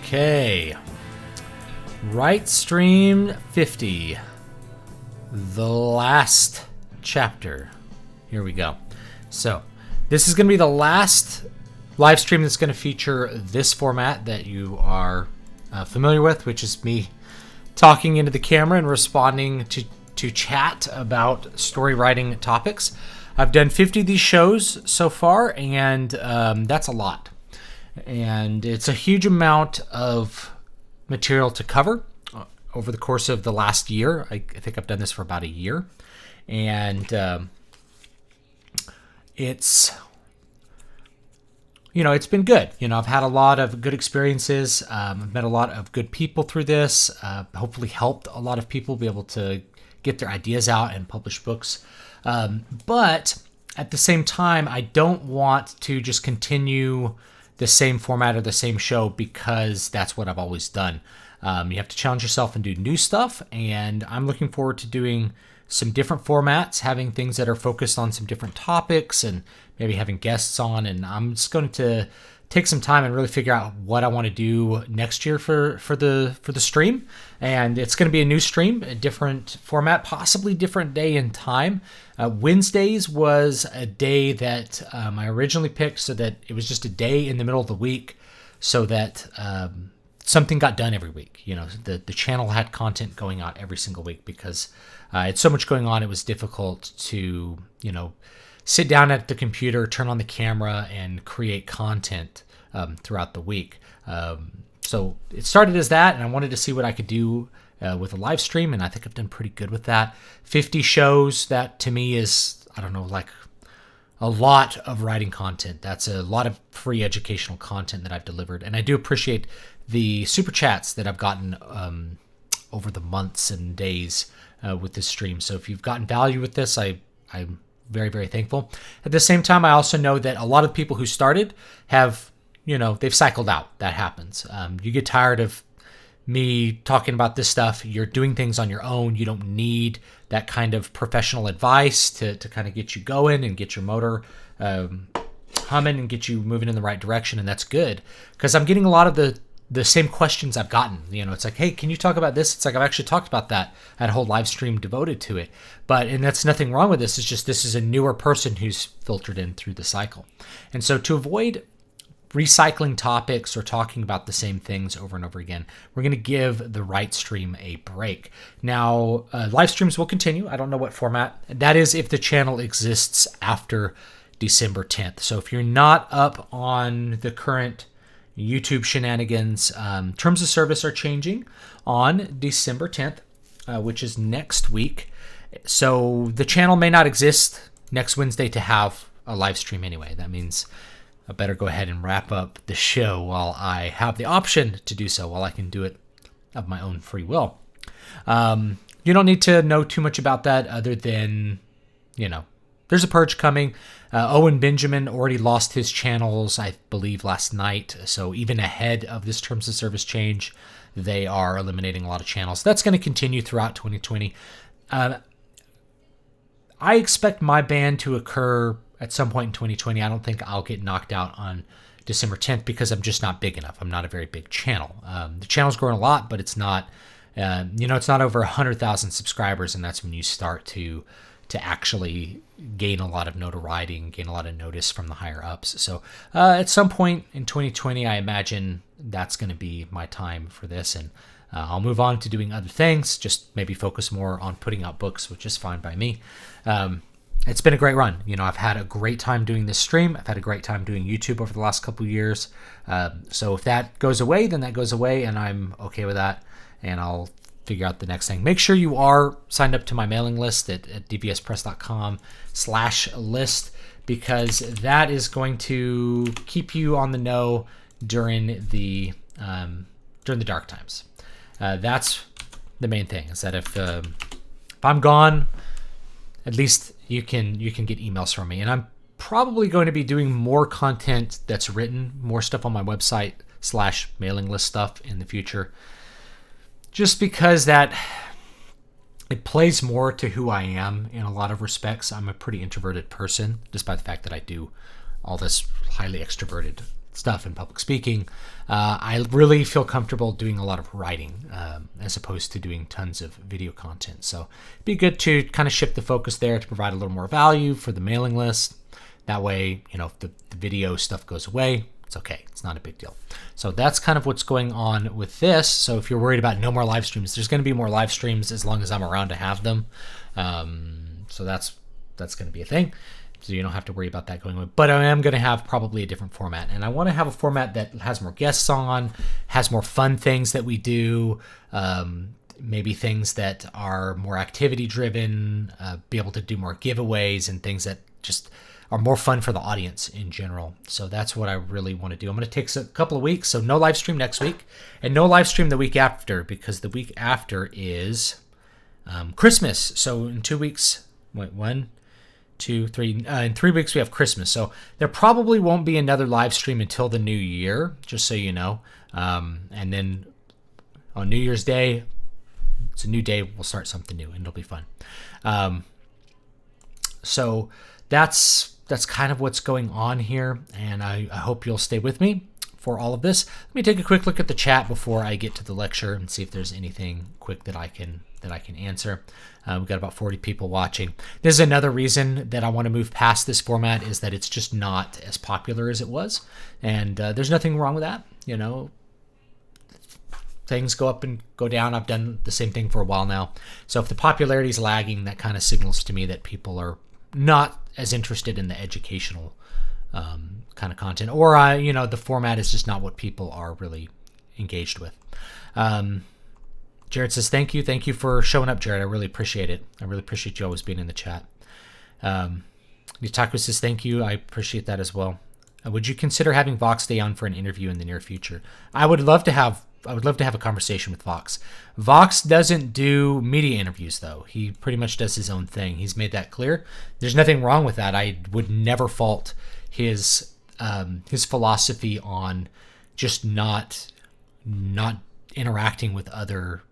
Okay. Writestream 50. The last chapter. Here we go. So, this is going to be the last live stream that's going to feature this format that you are familiar with, which is me talking into the camera and responding to chat about story writing topics. I've done 50 of these shows so far, and that's a lot. And it's a huge amount of material to cover over the course of the last year. I think I've done this for about a year. And it's been good. I've had a lot of good experiences. I've met a lot of good people through this. Hopefully helped a lot of people be able to get their ideas out and publish books. But at the same time, I don't want to just continue the same format or the same show because that's what I've always done. You have to challenge yourself and do new stuff, and I'm looking forward to doing some different formats, having things that are focused on some different topics and maybe having guests on, and I'm just going to take some time and really figure out what I want to do next year for the stream. And it's going to be a new stream, a different format, possibly different day and time. Wednesdays was a day that I originally picked so that it was just a day in the middle of the week so that something got done every week. The channel had content going out every single week because it's so much going on. It was difficult to, sit down at the computer, turn on the camera, and create content throughout the week. So it started as that, and I wanted to see what I could do with a live stream, and I think I've done pretty good with that. 50 shows, that to me is, like a lot of writing content. That's a lot of free educational content that I've delivered, and I do appreciate the super chats that I've gotten over the months and days with this stream. So if you've gotten value with this, I'm very, very thankful. At the same time, I also know that a lot of people who started have, they've cycled out. That happens. You get tired of me talking about this stuff. You're doing things on your own. You don't need that kind of professional advice to kind of get you going and get your motor humming and get you moving in the right direction. And that's good because I'm getting a lot of the same questions I've gotten. It's like, hey, can you talk about this? It's like, I've actually talked about that. I had a whole live stream devoted to it. And that's nothing wrong with this. It's just, this is a newer person who's filtered in through the cycle. And so to avoid recycling topics or talking about the same things over and over again, we're going to give the Writestream a break. Now, live streams will continue. I don't know what format. That is if the channel exists after December 10th. So if you're not up on the current YouTube shenanigans, terms of service are changing on December 10th, which is next week. So the channel may not exist next Wednesday to have a live stream anyway. That means I better go ahead and wrap up the show while I have the option to do so, while I can do it of my own free will. You don't need to know too much about that other than, there's a purge coming. Owen Benjamin already lost his channels, I believe, last night. So even ahead of this terms of service change, they are eliminating a lot of channels. That's going to continue throughout 2020. I expect my ban to occur at some point in 2020. I don't think I'll get knocked out on December 10th because I'm just not big enough. I'm not a very big channel. The channel's growing a lot, but it's not, it's not over 100,000 subscribers, and that's when you start to actually gain a lot of notoriety and gain a lot of notice from the higher ups. So at some point in 2020, I imagine that's going to be my time for this, and I'll move on to doing other things, just maybe focus more on putting out books, which is fine by me. It's been a great run. I've had a great time doing this stream. I've had a great time doing YouTube over the last couple of years. So if that goes away, then that goes away, and I'm okay with that, and I'll figure out the next thing. Make sure you are signed up to my mailing list at dbspress.com/list, because that is going to keep you on the know during the dark times. That's the main thing, is that if I'm gone, at least you can get emails from me. And I'm probably going to be doing more content that's written, more stuff on my website /mailing list stuff in the future, just because that it plays more to who I am in a lot of respects. I'm a pretty introverted person, despite the fact that I do all this highly extroverted stuff and public speaking. I really feel comfortable doing a lot of writing as opposed to doing tons of video content. So it'd be good to kind of shift the focus there to provide a little more value for the mailing list. That way, if the video stuff goes away, it's okay. It's not a big deal. So that's kind of what's going on with this. So if you're worried about no more live streams, there's going to be more live streams as long as I'm around to have them. So that's going to be a thing. So you don't have to worry about that going away. But I am going to have probably a different format. And I want to have a format that has more guests on, has more fun things that we do, maybe things that are more activity driven, be able to do more giveaways and things that just are more fun for the audience in general. So that's what I really want to do. I'm going to take a couple of weeks. So no live stream next week and no live stream the week after, because the week after is Christmas. So in 2 weeks, in 3 weeks we have Christmas. So there probably won't be another live stream until the new year, just so you know. And then on New Year's Day, it's a new day, we'll start something new and it'll be fun. So that's kind of what's going on here, and I hope you'll stay with me for all of this. Let me take a quick look at the chat before I get to the lecture and see if there's anything quick that I can answer. We've got about 40 people watching. This is another reason that I want to move past this format, is that it's just not as popular as it was, and there's nothing wrong with that. Things go up and go down. I've done the same thing for a while now. So if the popularity is lagging, that kind of signals to me that people are not as interested in the educational kind of content, or the format is just not what people are really engaged with. Jared says, thank you for showing up, Jared. I really appreciate it. I really appreciate you always being in the chat. Yutaku says, thank you. I appreciate that as well. Would you consider having Vox stay on for an interview in the near future? I would love to have a conversation with Vox. Vox doesn't do media interviews, though. He pretty much does his own thing. He's made that clear. There's nothing wrong with that. I would never fault his philosophy on just not interacting with other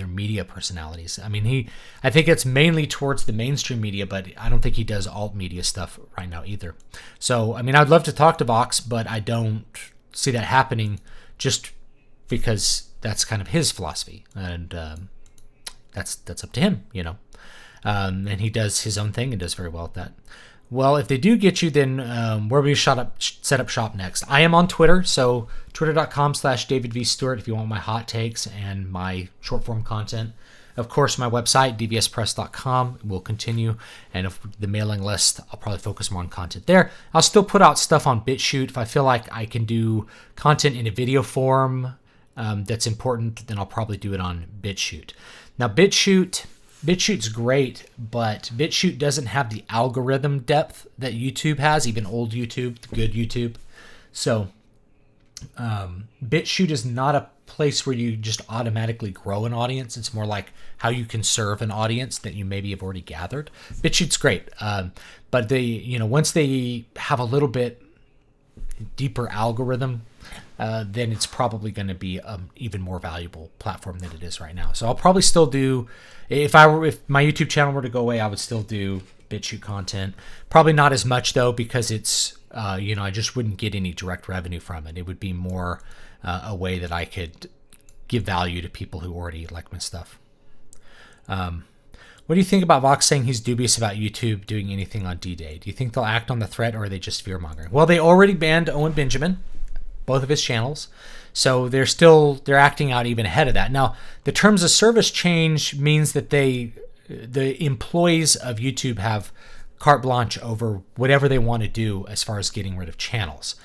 media personalities. I mean, I think it's mainly towards the mainstream media, but I don't think he does alt media stuff right now either. So, I mean, I'd love to talk to Vox, but I don't see that happening just because that's kind of his philosophy, and that's up to him, and he does his own thing and does very well at that. Well, if they do get you, then where will you set up shop next? I am on Twitter, so twitter.com/DavidVStewart if you want my hot takes and my short form content. Of course, my website, dvspress.com, will continue, and if the mailing list, I'll probably focus more on content there. I'll still put out stuff on BitChute. If I feel like I can do content in a video form that's important, then I'll probably do it on BitChute. Now, BitChute's great, but BitChute doesn't have the algorithm depth that YouTube has, even old YouTube, good YouTube. So BitChute is not a place where you just automatically grow an audience. It's more like how you can serve an audience that you maybe have already gathered. BitChute's great, but once they have a little bit deeper algorithm, then it's probably going to be an even more valuable platform than it is right now. So I'll probably still do, if my YouTube channel were to go away, I would still do BitChute content. Probably not as much though, because it's I just wouldn't get any direct revenue from it. It would be more a way that I could give value to people who already like my stuff. What do you think about Vox saying he's dubious about YouTube doing anything on D-Day? Do you think they'll act on the threat, or are they just fear-mongering? Well, they already banned Owen Benjamin, both of his channels, so they're acting out even ahead of that. Now, the terms of service change means that the employees of YouTube have carte blanche over whatever they want to do as far as getting rid of channels.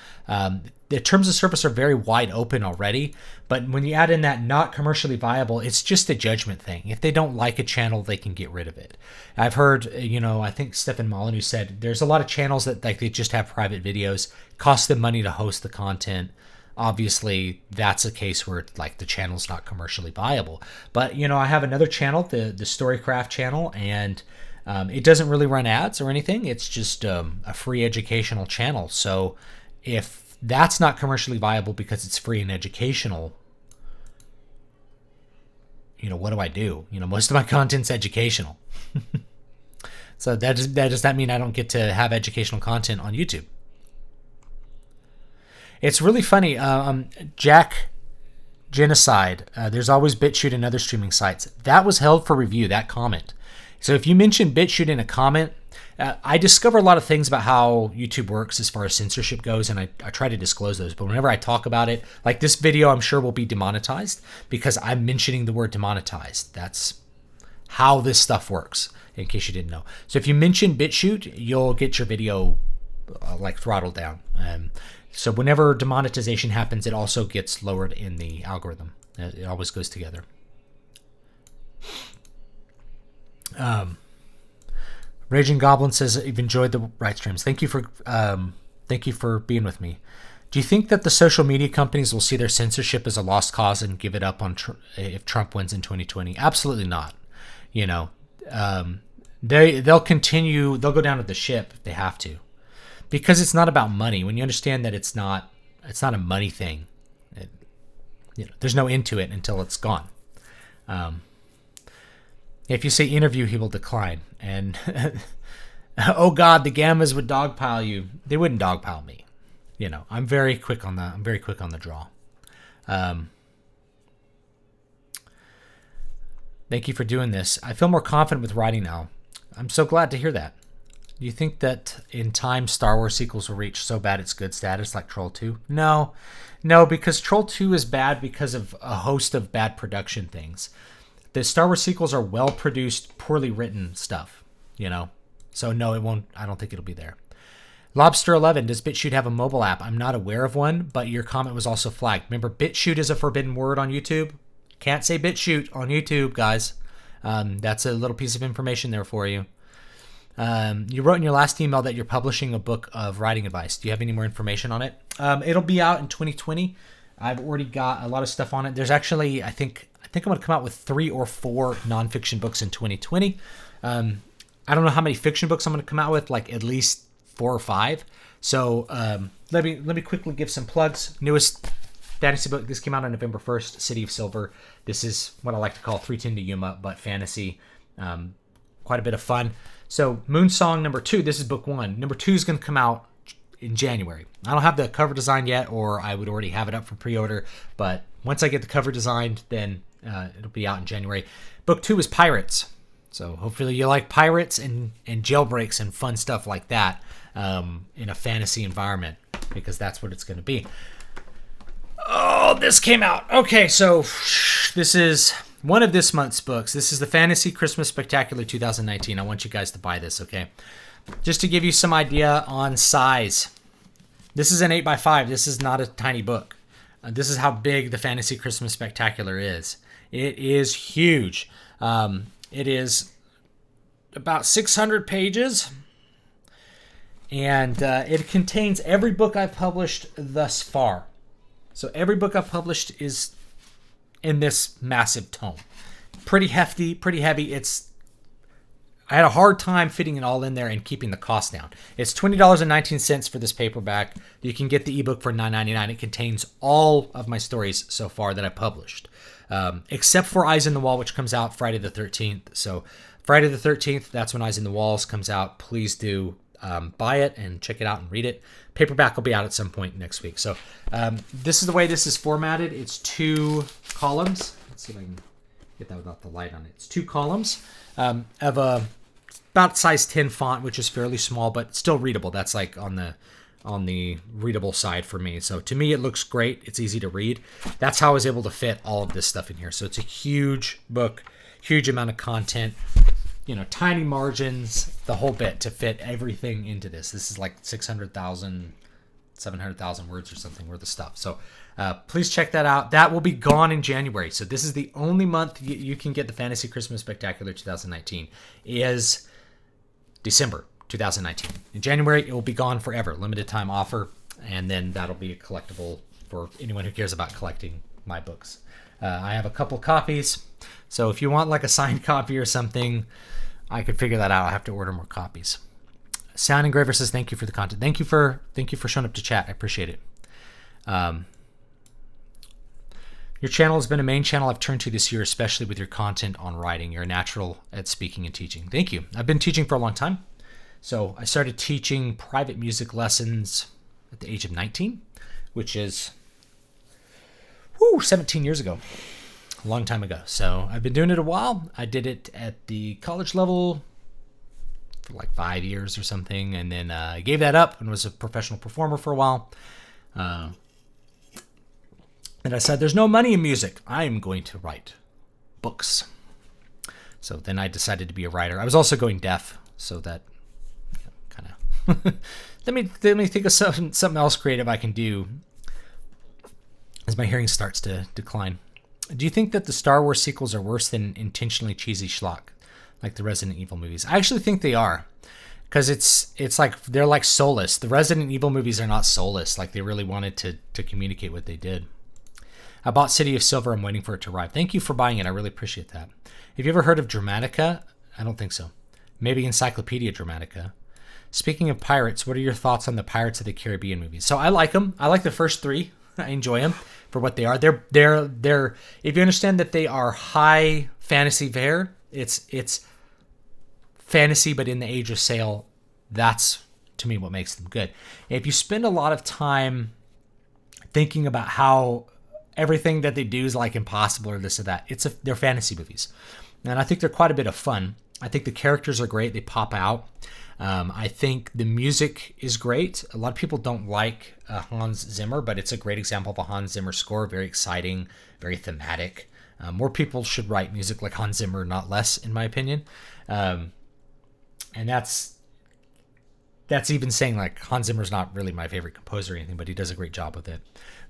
The terms of service are very wide open already, but when you add in that not commercially viable, it's just a judgment thing. If they don't like a channel, they can get rid of it. I've heard, I think Stefan Molyneux said there's a lot of channels that they just have private videos, cost them money to host the content. Obviously, that's a case where the channel's not commercially viable. But I have another channel, the Storycraft channel, and it doesn't really run ads or anything. It's just a free educational channel. So if that's not commercially viable because it's free and educational, what do I do? Most of my content's educational. So does that mean I don't get to have educational content on YouTube? It's really funny. Jack Genocide. There's always BitChute and other streaming sites. That was held for review, that comment. So if you mention BitChute in a comment, I discover a lot of things about how YouTube works as far as censorship goes, and I try to disclose those. But whenever I talk about it, like this video, I'm sure will be demonetized because I'm mentioning the word demonetized. That's how this stuff works, in case you didn't know. So if you mention BitChute, you'll get your video like throttled down. So whenever demonetization happens, it also gets lowered in the algorithm. It always goes together. Raging Goblin says you've enjoyed the Writestreams. Thank you for being with me. Do you think that the social media companies will see their censorship as a lost cause and give it up on if Trump wins in 2020? Absolutely not. You know, they'll continue. They'll go down with the ship if they have to, because it's not about money. When you understand that it's not a money thing, there's no end to it until it's gone. If you say interview, he will decline. And oh God, the Gammas would dogpile you. They wouldn't dogpile me. I'm very quick on the draw. Thank you for doing this. I feel more confident with writing now. I'm so glad to hear that. Do you think that in time Star Wars sequels will reach so bad it's good status like Troll 2? No, because Troll 2 is bad because of a host of bad production things. The Star Wars sequels are well-produced, poorly written stuff, So no, it won't. I don't think it'll be there. Lobster11, does BitChute have a mobile app? I'm not aware of one, but your comment was also flagged. Remember, BitChute is a forbidden word on YouTube. Can't say BitChute on YouTube, guys. That's a little piece of information there for you. You wrote in your last email that you're publishing a book of writing advice. Do you have any more information on it? It'll be out in 2020. I've already got a lot of stuff on it. There's actually, I think I'm going to come out with 3 or 4 nonfiction books in 2020. I don't know how many fiction books I'm going to come out with, like at least 4 or 5. So let me quickly give some plugs. Newest fantasy book. This came out on November 1st, City of Silver. This is what I like to call 310 to Yuma, but fantasy. Quite a bit of fun. So Moonsong number 2, this is book 1. Number 2 is going to come out in January. I don't have the cover design yet, or I would already have it up for pre-order. But once I get the cover designed, then it'll be out in January. Book 2 is Pirates. So hopefully you like pirates and jailbreaks and fun stuff like that in a fantasy environment, because that's what it's going to be. Oh, this came out. Okay, so this is one of this month's books. This is the Fantasy Christmas Spectacular 2019. I want you guys to buy this, okay? Just to give you some idea on size. This is an 8x5. This is not a tiny book. This is how big the Fantasy Christmas Spectacular is. It is huge. It is about 600 pages. And it contains every book I've published thus far. So every book I've published is in this massive tome. Pretty hefty, pretty heavy. I had a hard time fitting it all in there and keeping the cost down. It's $20.19 for this paperback. You can get the ebook for $9.99. It contains all of my stories so far that I published, except for Eyes in the Wall, which comes out Friday the 13th. So Friday the 13th, that's when Eyes in the Walls comes out. Please do buy it and check it out and read it. Paperback will be out at some point next week. So this is the way this is formatted. It's 2 columns. Let's see if I can get that without the light on it. It's 2 columns of a about size 10 font, which is fairly small, but still readable. That's like on the readable side for me. So to me, it looks great. It's easy to read. That's how I was able to fit all of this stuff in here. So it's a huge book, huge amount of content, tiny margins, the whole bit to fit everything into this. This is like 600,000, 700,000 words or something worth of stuff. So please check that out. That will be gone in January. So this is the only month you can get the Fantasy Christmas Spectacular 2019 is December 2019. In January, it will be gone forever. Limited time offer. And then that'll be a collectible for anyone who cares about collecting my books. I have a couple copies. So if you want like a signed copy or something, I could figure that out. I have to order more copies. Sound Engraver says, thank you for the content. Thank you for showing up to chat. I appreciate it. Your channel has been a main channel I've turned to this year, especially with your content on writing. You're a natural at speaking and teaching. Thank you. I've been teaching for a long time. So I started teaching private music lessons at the age of 19. which is 17 years ago, a long time ago. So I've been doing it a while. I did it at the college level for like 5 years or something, and then I gave that up and was a professional performer for a while. And I said, there's no money in music. I'm going to write books. So then I decided to be a writer. I was also going deaf, so that kind of let me think of something else creative I can do as my hearing starts to decline. Do you think that the Star Wars sequels are worse than intentionally cheesy schlock, like the Resident Evil movies? I actually think they are, because it's like they're like soulless. The Resident Evil movies are not soulless. Like they really wanted to communicate what they did. I bought City of Silver. I'm waiting for it to arrive. Thank you for buying it. I really appreciate that. Have you ever heard of Dramatica? I don't think so. Maybe Encyclopedia Dramatica. Speaking of pirates, what are your thoughts on the Pirates of the Caribbean movies? So I like them. I like the first three. I enjoy them for what they are. They're if you understand that they are high fantasy fare, it's fantasy but in the age of sail. That's to me what makes them good. If you spend a lot of time thinking about how everything that they do is like impossible or this or that, they're fantasy movies. And I think they're quite a bit of fun. I think the characters are great. They pop out. I think the music is great. A lot of people don't like Hans Zimmer, but it's a great example of a Hans Zimmer score. Very exciting, very thematic. More people should write music like Hans Zimmer, not less, in my opinion. And that's even saying like Hans Zimmer's not really my favorite composer or anything, but he does a great job with it.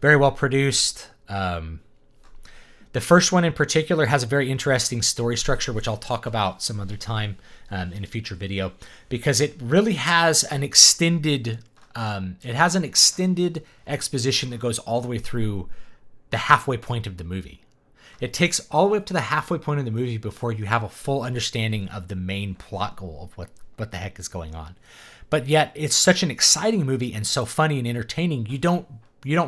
Very well produced. The first one in particular has a very interesting story structure, which I'll talk about some other time in a future video, because it really has an extended exposition that goes all the way through the halfway point of the movie. It takes all the way up to the halfway point of the movie before you have a full understanding of the main plot goal of what the heck is going on. But yet it's such an exciting movie and so funny and entertaining. You don't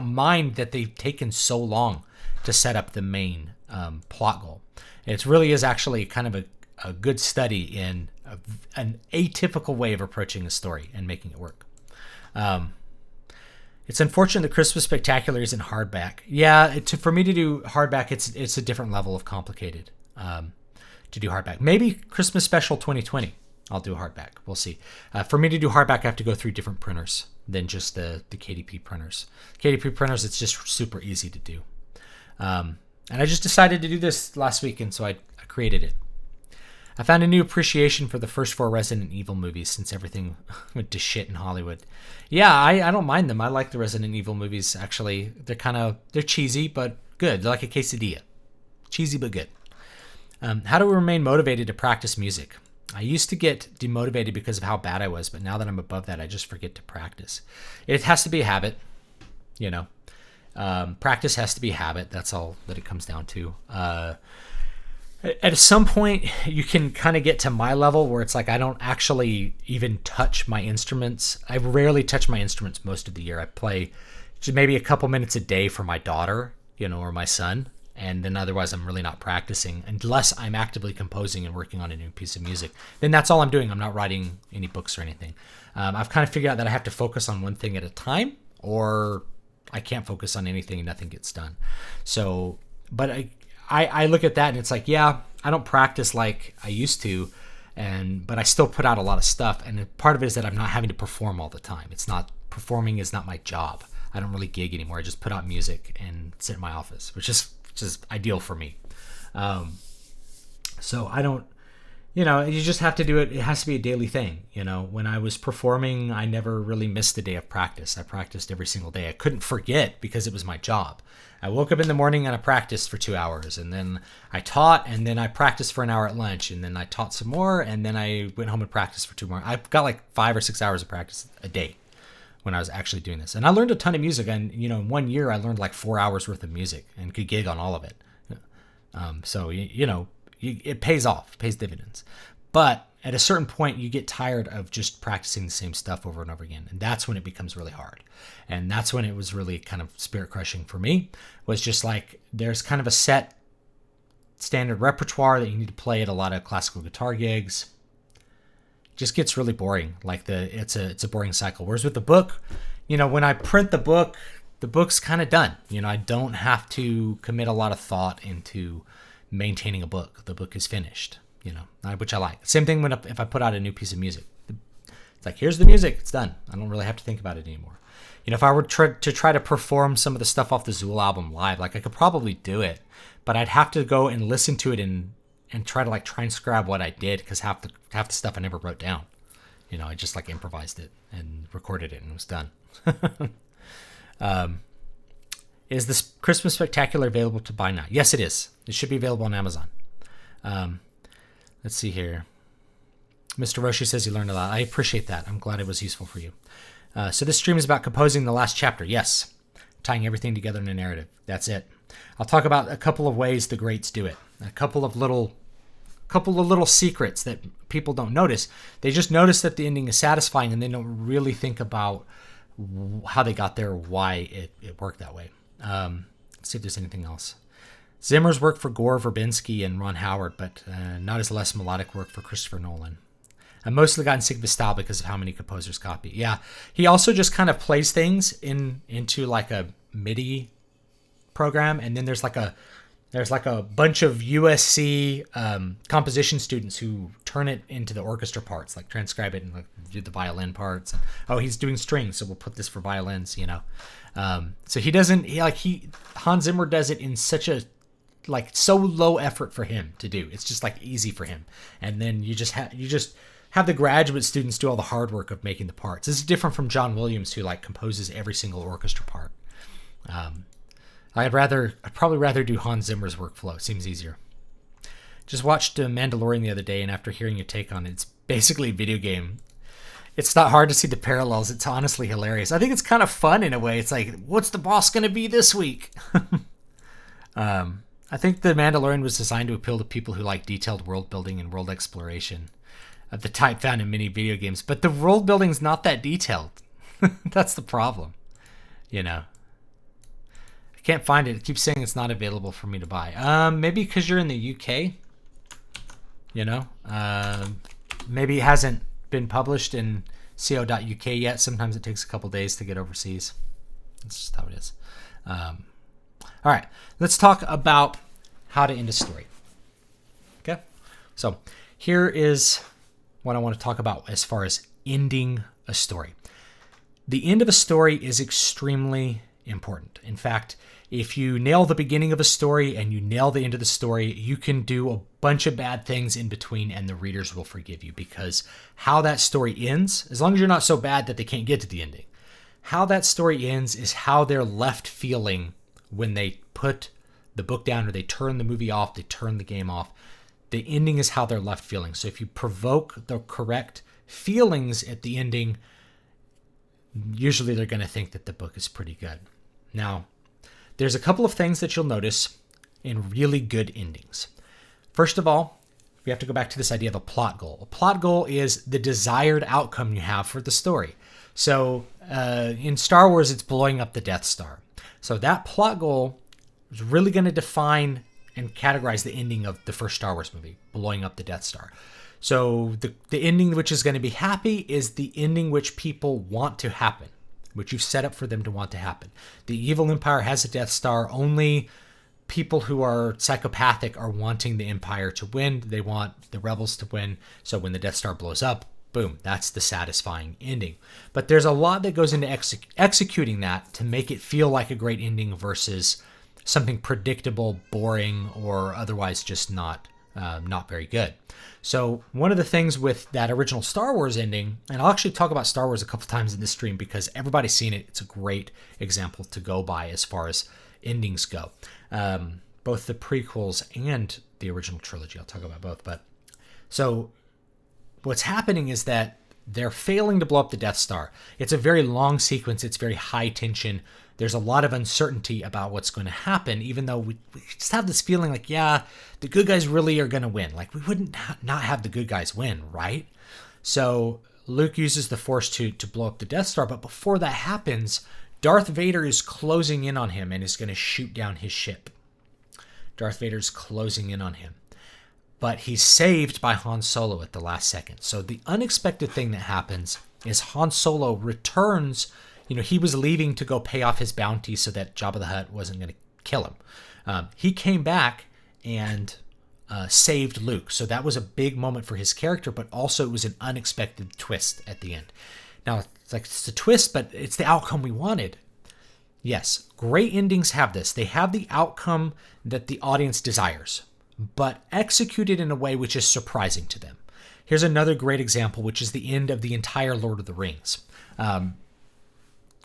mind that they've taken so long to set up the main plot goal. It really is actually kind of a good study in an atypical way of approaching a story and making it work. It's unfortunate the Christmas Spectacular isn't hardback. Yeah, for me to do hardback, it's a different level of complicated to do hardback. Maybe Christmas Special 2020, I'll do hardback. We'll see. For me to do hardback, I have to go through different printers than just the KDP printers. KDP printers, it's just super easy to do. And I just decided to do this last week, and so I created it. I found a new appreciation for the first 4 Resident Evil movies since everything went to shit in Hollywood. Yeah, I don't mind them. I like the Resident Evil movies, actually. They're cheesy, but good. They're like a quesadilla. Cheesy, but good. How do we remain motivated to practice music? I used to get demotivated because of how bad I was, but now that I'm above that, I just forget to practice. It has to be a habit, you know. Practice has to be a habit. That's all that it comes down to. At some point, you can kind of get to my level where it's like I don't actually even touch my instruments. I rarely touch my instruments most of the year. I play just maybe a couple minutes a day for my daughter, or my son. And then otherwise I'm really not practicing unless I'm actively composing and working on a new piece of music. Then that's all I'm doing. I'm not writing any books or anything. I've kind of figured out that I have to focus on one thing at a time, or I can't focus on anything and nothing gets done. So, but I look at that and it's like, yeah, I don't practice like I used to, but I still put out a lot of stuff. And part of it is that I'm not having to perform all the time. Performing is not my job. I don't really gig anymore. I just put out music and sit in my office, which is ideal for me. So I don't, you just have to do it. It has to be a daily thing. When I was performing, I never really missed a day of practice. I practiced every single day. I couldn't forget because it was my job. I woke up in the morning and I practiced for 2 hours, and then I taught, and then I practiced for an hour at lunch, and then I taught some more, and then I went home and practiced for 2 more. I got like 5 or 6 hours of practice a day when I was actually doing this. And I learned a ton of music. And, in 1 year, I learned like 4 hours worth of music and could gig on all of it. So, it pays off, it pays dividends. But at a certain point, you get tired of just practicing the same stuff over and over again. And that's when it becomes really hard. And that's when it was really kind of spirit crushing for me, was just like, there's kind of a set standard repertoire that you need to play at a lot of classical guitar gigs. Just gets really boring. Like it's a boring cycle. Whereas with the book, when I print the book, the book's kind of done. I don't have to commit a lot of thought into maintaining a book. The book is finished, which I like. Same thing if I put out a new piece of music. It's like, here's the music, it's done. I don't really have to think about it anymore. If I were to try to perform some of the stuff off the Zool album live, like I could probably do it, but I'd have to go and listen to it and try to transcribe what I did, because half the stuff I never wrote down. I just improvised it and recorded it and it was done. Is this Christmas Spectacular available to buy now? Yes, it is. It should be available on Amazon. Let's see here. Mr. Roshi says he learned a lot. I appreciate that. I'm glad it was useful for you. So this stream is about composing the last chapter. Yes. Tying everything together in a narrative. That's it. I'll talk about a couple of ways the greats do it. A couple of little secrets that people don't notice. They just notice that the ending is satisfying, and they don't really think about how they got there, why it worked that way. Let's see if there's anything else. Zimmer's work for Gore Verbinski and Ron Howard, but not as less melodic work for Christopher Nolan. I mostly gotten sick of his style because of how many composers copy. Yeah, he also just kind of plays things into a MIDI program, and then there's a bunch of USC composition students who turn it into the orchestra parts, transcribe it and do the violin parts. He's doing strings, so we'll put this for violins. So he doesn't Hans Zimmer does it in such a so low effort for him to do. It's just easy for him, and then you just have the graduate students do all the hard work of making the parts. This is different from John Williams, who composes every single orchestra part. I'd probably rather do Hans Zimmer's workflow. It seems easier. Just watched Mandalorian the other day, and after hearing your take on it, it's basically a video game. It's not hard to see the parallels. It's honestly hilarious. I think it's kind of fun in a way. It's what's the boss going to be this week? I think The Mandalorian was designed to appeal to people who like detailed world building and world exploration of the type found in many video games. But the world building's not that detailed. That's the problem. I can't find it. It keeps saying it's not available for me to buy. Maybe because you're in the UK. Maybe it hasn't been published in co.uk yet. Sometimes it takes a couple days to get overseas. That's just how it is. All right, let's talk about how to end a story. Okay, so here is what I want to talk about as far as ending a story. The end of a story is extremely important. In fact, if you nail the beginning of a story and you nail the end of the story, you can do a bunch of bad things in between and the readers will forgive you, because how that story ends, as long as you're not so bad that they can't get to the ending, how that story ends is how they're left feeling when they put the book down, or they turn the movie off, they turn the game off. The ending is how they're left feeling. So if you provoke the correct feelings at the ending, usually they're going to think that the book is pretty good. Now, there's a couple of things that you'll notice in really good endings. First of all, we have to go back to this idea of a plot goal. A plot goal is the desired outcome you have for the story. So in Star Wars, it's blowing up the Death Star. So that plot goal is really going to define and categorize the ending of the first Star Wars movie, blowing up the Death Star. So the ending which is going to be happy is the ending which people want to happen, which you've set up for them to want to happen. The evil empire has a Death Star. Only people who are psychopathic are wanting the empire to win. They want the rebels to win. So when the Death Star blows up, boom, that's the satisfying ending. But there's a lot that goes into executing that to make it feel like a great ending versus something predictable, boring, or otherwise just not very good. So one of the things with that original Star Wars ending, and I'll actually talk about Star Wars a couple times in this stream because everybody's seen it. It's a great example to go by as far as endings go. Both the prequels and the original trilogy. I'll talk about both. But so what's happening is that they're failing to blow up the Death Star. It's a very long sequence. It's very high tension. There's a lot of uncertainty about what's going to happen, even though we just have this feeling like, yeah, the good guys really are going to win. Like, we wouldn't not have the good guys win, right? So Luke uses the Force to blow up the Death Star, but before that happens, Darth Vader is closing in on him and is going to shoot down his ship. Darth Vader's closing in on him. But he's saved by Han Solo at the last second. So the unexpected thing that happens is Han Solo returns. He was leaving to go pay off his bounty so that Jabba the Hutt wasn't going to kill him. He came back and saved Luke. So that was a big moment for his character, but also it was an unexpected twist at the end. Now, it's a twist, but it's the outcome we wanted. Yes, great endings have this. They have the outcome that the audience desires, but executed in a way which is surprising to them. Here's another great example, which is the end of the entire Lord of the Rings.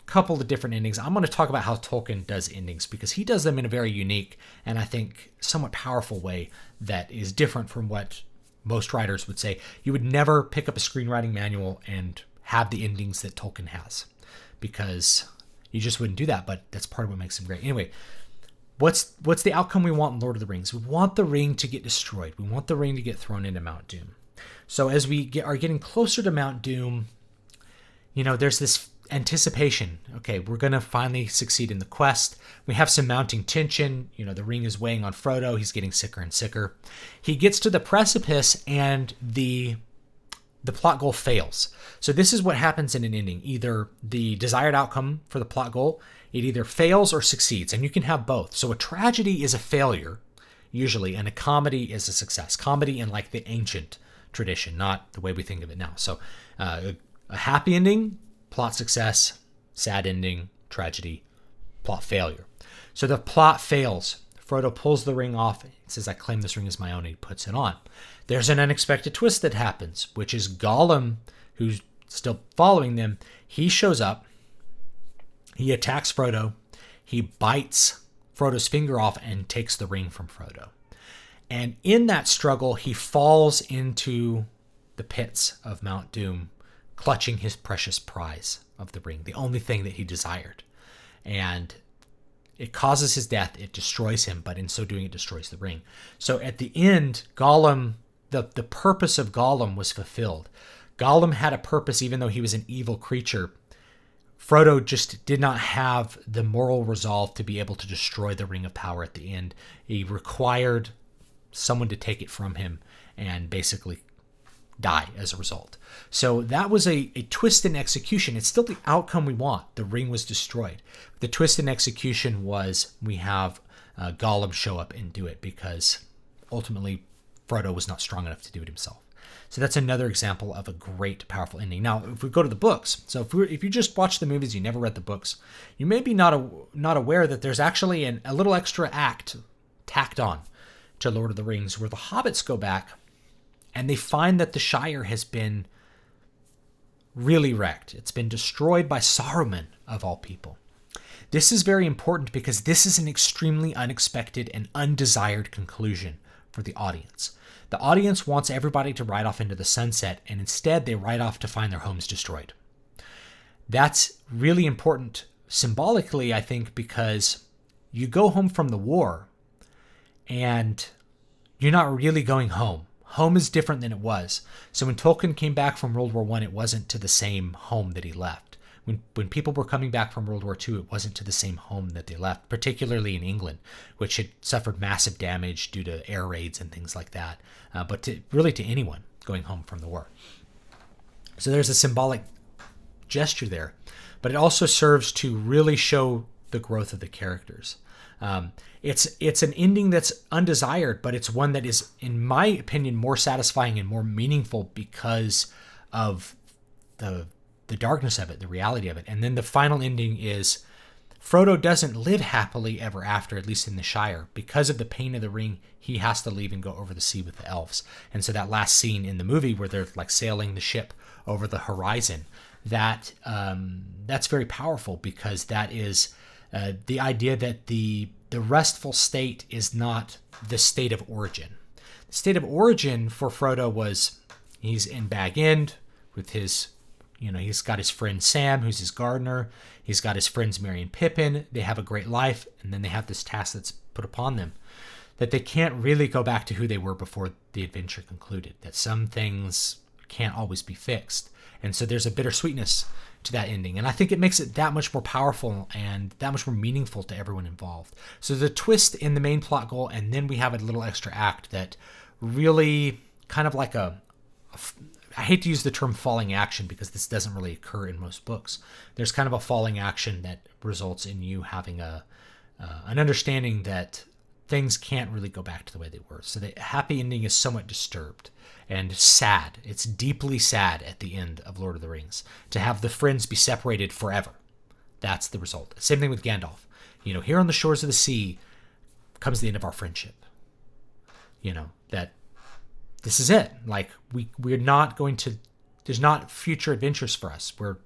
Couple of different endings. I'm going to talk about how Tolkien does endings because he does them in a very unique and I think somewhat powerful way that is different from what most writers would say. You would never pick up a screenwriting manual and have the endings that Tolkien has because you just wouldn't do that, but that's part of what makes him great. Anyway, what's the outcome we want in Lord of the Rings? We want the ring to get destroyed. We want the ring to get thrown into Mount Doom. So as we are getting closer to Mount Doom, there's this anticipation. Okay, we're going to finally succeed in the quest. We have some mounting tension. The ring is weighing on Frodo. He's getting sicker and sicker. He gets to the precipice and the plot goal fails. So this is what happens in an ending. Either the desired outcome for the plot goal, it either fails or succeeds, and you can have both. So a tragedy is a failure, usually, and a comedy is a success. Comedy in like the ancient tradition, not the way we think of it now. So a happy ending, plot success, sad ending, tragedy, plot failure. So the plot fails. Frodo pulls the ring off. He says, I claim this ring as my own, and he puts it on. There's an unexpected twist that happens, which is Gollum, who's still following them. He shows up. He attacks Frodo. He bites Frodo's finger off and takes the ring from Frodo. And in that struggle, he falls into the pits of Mount Doom, clutching his precious prize of the ring, the only thing that he desired. And it causes his death. It destroys him, but in so doing, it destroys the ring. So at the end, Gollum, the purpose of Gollum was fulfilled. Gollum had a purpose, even though he was an evil creature. Frodo just did not have the moral resolve to be able to destroy the Ring of Power at the end. He required someone to take it from him and basically die as a result. So that was a twist in execution. It's still the outcome we want. The ring was destroyed. The twist in execution was we have Gollum show up and do it because ultimately Frodo was not strong enough to do it himself. So that's another example of a great, powerful ending. Now, if we go to the books, so if you just watch the movies, you never read the books, you may be not aware that there's actually a little extra act tacked on to Lord of the Rings where the hobbits go back and they find that the Shire has been really wrecked. It's been destroyed by Saruman, of all people. This is very important because this is an extremely unexpected and undesired conclusion for the audience. The audience wants everybody to ride off into the sunset, and instead they ride off to find their homes destroyed. That's really important symbolically, I think, because you go home from the war and you're not really going home. Home is different than it was. So when Tolkien came back from World War I, it wasn't to the same home that he left. When people were coming back from World War II, it wasn't to the same home that they left, particularly in England, which had suffered massive damage due to air raids and things like that, but to anyone going home from the war. So there's a symbolic gesture there, but it also serves to really show the growth of the characters. It's an ending that's undesired, but it's one that is, in my opinion, more satisfying and more meaningful because of the darkness of it, the reality of it. And then the final ending is Frodo doesn't live happily ever after, at least in the Shire. Because of the pain of the ring, he has to leave and go over the sea with the elves. And so that last scene in the movie where they're like sailing the ship over the horizon, that's very powerful because that is the idea that the restful state is not the state of origin. The state of origin for Frodo was he's in Bag End with his, he's got his friend Sam, who's his gardener. He's got his friends Merry and Pippin. They have a great life, and then they have this task that's put upon them that they can't really go back to who they were before the adventure concluded, that some things can't always be fixed. And so there's a bittersweetness to that ending. And I think it makes it that much more powerful and that much more meaningful to everyone involved. So the twist in the main plot goal, and then we have a little extra act that really kind of like I hate to use the term falling action because this doesn't really occur in most books. There's kind of a falling action that results in you having an understanding that things can't really go back to the way they were. So the happy ending is somewhat disturbed and sad. It's deeply sad at the end of Lord of the Rings to have the friends be separated forever. That's the result. Same thing with Gandalf. Here on the shores of the sea comes the end of our friendship. That this is it. Like we're not going to, there's not future adventures for us where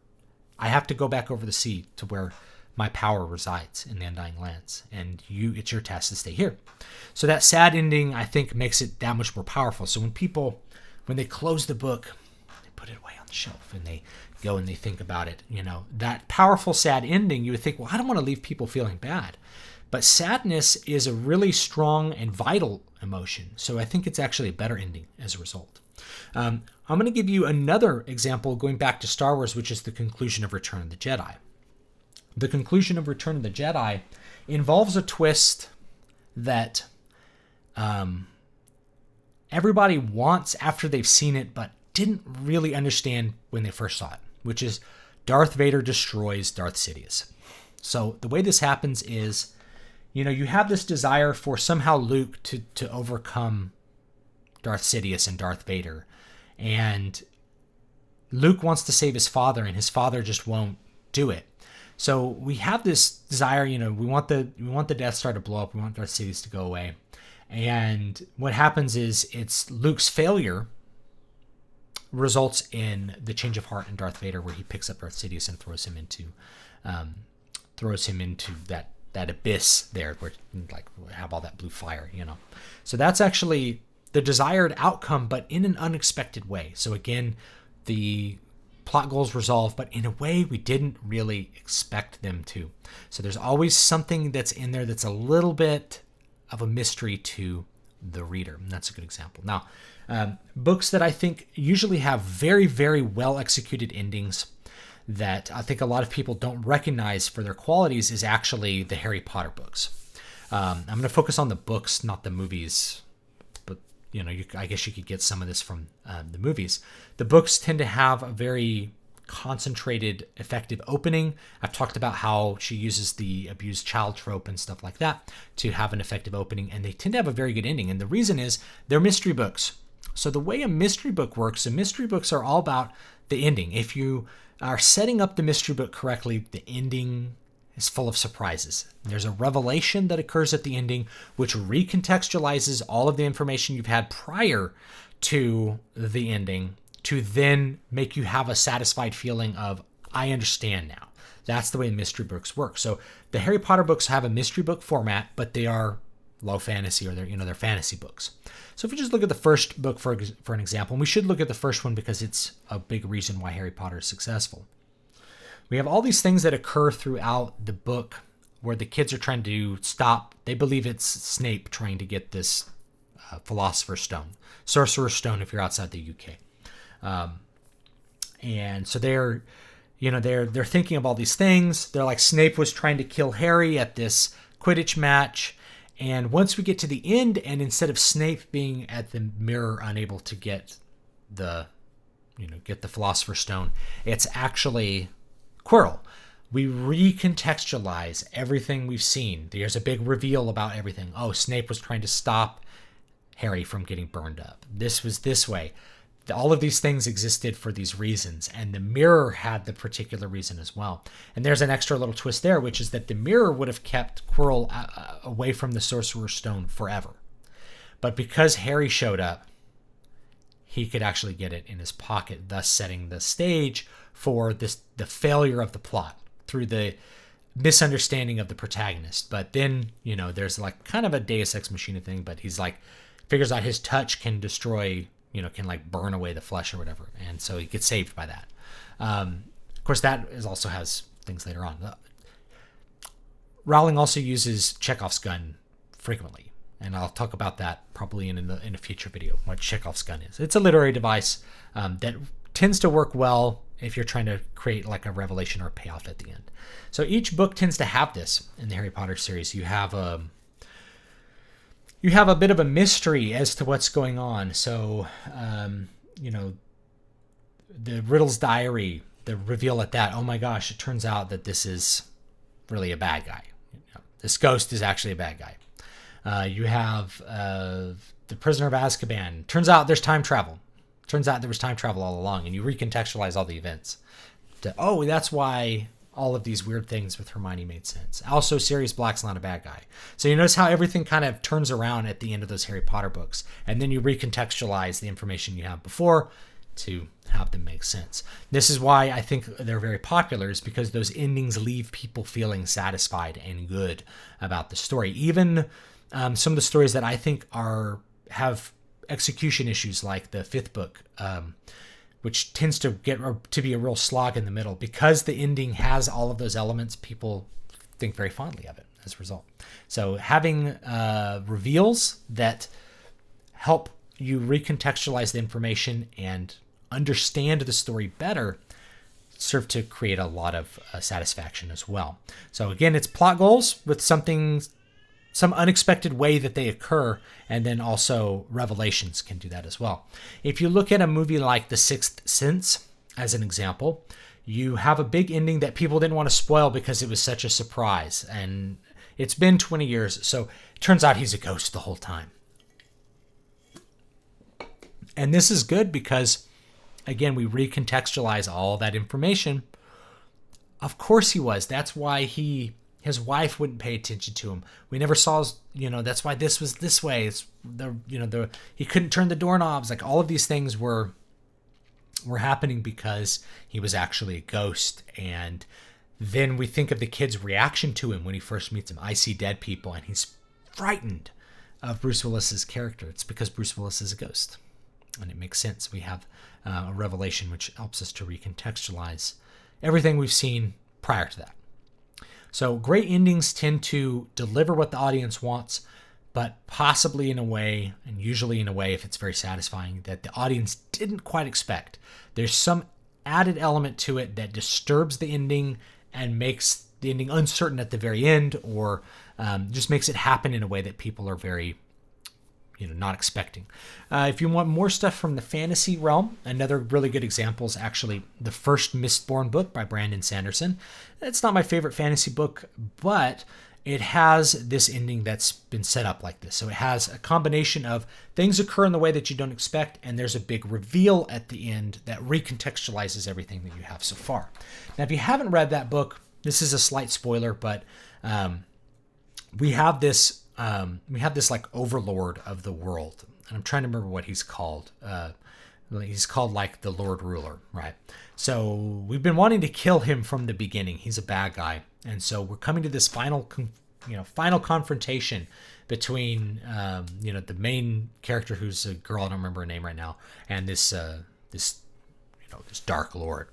I have to go back over the sea to where my power resides in the Undying Lands, and it's your task to stay here. So that sad ending, I think, makes it that much more powerful. So when they close the book, they put it away on the shelf and they go and they think about it, that powerful sad ending, you would think, well, I don't want to leave people feeling bad. But sadness is a really strong and vital emotion. So I think it's actually a better ending as a result. I'm going to give you another example going back to Star Wars, which is the conclusion of Return of the Jedi. The conclusion of Return of the Jedi involves a twist that everybody wants after they've seen it, but didn't really understand when they first saw it, which is Darth Vader destroys Darth Sidious. So the way this happens is, you have this desire for somehow Luke to overcome Darth Sidious and Darth Vader. And Luke wants to save his father, and his father just won't do it. So we have this desire, we want the Death Star to blow up. We want Darth Sidious to go away. And what happens is it's Luke's failure results in the change of heart in Darth Vader, where he picks up Darth Sidious and throws him into that abyss there, where like we have all that blue fire, So that's actually the desired outcome, but in an unexpected way. So again, the plot goals resolved, but in a way we didn't really expect them to. So there's always something that's in there that's a little bit of a mystery to the reader. And that's a good example. Now, books that I think usually have very, very well executed endings that I think a lot of people don't recognize for their qualities is actually the Harry Potter books. I'm going to focus on the books, not the movies. But, I guess you could get some of this from the movies. The books tend to have a very concentrated, effective opening. I've talked about how she uses the abused child trope and stuff like that to have an effective opening, and they tend to have a very good ending. And the reason is they're mystery books. So the way a mystery book works, the mystery books are all about the ending. If you are setting up the mystery book correctly, the ending is full of surprises. There's a revelation that occurs at the ending, which recontextualizes all of the information you've had prior to the ending to then make you have a satisfied feeling of, I understand now. That's the way mystery books work. So the Harry Potter books have a mystery book format, but they are low fantasy, or they're fantasy books. So if we just look at the first book for an example, and we should look at the first one because it's a big reason why Harry Potter is successful. We have all these things that occur throughout the book where the kids are trying to stop. They believe it's Snape trying to get this Philosopher's Stone, Sorcerer's Stone if you're outside the UK. And so they're thinking of all these things. They're like, Snape was trying to kill Harry at this Quidditch match. And once we get to the end, and instead of Snape being at the mirror unable to get the Philosopher's Stone, it's actually Quirrell. We recontextualize everything we've seen. There's a big reveal about everything. Oh, Snape was trying to stop Harry from getting burned up. This was this way. All of these things existed for these reasons, and the mirror had the particular reason as well. And there's an extra little twist there, which is that the mirror would have kept Quirrell away from the Sorcerer's Stone forever. But because Harry showed up, he could actually get it in his pocket, thus setting the stage for the failure of the plot through the misunderstanding of the protagonist. But then, there's like kind of a Deus Ex Machina thing, but he's like, figures out his touch can destroy, can like burn away the flesh or whatever. And so he gets saved by that. Of course, that also has things later on. Rowling also uses Chekhov's gun frequently. And I'll talk about that probably in a future video, what Chekhov's gun is. It's a literary device that tends to work well if you're trying to create like a revelation or a payoff at the end. So each book tends to have this in the Harry Potter series. You have a bit of a mystery as to what's going on. So, the Riddle's diary, the reveal at that, oh my gosh, it turns out that this is really a bad guy. This ghost is actually a bad guy. You have the Prisoner of Azkaban. Turns out there's time travel. Turns out there was time travel all along, and you recontextualize all the events. Oh, that's why all of these weird things with Hermione made sense. Also, Sirius Black's not a bad guy. So you notice how everything kind of turns around at the end of those Harry Potter books, and then you recontextualize the information you have before to have them make sense. This is why I think they're very popular, is because those endings leave people feeling satisfied and good about the story. Even some of the stories that I think have execution issues, like the fifth book, which tends to get to be a real slog in the middle. Because the ending has all of those elements, people think very fondly of it as a result. So having reveals that help you recontextualize the information and understand the story better serve to create a lot of satisfaction as well. So again, it's plot goals with some unexpected way that they occur, and then also revelations can do that as well. If you look at a movie like The Sixth Sense as an example, you have a big ending that people didn't want to spoil because it was such a surprise, and it's been 20 years, so it turns out he's a ghost the whole time. And this is good because, again, we recontextualize all that information. Of course he was. That's why his wife wouldn't pay attention to him. We never saw, that's why this was this way. It's he couldn't turn the doorknobs. Like, all of these things were happening because he was actually a ghost. And then we think of the kid's reaction to him when he first meets him. I see dead people, and he's frightened of Bruce Willis's character. It's because Bruce Willis is a ghost. And it makes sense. We have a revelation which helps us to recontextualize everything we've seen prior to that. So great endings tend to deliver what the audience wants, but possibly in a way, and usually in a way if it's very satisfying, that the audience didn't quite expect. There's some added element to it that disturbs the ending and makes the ending uncertain at the very end, or just makes it happen in a way that people are very not expecting. If you want more stuff from the fantasy realm, another really good example is actually the first Mistborn book by Brandon Sanderson. It's not my favorite fantasy book, but it has this ending that's been set up like this. So it has a combination of things occur in the way that you don't expect, and there's a big reveal at the end that recontextualizes everything that you have so far. Now, if you haven't read that book, this is a slight spoiler, but we have this like overlord of the world, and I'm trying to remember what he's called. He's called like the Lord Ruler, right? So we've been wanting to kill him from the beginning. He's a bad guy, and so we're coming to this final confrontation between the main character, who's a girl, I don't remember her name right now, and this Dark Lord.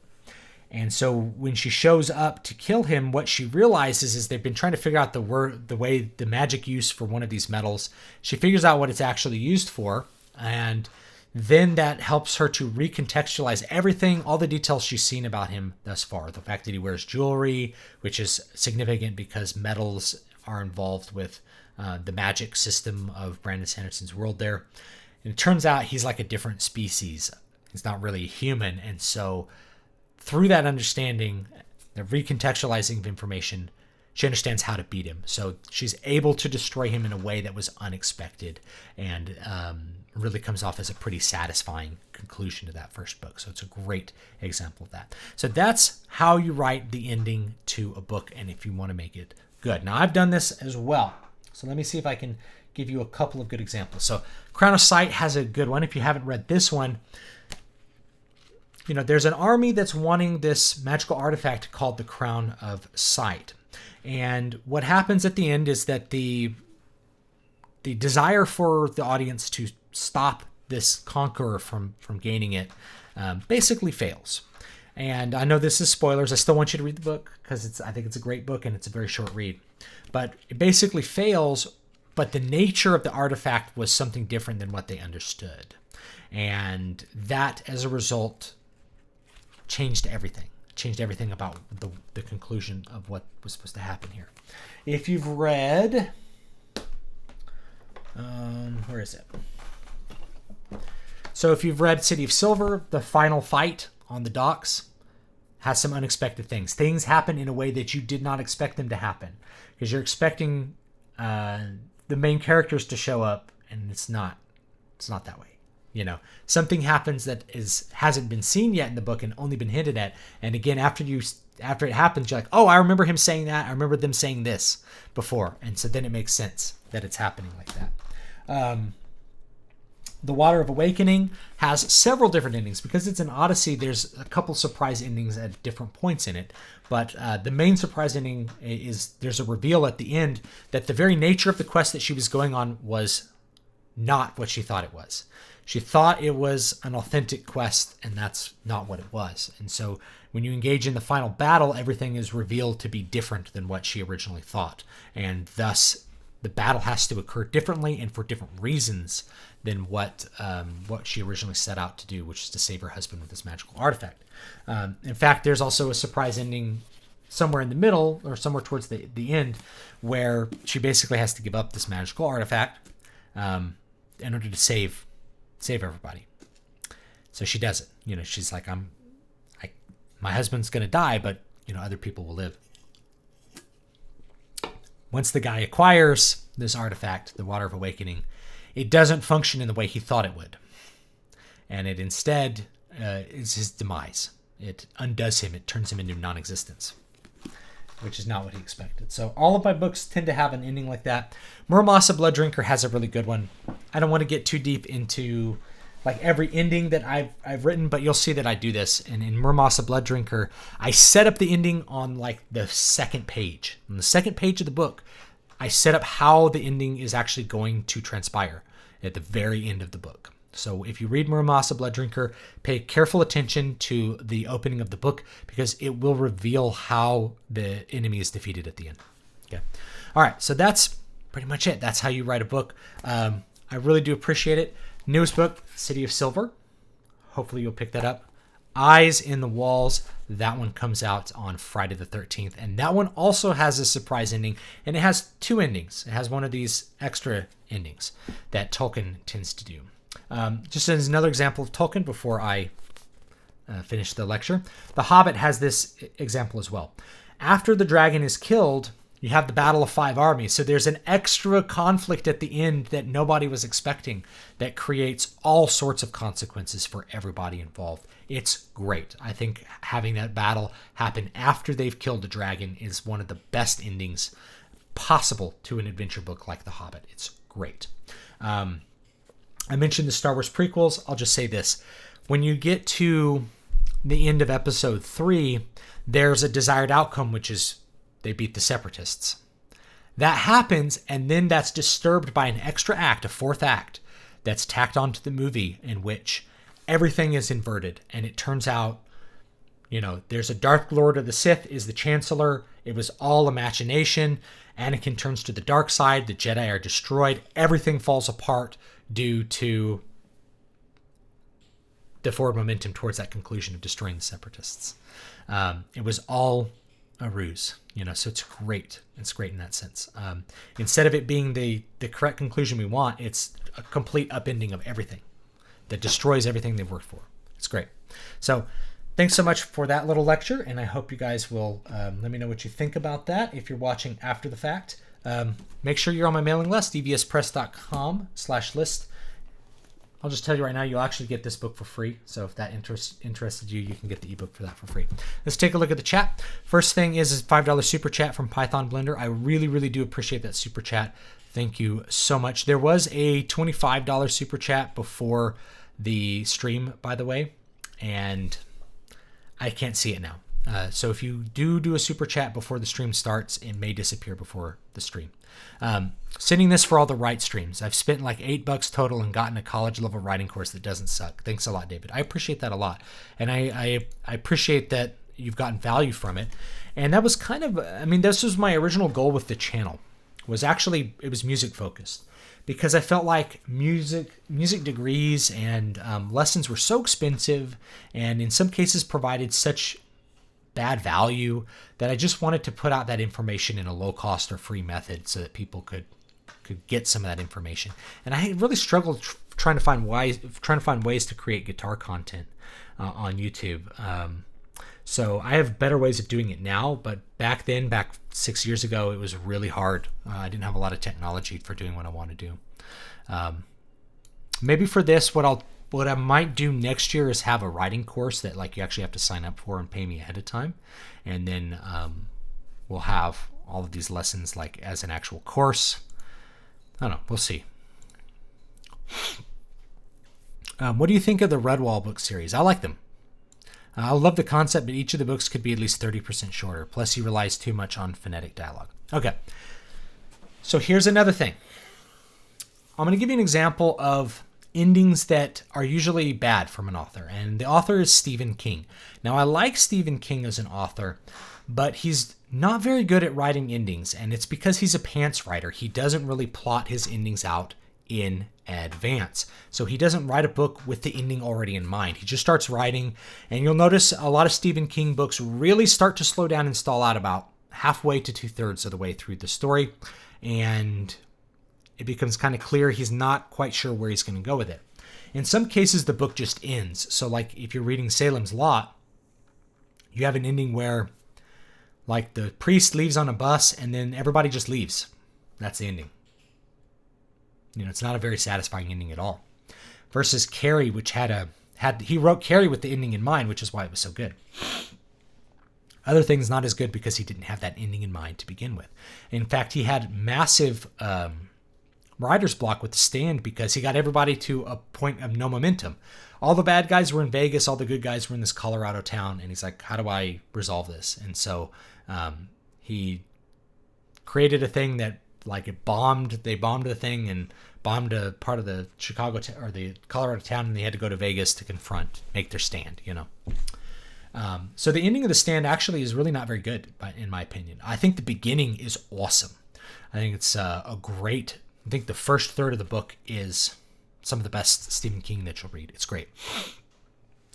And so when she shows up to kill him, what she realizes is they've been trying to figure out the magic use for one of these metals. She figures out what it's actually used for, and then that helps her to recontextualize everything, all the details she's seen about him thus far. The fact that he wears jewelry, which is significant because metals are involved with the magic system of Brandon Sanderson's world there. And it turns out he's like a different species. He's not really human, and so through that understanding, the recontextualizing of information, she understands how to beat him. So she's able to destroy him in a way that was unexpected, and really comes off as a pretty satisfying conclusion to that first book. So it's a great example of that. So that's how you write the ending to a book, and if you want to make it good. Now, I've done this as well. So let me see if I can give you a couple of good examples. So Crown of Sight has a good one. If you haven't read this one, there's an army that's wanting this magical artifact called the Crown of Sight. And what happens at the end is that the desire for the audience to stop this conqueror from gaining it basically fails. And I know this is spoilers. I still want you to read the book because I think it's a great book and it's a very short read. But it basically fails, but the nature of the artifact was something different than what they understood. And that, as a result, changed everything about the conclusion of what was supposed to happen here. If you've read, where is it? So if you've read City of Silver, the final fight on the docks has some unexpected things. Things happen in a way that you did not expect them to happen, because you're expecting the main characters to show up, and it's not that way. Something happens that hasn't been seen yet in the book and only been hinted at. And again, after it happens, you're like, oh, I remember him saying that. I remember them saying this before. And so then it makes sense that it's happening like that. The Water of Awakening has several different endings. Because it's an Odyssey, there's a couple surprise endings at different points in it. But the main surprise ending is there's a reveal at the end that the very nature of the quest that she was going on was not what she thought it was. She thought it was an authentic quest, and that's not what it was. And so when you engage in the final battle, everything is revealed to be different than what she originally thought. And thus, the battle has to occur differently and for different reasons than what she originally set out to do, which is to save her husband with this magical artifact. In fact, there's also a surprise ending somewhere in the middle, or somewhere towards the end, where she basically has to give up this magical artifact in order to save everybody. So she does it. She's like, my husband's going to die, but other people will live. Once the guy acquires this artifact, the Water of Awakening, it doesn't function in the way he thought it would. And it instead is his demise. It undoes him. It turns him into non-existence, which is not what he expected. So all of my books tend to have an ending like that. Muramasa Blood Drinker has a really good one. I don't want to get too deep into like every ending that I've written, but you'll see that I do this. And in Muramasa Blood Drinker, I set up the ending on like the second page. On the second page of the book, I set up how the ending is actually going to transpire at the very end of the book. So if you read Muramasa Blood Drinker, pay careful attention to the opening of the book, because it will reveal how the enemy is defeated at the end. Okay. All right. So that's pretty much it. That's how you write a book. I really do appreciate it. Newest book, City of Silver. Hopefully you'll pick that up. Eyes in the Walls. That one comes out on Friday the 13th. And that one also has a surprise ending. And it has two endings. It has one of these extra endings that Tolkien tends to do. Just as another example of Tolkien before I finish the lecture, The Hobbit has this example as well. After the dragon is killed, you have the Battle of Five Armies. So there's an extra conflict at the end that nobody was expecting that creates all sorts of consequences for everybody involved. It's great. I think having that battle happen after they've killed the dragon is one of the best endings possible to an adventure book like The Hobbit. It's great. I mentioned the Star Wars prequels. I'll just say this. When you get to the end of episode 3, there's a desired outcome, which is they beat the Separatists. That happens, and then that's disturbed by an extra act, a fourth act, that's tacked onto the movie in which everything is inverted. And it turns out, there's a Dark Lord of the Sith is the Chancellor. It was all imagination. Anakin turns to the dark side. The Jedi are destroyed. Everything falls apart due to the forward momentum towards that conclusion of destroying the Separatists. It was all a ruse, so it's great. It's great in that sense. Instead of it being the correct conclusion we want, it's a complete upending of everything that destroys everything they've worked for. It's great. So thanks so much for that little lecture, and I hope you guys will let me know what you think about that if you're watching after the fact. Make sure you're on my mailing list, evspress.com/list. I'll just tell you right now, you'll actually get this book for free. So if that interested you, you can get the ebook for that for free. Let's take a look at the chat. First thing is $5 super chat from Python Blender. I really, really do appreciate that super chat. Thank you so much. There was a $25 super chat before the stream, by the way, and I can't see it now. So if you do a super chat before the stream starts, it may disappear before the stream. Sending this for all the Writestreams. I've spent like $8 total and gotten a college level writing course that doesn't suck. Thanks a lot, David. I appreciate that a lot. And I appreciate that you've gotten value from it. And that was kind of, this was my original goal with the channel. It was music focused. Because I felt like music degrees and lessons were so expensive, and in some cases provided such bad value that I just wanted to put out that information in a low cost or free method so that people could get some of that information. And I really struggled trying to find ways to create guitar content on YouTube. So I have better ways of doing it now, but back 6 years ago, it was really hard. I didn't have a lot of technology for doing what I want to do. Maybe for this, what I might do next year is have a writing course that like you actually have to sign up for and pay me ahead of time, and then we'll have all of these lessons like as an actual course. I don't know. We'll see. What do you think of the Redwall book series? I like them. I love the concept, but each of the books could be at least 30% shorter. Plus, he relies too much on phonetic dialogue. Okay. So here's another thing. I'm going to give you an example of endings that are usually bad from an author, and the author is Stephen King. Now, I like Stephen King as an author, but he's not very good at writing endings, and it's because he's a pants writer. He doesn't really plot his endings out in advance. So he doesn't write a book with the ending already in mind. He just starts writing, and you'll notice a lot of Stephen King books really start to slow down and stall out about halfway to 2/3 of the way through the story, and it becomes kind of clear he's not quite sure where he's going to go with it. In some cases, the book just ends. So like if you're reading Salem's Lot, you have an ending where like the priest leaves on a bus and then everybody just leaves. That's the ending. It's not a very satisfying ending at all. Versus Carrie, which he wrote Carrie with the ending in mind, which is why it was so good. Other things not as good because he didn't have that ending in mind to begin with. In fact, he had massive writer's block with The Stand because he got everybody to a point of no momentum. All the bad guys were in Vegas, all the good guys were in this Colorado town, and he's like, how do I resolve this? And so he created a thing that like it bombed. They bombed the thing and bombed a part of the or the Colorado town, and they had to go to Vegas to make their stand. So the ending of The Stand actually is really not very good, in my opinion. I think the beginning is awesome. I think it's I think the first third of the book is some of the best Stephen King that you'll read. It's great.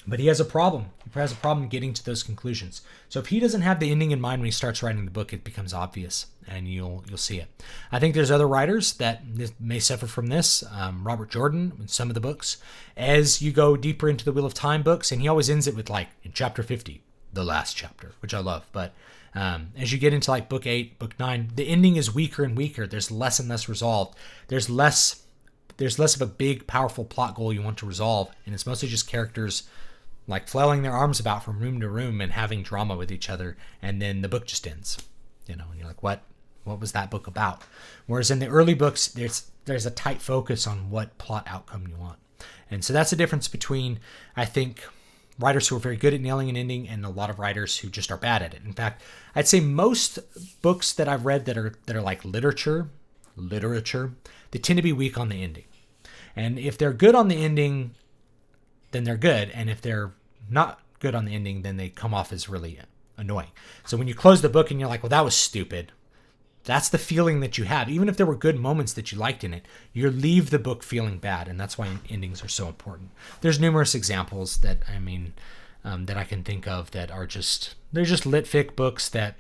But he has a problem. He has a problem getting to those conclusions. So if he doesn't have the ending in mind when he starts writing the book, it becomes obvious, and you'll see it. I think there's other writers that may suffer from this. Robert Jordan in some of the books. As you go deeper into the Wheel of Time books, and he always ends it with like in chapter 50, the last chapter, which I love. But as you get into like book 8, book 9, the ending is weaker and weaker. There's less and less resolved. There's less of a big, powerful plot goal you want to resolve, and it's mostly just characters like flailing their arms about from room to room and having drama with each other, and then the book just ends. And you're like, what was that book about? Whereas in the early books, there's a tight focus on what plot outcome you want. And so that's the difference between, I think, writers who are very good at nailing an ending and a lot of writers who just are bad at it. In fact, I'd say most books that I've read that are like literature, they tend to be weak on the ending. And if they're good on the ending, then they're good. And if they're not good on the ending, then they come off as really annoying. So when you close the book and you're like, well, that was stupid, that's the feeling that you have. Even if there were good moments that you liked in it, you leave the book feeling bad. And that's why endings are so important. There's numerous examples that I can think of that are they're just lit fic books that,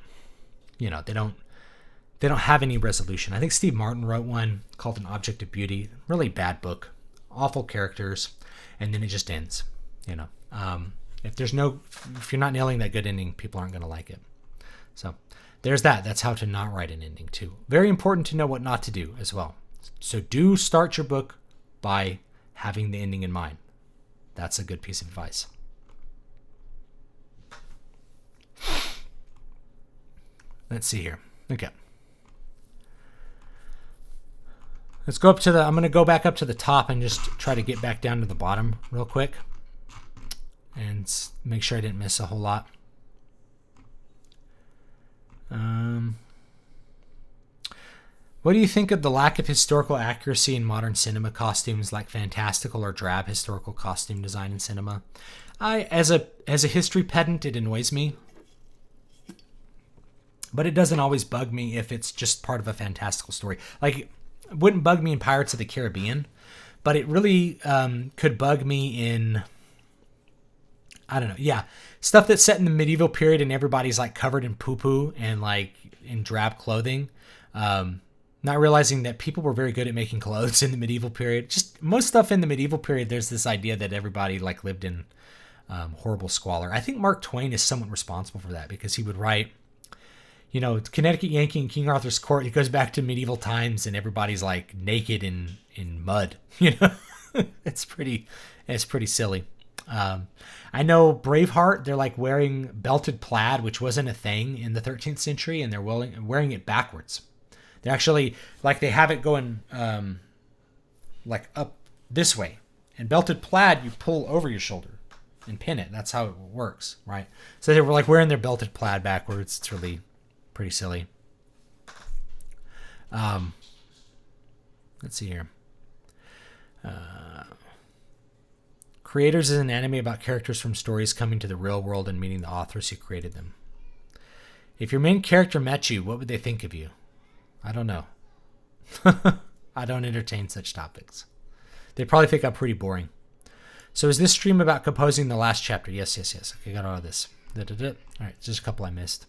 they don't have any resolution. I think Steve Martin wrote one called An Object of Beauty. Really bad book, awful characters, and then it just ends. If you're not nailing that good ending, people aren't going to like it. So there's that. That's how to not write an ending too. Very important to know what not to do as well. So do start your book by having the ending in mind. That's a good piece of advice. Let's see here. Okay. Let's go I'm going to go back up to the top and just try to get back down to the bottom real quick and make sure I didn't miss a whole lot. What do you think of the lack of historical accuracy in modern cinema costumes, like fantastical or drab historical costume design in cinema? As a history pedant, it annoys me. But it doesn't always bug me if it's just part of a fantastical story. Like, it wouldn't bug me in Pirates of the Caribbean, but it really could bug me in, I don't know, yeah, stuff that's set in the medieval period and everybody's like covered in poo-poo and like in drab clothing. not realizing that people were very good at making clothes in the medieval period. Just most stuff in the medieval period, there's this idea that everybody like lived in horrible squalor. I think Mark Twain is somewhat responsible for that, because he would write, you know, Connecticut Yankee and King Arthur's Court. He goes back to medieval times and everybody's like naked in mud. You know, it's pretty silly. I know Braveheart, they're like wearing belted plaid, which wasn't a thing in the 13th century, and they're wearing it backwards. They're actually like, they have it going like up this way, and belted plaid you pull over your shoulder and pin it. That's how it works, right? So they were like wearing their belted plaid backwards. It's really pretty silly. Let's see here. Creators is an anime about characters from stories coming to the real world and meeting the authors who created them. If your main character met you, what would they think of you? I don't know. I don't entertain such topics. They probably think I'm pretty boring. So is this stream about composing the last chapter? Yes. Okay, got all of this. All right, just a couple I missed.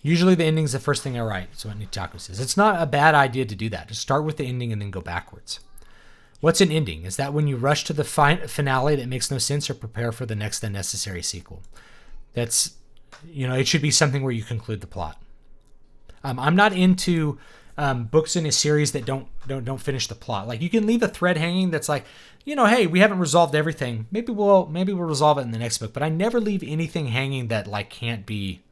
Usually the ending's the first thing I write. So what Nitaku says. It's not a bad idea to do that. Just start with the ending and then go backwards. What's an ending? Is that when you rush to the finale that makes no sense, or prepare for the next unnecessary sequel? That's, you know, it should be something where you conclude the plot. I'm not into books in a series that don't finish the plot. Like, you can leave a thread hanging that's like, you know, hey, we haven't resolved everything. Maybe we'll resolve it in the next book. But I never leave anything hanging that like can't be.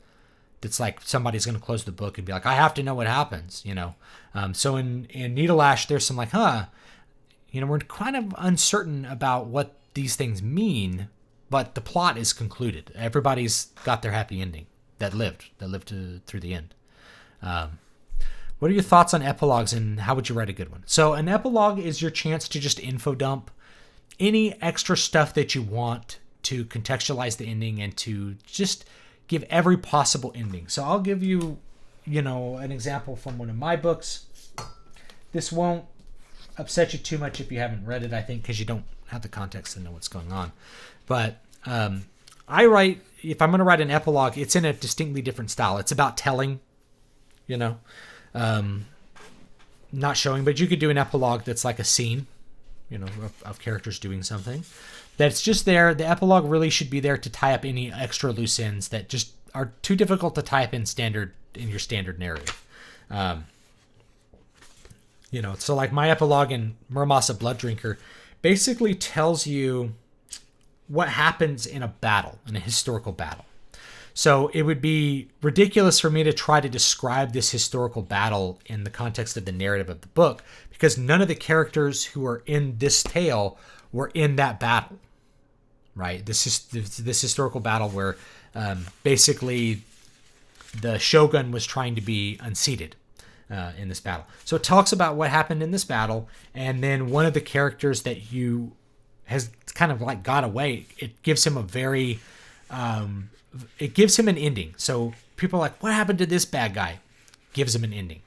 That's like somebody's going to close the book and be like, I have to know what happens. You know. So in Needle Ash, there's some like, you know, we're kind of uncertain about what these things mean, but the plot is concluded. Everybody's got their happy ending that lived through the end. What are your thoughts on epilogues, and how would you write a good one? So an epilogue is your chance to just info dump any extra stuff that you want to contextualize the ending and to just give every possible ending. So I'll give you, you know, an example from one of my books. This won't upset you too much if you haven't read it, I think, because you don't have the context to know what's going on. But I write, if I'm going to write an epilogue, it's in a distinctly different style. It's about telling, you know, not showing, but you could do an epilogue that's like a scene, you know, of characters doing something. That's just there. The epilogue really should be there to tie up any extra loose ends that just are too difficult to tie up in your standard narrative. You know, so like my epilogue in Muramasa Blood Drinker basically tells you what happens in a battle, in a historical battle. So it would be ridiculous for me to try to describe this historical battle in the context of the narrative of the book, because none of the characters who are in this tale were in that battle, right? This historical battle where basically the shogun was trying to be unseated in this battle. So it talks about what happened in this battle, and then one of the characters that has kind of like got away, it gives him a very... it gives him an ending. So people are like, what happened to this bad guy? Gives him an ending.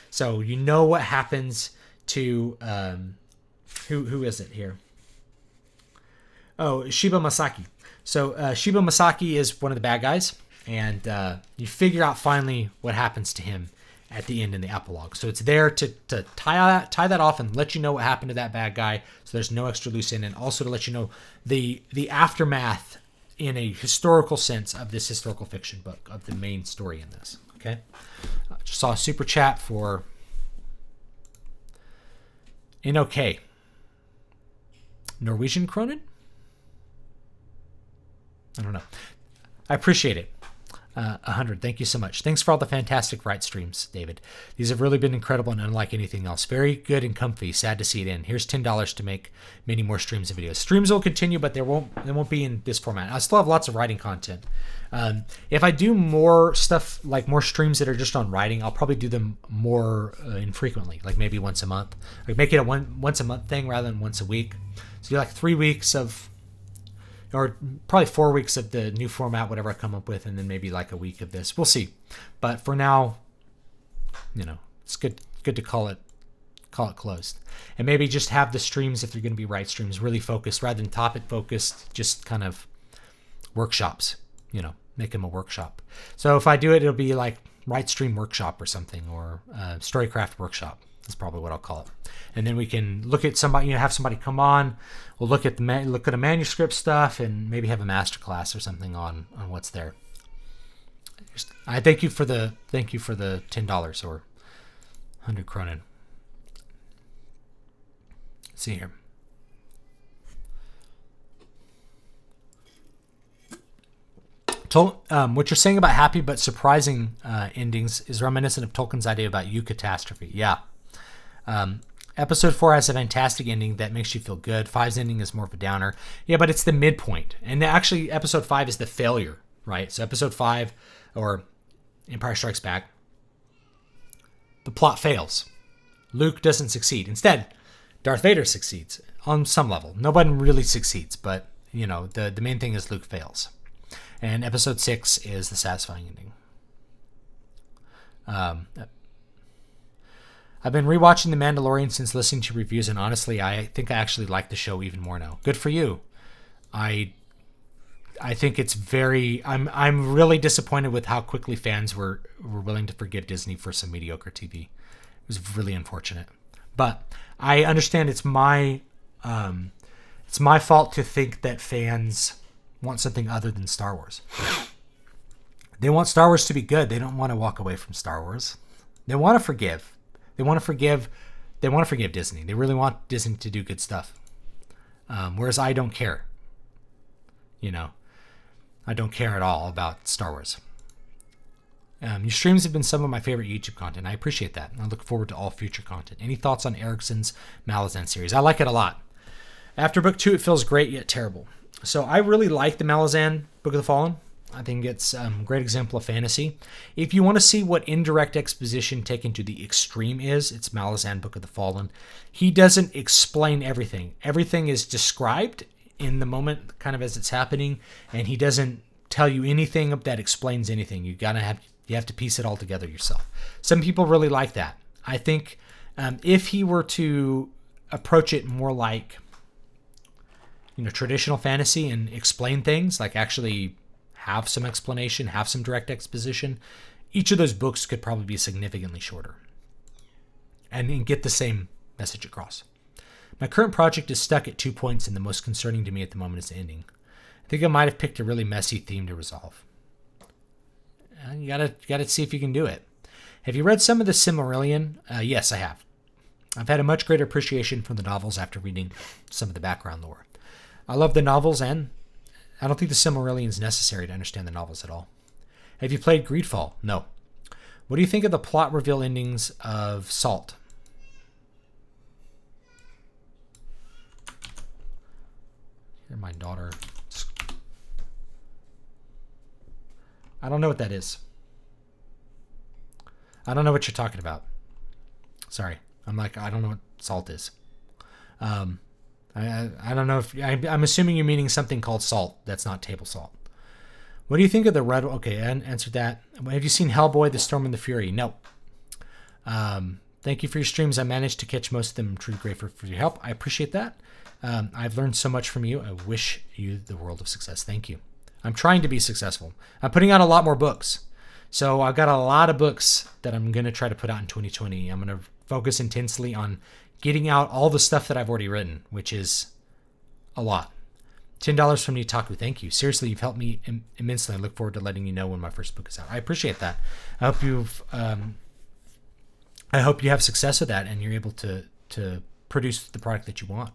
So you know what happens to who is it here? Oh, Shiba Masaki. So Shiba Masaki is one of the bad guys, and you figure out finally what happens to him at the end in the epilogue. So it's there to tie that off and let you know what happened to that bad guy, so there's no extra loose end, and also to let you know the aftermath in a historical sense of this historical fiction book, of the main story in this. Okay, just saw a super chat for NOK. Norwegian Kronen? I don't know. I appreciate it. 100. Thank you so much. Thanks for all the fantastic write streams, David. These have really been incredible and unlike anything else. Very good and comfy. Sad to see it end. Here's $10 to make many more streams and videos. Streams will continue, but they won't be in this format. I still have lots of writing content. If I do more stuff, like more streams that are just on writing, I'll probably do them more infrequently, like maybe once a month. Like make it a once a month thing rather than once a week. So do like 3 weeks of, or probably 4 weeks of the new format, whatever I come up with, and then maybe like a week of this. We'll see. But for now, you know, it's good to call it closed. And maybe just have the streams, if they're going to be write streams, really focused rather than topic focused, just kind of workshops, you know, make them a workshop. So if I do it, it'll be like Writestream workshop or something, or Storycraft workshop. That's probably what I'll call it. And then we can look at somebody, have somebody come on. We'll look at the manuscript stuff and maybe have a masterclass or something on what's there. I thank you for the $10 or 100 kronen. Let's see here. What you're saying about happy but surprising endings is reminiscent of Tolkien's idea about eucatastrophe. Yeah. Episode 4 has a fantastic ending that makes you feel good. 5's ending is more of a downer. Yeah, but it's the midpoint. And actually, episode 5 is the failure, right? So episode 5, or Empire Strikes Back, the plot fails. Luke doesn't succeed. Instead, Darth Vader succeeds on some level. Nobody really succeeds, but, the main thing is Luke fails. And episode 6 is the satisfying ending. I've been rewatching The Mandalorian since listening to reviews, and honestly, I think I actually like the show even more now. Good for you. I think it's very... I'm really disappointed with how quickly fans were willing to forgive Disney for some mediocre TV. It was really unfortunate. But I understand it's my fault to think that fans want something other than Star Wars. They want Star Wars to be good. They don't want to walk away from Star Wars. They want to forgive. They want to forgive Disney. They really want Disney to do good stuff. Whereas I don't care. I don't care at all about Star Wars. Your streams have been some of my favorite YouTube content. I appreciate that. I look forward to all future content. Any thoughts on Eriksson's Malazan series? I like it a lot. After book 2, it feels great yet terrible. So I really like the Malazan Book of the Fallen. I think it's a great example of fantasy. If you want to see what indirect exposition taken to the extreme is, it's Malazan Book of the Fallen. He doesn't explain everything. Everything is described in the moment, kind of as it's happening, and he doesn't tell you anything that explains anything. You have to piece it all together yourself. Some people really like that. I think if he were to approach it more like traditional fantasy and explain things, like actually have some explanation, have some direct exposition, each of those books could probably be significantly shorter and get the same message across. My current project is stuck at 2 points, and the most concerning to me at the moment is the ending. I think I might have picked a really messy theme to resolve. You gotta see if you can do it. Have you read some of the Silmarillion? Yes, I have. I've had a much greater appreciation for the novels after reading some of the background lore. I love the novels, and I don't think the Silmarillion is necessary to understand the novels at all. Have you played Greedfall? No. What do you think of the plot reveal endings of Salt? Here, my daughter. I don't know what that is. I don't know what you're talking about. Sorry. I don't know what Salt is. I don't know if... I'm assuming you're meaning something called salt. That's not table salt. What do you think of the red... Okay, I answered that. Have you seen Hellboy, The Storm and the Fury? No. Thank you for your streams. I managed to catch most of them. I'm truly grateful for your help. I appreciate that. I've learned so much from you. I wish you the world of success. Thank you. I'm trying to be successful. I'm putting out a lot more books. So I've got a lot of books that I'm going to try to put out in 2020. I'm going to focus intensely on getting out all the stuff that I've already written, which is a lot. $10 from Nitaku. Thank you. Seriously, you've helped me immensely. I look forward to letting you know when my first book is out. I appreciate that. I hope you have success with that and you're able to produce the product that you want.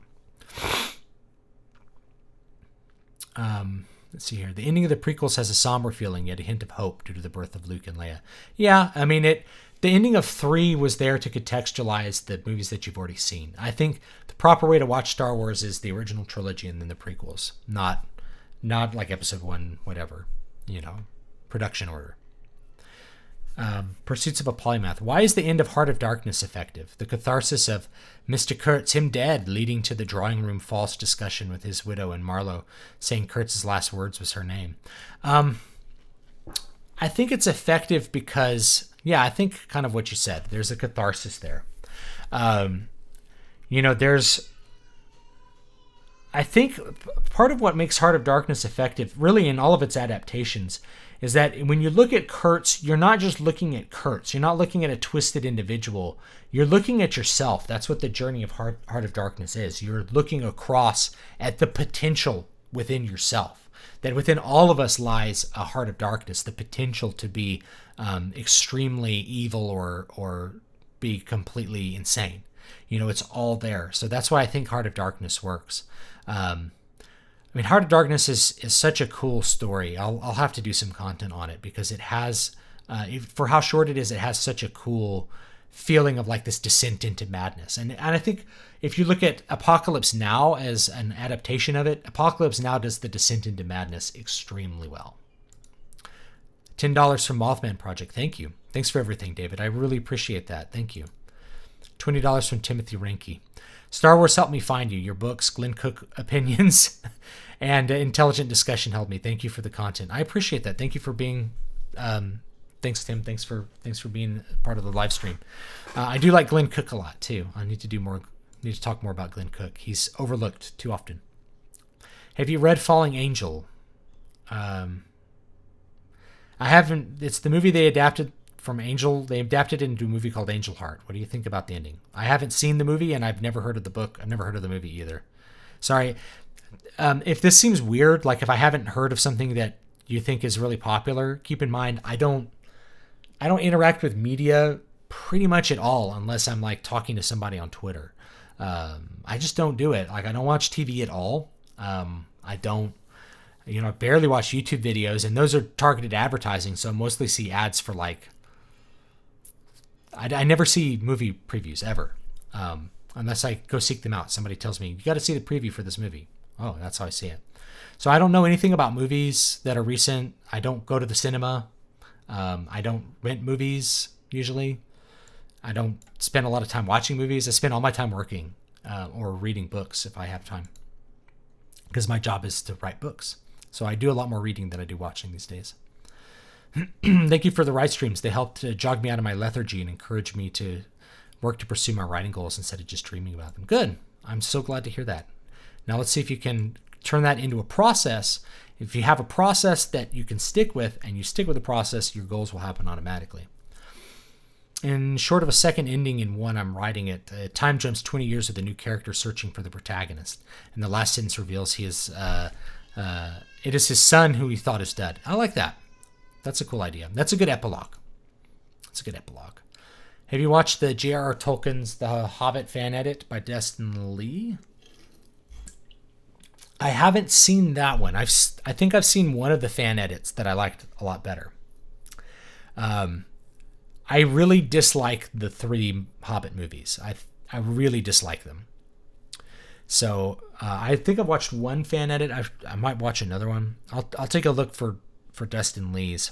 Let's see here. The ending of the prequels has a somber feeling, yet a hint of hope due to the birth of Luke and Leia. Yeah, I mean, the ending of 3 was there to contextualize the movies that you've already seen. I think the proper way to watch Star Wars is the original trilogy and then the prequels, not like episode 1, whatever, production order. Pursuits of a Polymath. Why is the end of Heart of Darkness effective? The catharsis of Mr. Kurtz, him dead, leading to the drawing room false discussion with his widow and Marlowe, saying Kurtz's last words was her name. I think it's effective because, I think kind of what you said. There's a catharsis there. There's I think part of what makes Heart of Darkness effective, really in all of its adaptations, is that when you look at Kurtz, you're not just looking at Kurtz. You're not looking at a twisted individual. You're looking at yourself. That's what the journey of Heart of Darkness is. You're looking across at the potential within yourself. That within all of us lies a heart of darkness, the potential to be extremely evil or be completely insane. It's all there. So that's why I think Heart of Darkness works. Heart of Darkness is such a cool story. I'll have to do some content on it because it has, for how short it is, it has such a cool feeling of like this descent into madness. And I think if you look at Apocalypse Now as an adaptation of it, Apocalypse Now does the descent into madness extremely well. $10 from Mothman Project. Thank you. Thanks for everything, David. I really appreciate that. Thank you. $20 from Timothy Renke. Star Wars helped me find you. Your books, Glenn Cook opinions, and intelligent discussion helped me. Thank you for the content. I appreciate that. Thank you for being. Thanks, Tim. Thanks for being part of the live stream. I do like Glenn Cook a lot too. I need to do more. Need to talk more about Glenn Cook. He's overlooked too often. Have you read Falling Angel? I haven't. It's the movie they adapted from Angel. They adapted it into a movie called Angel Heart. What do you think about the ending? I haven't seen the movie and I've never heard of the book. I've never heard of the movie either. Sorry. If this seems weird, like if I haven't heard of something that you think is really popular, keep in mind I don't interact with media pretty much at all unless I'm like talking to somebody on Twitter. I just don't do it. Like I don't watch TV at all. I don't. I barely watch YouTube videos, and those are targeted advertising, so I mostly see ads for like. I never see movie previews ever, unless I go seek them out. Somebody tells me, you got to see the preview for this movie. Oh, that's how I see it. So I don't know anything about movies that are recent. I don't go to the cinema. I don't rent movies usually. I don't spend a lot of time watching movies. I spend all my time working or reading books if I have time, because my job is to write books. So I do a lot more reading than I do watching these days. Thank you for the Writestreams. They helped jog me out of my lethargy and encourage me to work to pursue my writing goals instead of just dreaming about them. Good. I'm so glad to hear that. Now let's see if you can turn that into a process. If you have a process that you can stick with and you stick with the process, your goals will happen automatically. In short of a second ending in one I'm writing it, time jumps 20 years with a new character searching for the protagonist. And the last sentence reveals it is his son who he thought is dead. I like that. That's a cool idea. That's a good epilogue. Have you watched the J.R.R. Tolkien's The Hobbit fan edit by Destin Lee? I haven't seen that one. I think I've seen one of the fan edits that I liked a lot better. I really dislike the 3 Hobbit movies. I really dislike them. So I think I've watched one fan edit. I might watch another one. I'll take a look for Destin Lee's.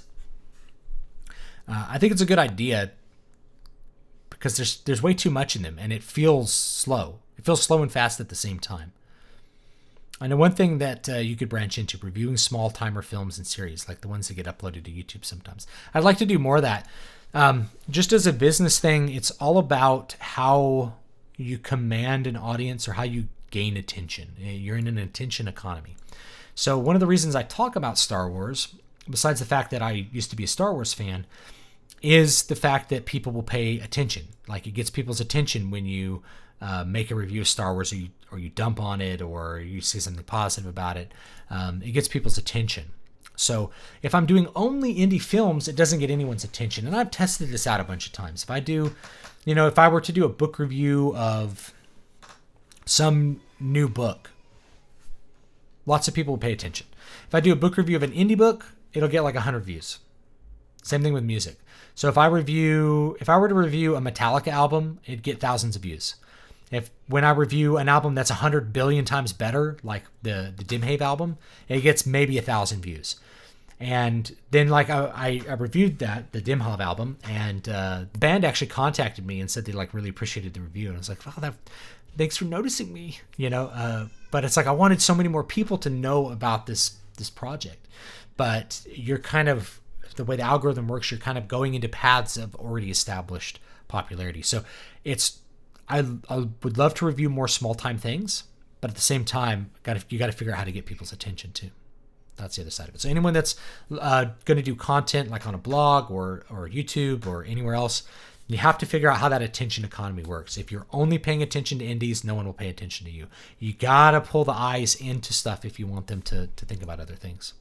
I think it's a good idea because there's way too much in them and it feels slow. It feels slow and fast at the same time. I know one thing that you could branch into, reviewing small timer films and series, like the ones that get uploaded to YouTube sometimes. I'd like to do more of that. Just as a business thing, it's all about how you command an audience or how you gain attention. You're in an attention economy. So one of the reasons I talk about Star Wars, besides the fact that I used to be a Star Wars fan, is the fact that people will pay attention. Like it gets people's attention when you make a review of Star Wars or you dump on it or you say something positive about it. It gets people's attention. So if I'm doing only indie films, it doesn't get anyone's attention. And I've tested this out a bunch of times. If I were to do a book review of some new book, lots of people will pay attention. If I do a book review of an indie book, it'll get like 100 views. Same thing with music. So if I were to review a Metallica album, it'd get thousands of views. When I review an album that's 100 billion times better, like the Dimhave album, it gets maybe 1,000 views. And then like I reviewed the Dimhave album, and the band actually contacted me and said they like really appreciated the review. And I was like, wow, thanks for noticing me, But it's like I wanted so many more people to know about this project. But you're kind of, the way the algorithm works, you're kind of going into paths of already established popularity. So I would love to review more small time things, But at the same time, you got to figure out how to get people's attention too. That's the other side of it. So anyone that's going to do content like on a blog or YouTube or anywhere else, you have to figure out how that attention economy works. If you're only paying attention to indies, no one will pay attention to you. You got to pull the eyes into stuff if you want them to think about other things.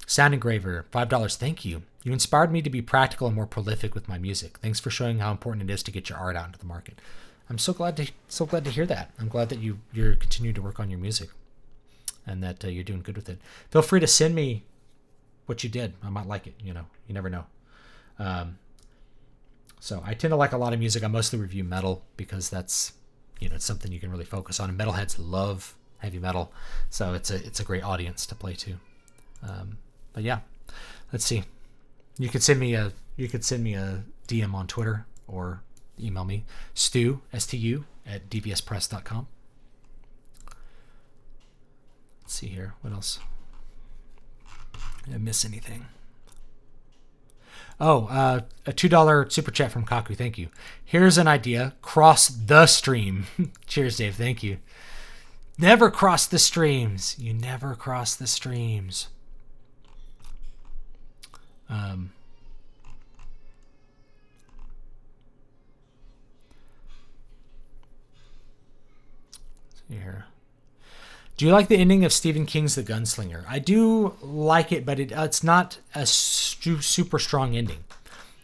Sound Engraver, $5. Thank you. You inspired me to be practical and more prolific with my music. Thanks for showing how important it is to get your art out into the market. I'm so glad to hear that. I'm glad that you're continuing to work on your music and that you're doing good with it. Feel free to send me what you did. I might like it. You never know. So I tend to like a lot of music. I mostly review metal because that's, it's something you can really focus on. And metalheads love heavy metal, so it's a great audience to play to. But yeah, let's see. You could send me a DM on Twitter or email me, Stu, S-T-U, at dvspress.com. Let's see here. What else? Did I miss anything? Oh, a $2 super chat from Kaku. Thank you. Here's an idea. Cross the stream. Cheers, Dave. Thank you. Never cross the streams. You never cross the streams. Here. Do you like the ending of Stephen King's The Gunslinger? I do like it, but it's not a super strong ending.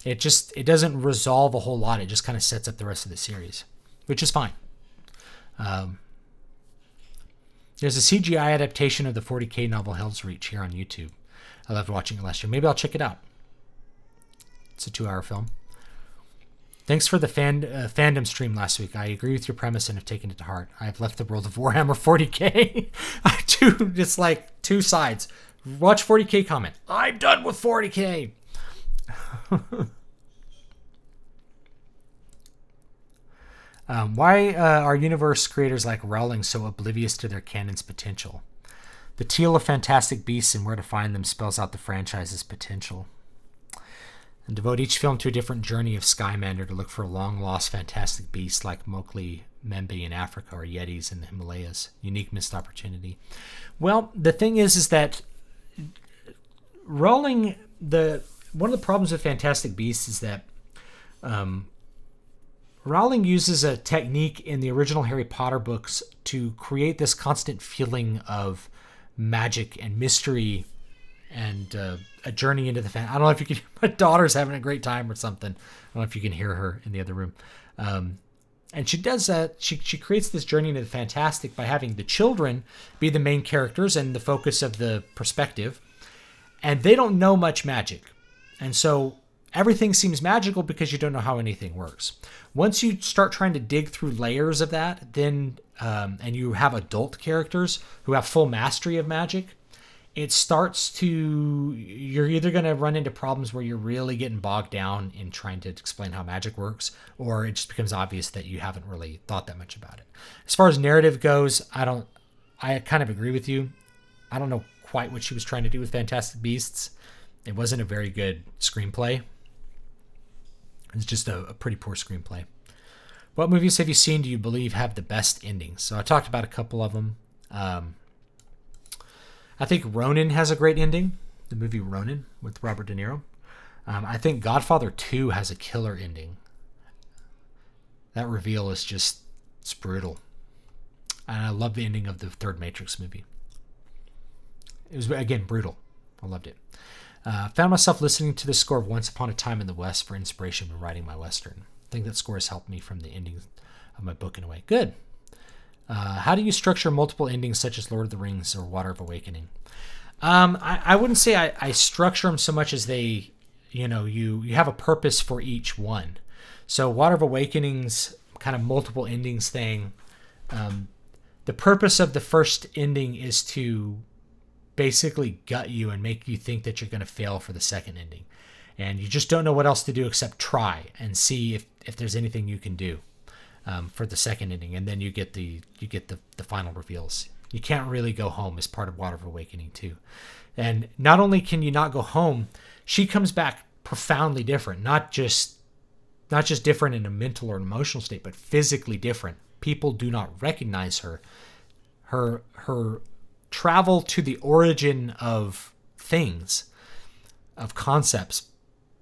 It doesn't resolve a whole lot. It just kind of sets up the rest of the series, which is fine. There's a CGI adaptation of the 40K novel Hell's Reach here on YouTube. I loved watching it last year. Maybe I'll check it out. It's a 2-hour film. Thanks for the fandom stream last week. I agree with your premise and have taken it to heart. I have left the world of Warhammer 40K. I do. It's like two sides. Watch 40K comment. I'm done with 40K. Why are universe creators like Rowling so oblivious to their canon's potential? The teal of fantastic beasts and where to find them spells out the franchise's potential. And devote each film to a different journey of Skymander to look for long-lost fantastic beasts like Mowgli, Membe in Africa, or Yetis in the Himalayas. Unique missed opportunity. Well, the thing is that Rowling, one of the problems with Fantastic Beasts is that Rowling uses a technique in the original Harry Potter books to create this constant feeling of magic and mystery and a journey into the I don't know if you can. My daughter's having a great time or something. I don't know if you can hear her in the other room. And she does that. She creates this journey into the fantastic by having the children be the main characters and the focus of the perspective. And they don't know much magic. And so everything seems magical because you don't know how anything works. Once you start trying to dig through layers of that, then and you have adult characters who have full mastery of magic, it starts to, you're either going to run into problems where you're really getting bogged down in trying to explain how magic works, or it just becomes obvious that you haven't really thought that much about it. As far as narrative goes, I kind of agree with you. I don't know quite what she was trying to do with Fantastic Beasts. It wasn't a very good screenplay. It's just a pretty poor screenplay. What movies have you seen do you believe have the best endings? So I talked about a couple of them. I think Ronin has a great ending, the movie Ronin with Robert De Niro. I think Godfather 2 has a killer ending. That reveal is it's brutal. And I love the ending of the third Matrix movie. It was, again, brutal. I loved it. Found myself listening to the score of Once Upon a Time in the West for inspiration when writing my Western. I think that score has helped me from the ending of my book in a way. Good. How do you structure multiple endings such as Lord of the Rings or Water of Awakening? I wouldn't say I structure them so much as they, you have a purpose for each one. So Water of Awakening's kind of multiple endings thing, the purpose of the first ending is to basically gut you and make you think that you're going to fail for the second ending. And you just don't know what else to do except try and see if there's anything you can do. For the second ending, and then you get the final reveals. You can't really go home as part of Water of Awakening too. And not only can you not go home, she comes back profoundly different, not just different in a mental or emotional state, but physically different. People do not recognize her Her travel to the origin of things, of concepts,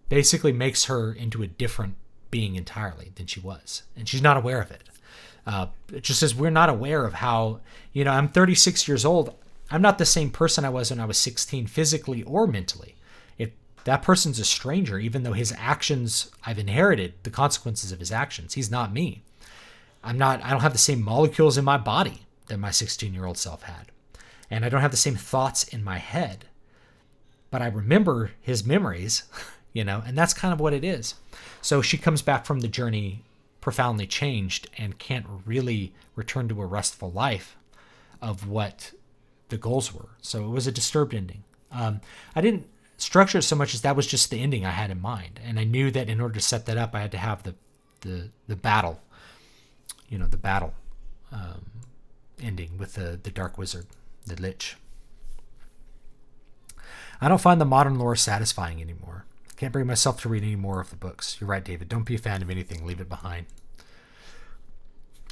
basically makes her into a different being entirely than she was, and she's not aware of it. Just as we're not aware of how, I'm 36 years old. I'm not the same person I was when I was 16, physically or mentally. If that person's a stranger, even though his actions, I've inherited the consequences of his actions. He's not me. I don't have the same molecules in my body that my 16-year-old self had. And I don't have the same thoughts in my head. But I remember his memories, and that's kind of what it is. So she comes back from the journey profoundly changed and can't really return to a restful life of what the goals were. So it was a disturbed ending. I didn't structure it so much as that was just the ending I had in mind. And I knew that in order to set that up, I had to have the battle, the battle ending with the Dark Wizard, the Lich. I don't find the modern lore satisfying anymore. I can't bring myself to read any more of the books. You're right, David. Don't be a fan of anything. Leave it behind.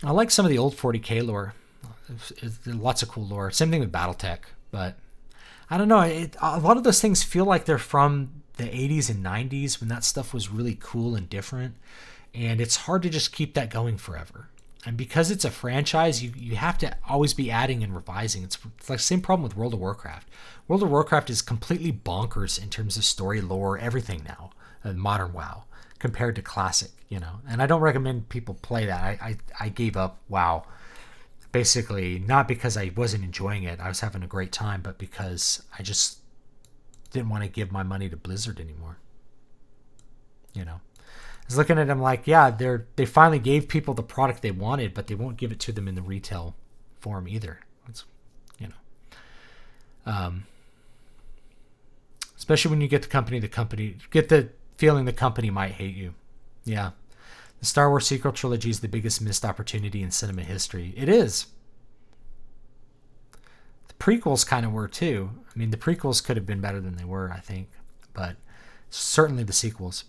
I like some of the old 40k lore. Lots of cool lore. Same thing with BattleTech, but I don't know. A lot of those things feel like they're from the 80s and 90s when that stuff was really cool and different, and it's hard to just keep that going forever. And because it's a franchise, you have to always be adding and revising. It's like the same problem with World of Warcraft. World of Warcraft is completely bonkers in terms of story, lore, everything now, modern WoW, compared to classic, And I don't recommend people play that. I gave up WoW, basically, not because I wasn't enjoying it. I was having a great time, but because I just didn't want to give my money to Blizzard anymore. I was looking at them like, yeah, they finally gave people the product they wanted, but they won't give it to them in the retail form either. It's, especially when you get get the feeling the company might hate you. Yeah. The Star Wars sequel trilogy is the biggest missed opportunity in cinema history. It is. The prequels kind of were too. I mean, the prequels could have been better than they were, I think, but certainly the sequels.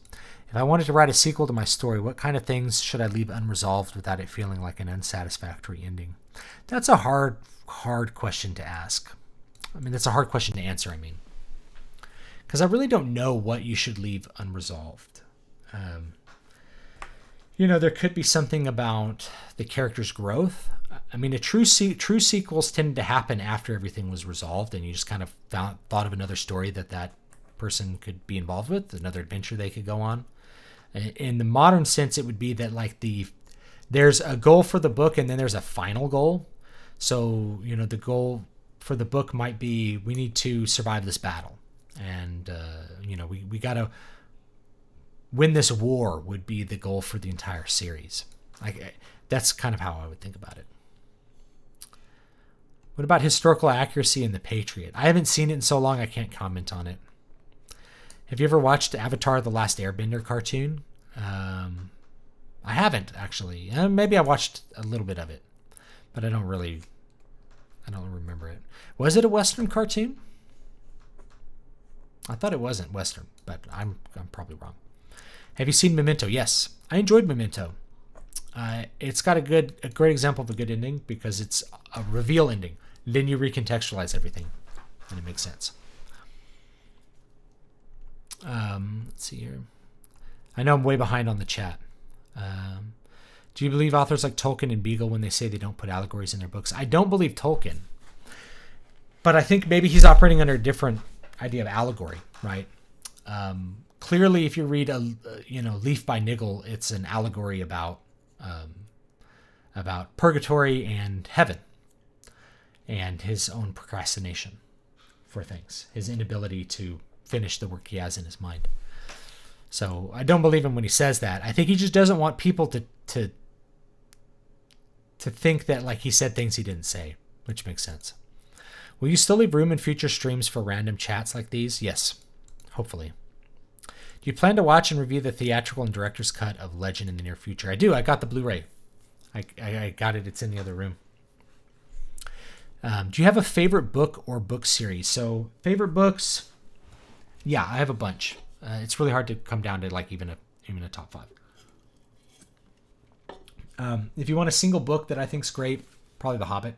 If I wanted to write a sequel to my story, what kind of things should I leave unresolved without it feeling like an unsatisfactory ending? That's a hard question to ask. I mean, that's a hard question to answer, because I really don't know what you should leave unresolved. There could be something about the character's growth. I mean, true sequels tended to happen after everything was resolved, and you just kind of thought of another story that person could be involved with, another adventure they could go on. In the modern sense, it would be that there's a goal for the book and then there's a final goal. So, the goal for the book might be, we need to survive this battle. And, we got to win this war would be the goal for the entire series. That's kind of how I would think about it. What about historical accuracy in The Patriot? I haven't seen it in so long I can't comment on it. Have you ever watched Avatar: The Last Airbender cartoon? I haven't, actually. Maybe I watched a little bit of it, but I don't remember it. Was it a Western cartoon? I thought it wasn't Western, but I'm probably wrong. Have you seen Memento? Yes, I enjoyed Memento. It's got a great example of a good ending because it's a reveal ending. Then you recontextualize everything, and it makes sense. Let's see here. I know I'm way behind on the chat. Do you believe authors like Tolkien and Beagle when they say they don't put allegories in their books? I don't believe Tolkien, but I think maybe he's operating under a different idea of allegory, right? Clearly, if you read Leaf by Niggle, it's an allegory about purgatory and heaven, and his own procrastination for things, his inability to finish the work he has in his mind. So I don't believe him when he says that. I think he just doesn't want people to think that he said things he didn't say, which makes sense. Will you still leave room in future streams for random chats like these? Yes, hopefully. Do you plan to watch and review the theatrical and director's cut of Legend in the near future? I do. I got the Blu-ray. I got it. It's in the other room. Do you have a favorite book or book series? So favorite books, yeah, I have a bunch. It's really hard to come down to even a top 5. If you want a single book that I think's great, probably The Hobbit.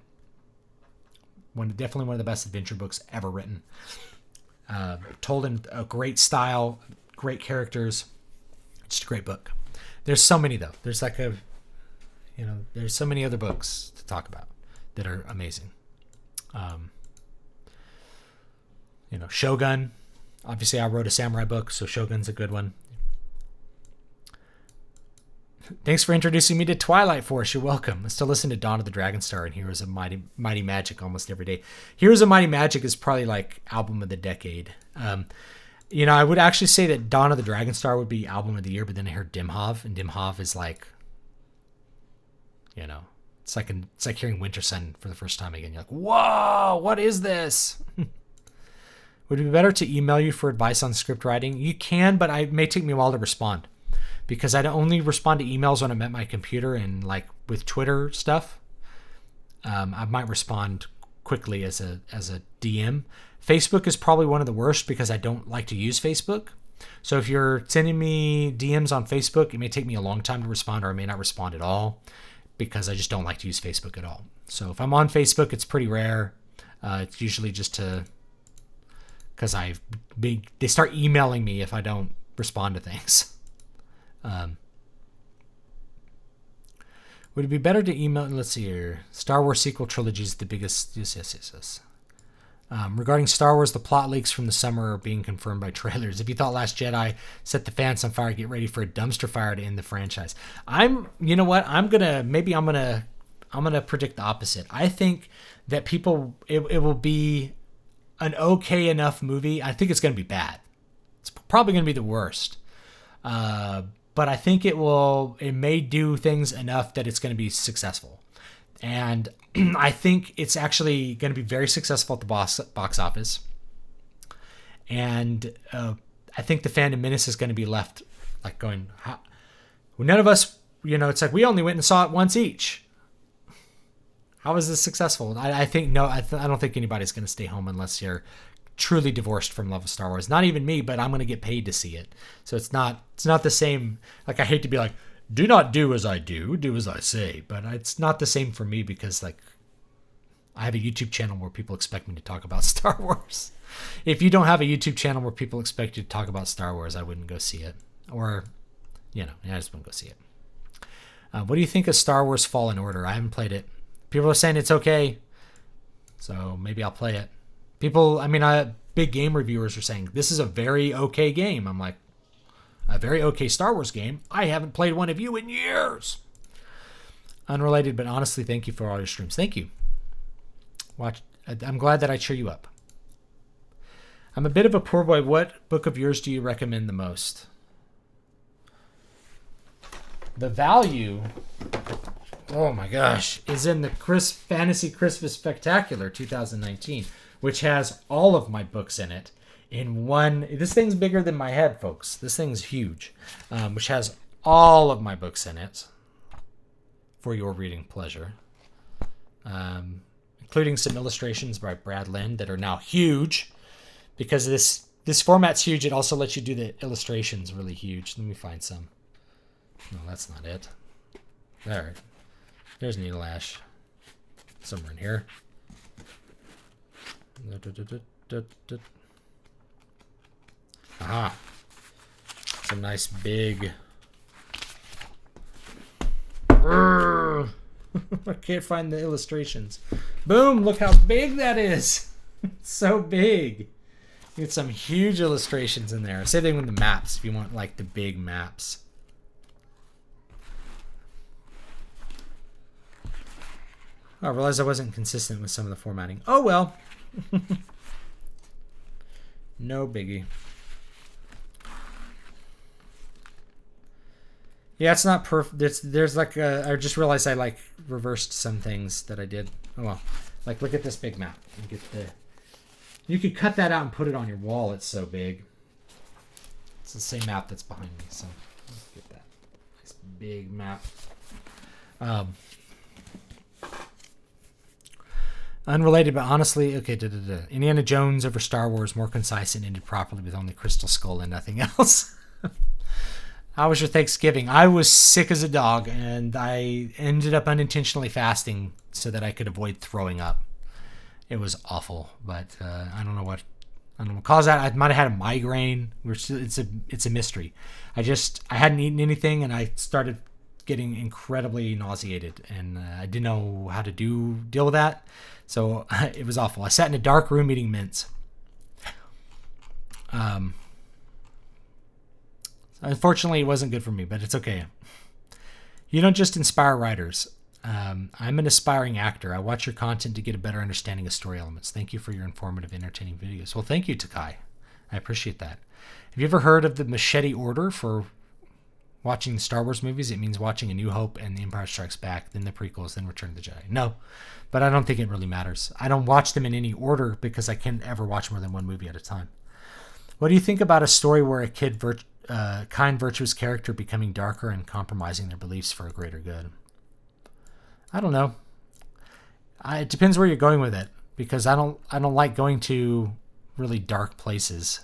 Definitely one of the best adventure books ever written. Told in a great style, great characters. Just a great book. There's so many though. There's there's so many other books to talk about that are amazing. Shogun. Obviously, I wrote a samurai book, so Shogun's a good one. Thanks for introducing me to Twilight Force. You're welcome. I still listen to Dawn of the Dragonstar and Heroes of Mighty Magic almost every day. Heroes of Mighty Magic is probably like album of the decade. I would actually say that Dawn of the Dragonstar would be album of the year, but then I heard Dimhov, and Dimhov is like, it's like hearing Winter Sun for the first time again. You're like, whoa, what is this? Would it be better to email you for advice on script writing? You can, but it may take me a while to respond because I only respond to emails when I'm at my computer, and like with Twitter stuff, I might respond quickly as a DM. Facebook is probably one of the worst because I don't like to use Facebook. So if you're sending me DMs on Facebook, it may take me a long time to respond, or I may not respond at all because I just don't like to use Facebook at all. So if I'm on Facebook, it's pretty rare. It's usually just because they start emailing me if I don't respond to things. Would it be better to email? Let's see here. Star Wars sequel trilogy is the biggest. Yes. Regarding Star Wars, the plot leaks from the summer are being confirmed by trailers. If you thought Last Jedi set the fans on fire, get ready for a dumpster fire to end the franchise. I'm gonna predict the opposite. I think that it will be an okay enough movie. I think it's gonna be bad. It's probably gonna be the worst. But I think it may do things enough that it's gonna be successful. And I think it's actually going to be very successful at the box office. And I think the Phantom Menace is going to be left like going, none of us, it's like we only went and saw it once each. How is this successful? I don't think anybody's going to stay home unless you're truly divorced from love of Star Wars. Not even me, but I'm going to get paid to see it. So it's not the same. Like, I hate to be like, do not do as I do as I say. But it's not the same for me because, like, I have a YouTube channel where people expect me to talk about Star Wars. If you don't have a YouTube channel where people expect you to talk about Star Wars, I wouldn't go see it. Or, I just wouldn't go see it. What do you think of Star Wars Fallen Order? I haven't played it. People are saying it's okay. So maybe I'll play it. Big game reviewers are saying, this is a very okay game. I'm like, a very okay Star Wars game? I haven't played one of you in years. Unrelated, but honestly, thank you for all your streams. Thank you. I'm glad that I cheer you up. I'm a bit of a poor boy. What book of yours do you recommend the most? The value, oh my gosh, is in the Fantasy Christmas Spectacular 2019, which has all of my books in it. In one, this thing's bigger than my head, folks. This thing's huge, which has all of my books in it for your reading pleasure, including some illustrations by Brad Lynn that are now huge because this format's huge. It also lets you do the illustrations really huge. Let me find some. No, that's not it. There's Needle Ash somewhere in here. Aha. Some nice big... I can't find the illustrations. Boom! Look how big that is. It's so big. You get some huge illustrations in there. Same thing with the maps if you want like the big maps. Oh, I realized I wasn't consistent with some of the formatting. Oh well. No biggie. Yeah, it's not perfect. There's like I just realized I like reversed some things that I did. Oh well. Like look at this big map. You could cut that out and put it on your wall. It's so big. It's the same map that's behind me. So let's get that nice big map. Unrelated, but honestly, okay. Indiana Jones over Star Wars, more concise and ended properly with only Crystal Skull and nothing else. How was your Thanksgiving? I was sick as a dog, and I ended up unintentionally fasting so that I could avoid throwing up. It was awful, but I don't know what caused that. I might have had a migraine. It's a mystery. I hadn't eaten anything, and I started getting incredibly nauseated, and I didn't know how to deal with that. So it was awful. I sat in a dark room eating mints. Unfortunately, it wasn't good for me, but it's okay. You don't just inspire writers. I'm an aspiring actor. I watch your content to get a better understanding of story elements. Thank you for your informative, entertaining videos. Well, thank you, Takai. I appreciate that. Have you ever heard of the machete order for watching Star Wars movies? It means watching A New Hope and The Empire Strikes Back, then the prequels, then Return of the Jedi. No, but I don't think it really matters. I don't watch them in any order because I can't ever watch more than one movie at a time. What do you think about a story where a kind, virtuous character becoming darker and compromising their beliefs for a greater good? I don't know. It depends where you're going with it, because I don't like going to really dark places.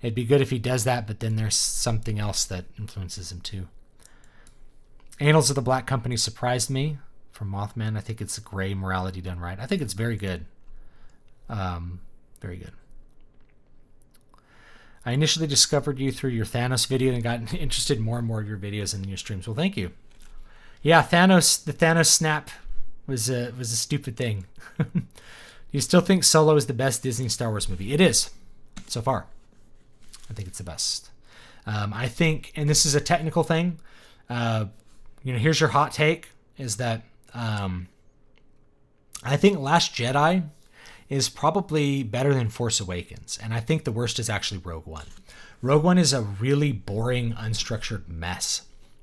It'd be good if he does that, but then there's something else that influences him too. Annals of the Black Company surprised me from Mothman. I think it's a gray morality done right. I think it's very good. Very good. I initially discovered you through your Thanos video and got interested more and more in your videos and in your streams. Well, thank you. Yeah, the Thanos snap was a stupid thing. Do you still think Solo is the best Disney Star Wars movie? It is, so far. I think it's the best. I think, and this is a technical thing, here's your hot take, is that I think Last Jedi is probably better than Force Awakens, and I think the worst is actually Rogue One. Rogue One is a really boring, unstructured mess.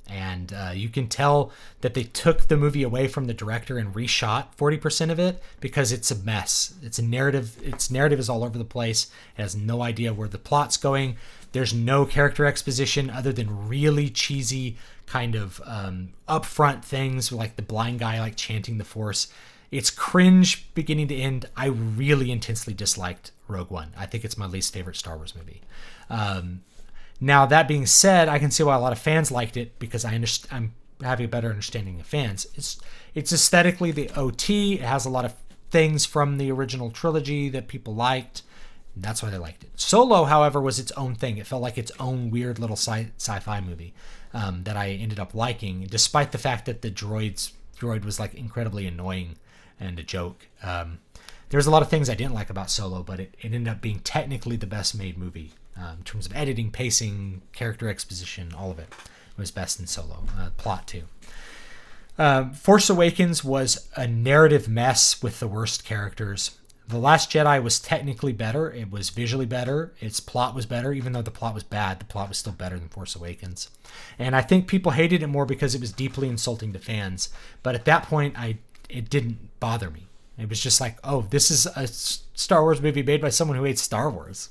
And you can tell that they took the movie away from the director and reshot 40% of it because it's a mess. It's a narrative. Its narrative is all over the place. It has no idea where the plot's going. There's no character exposition other than really cheesy kind of upfront things like the blind guy like chanting the Force. It's cringe beginning to end. I really intensely disliked Rogue One. I think it's my least favorite Star Wars movie. Now, that being said, I can see why a lot of fans liked it because I'm having a better understanding of fans. It's aesthetically the OT. It has a lot of things from the original trilogy that people liked. That's why they liked it. Solo, however, was its own thing. It felt like its own weird little sci-fi movie that I ended up liking, despite the fact that the droid was like incredibly annoying and a joke. There's a lot of things I didn't like about Solo, but it ended up being technically the best made movie. In terms of editing, pacing, character exposition, all of it was best in Solo. Plot, too. Force Awakens was a narrative mess with the worst characters. The Last Jedi was technically better. It was visually better. Its plot was better. Even though the plot was bad, the plot was still better than Force Awakens. And I think people hated it more because it was deeply insulting to fans. But at that point, it didn't bother me. It was just like, oh, this is a Star Wars movie made by someone who hates Star Wars.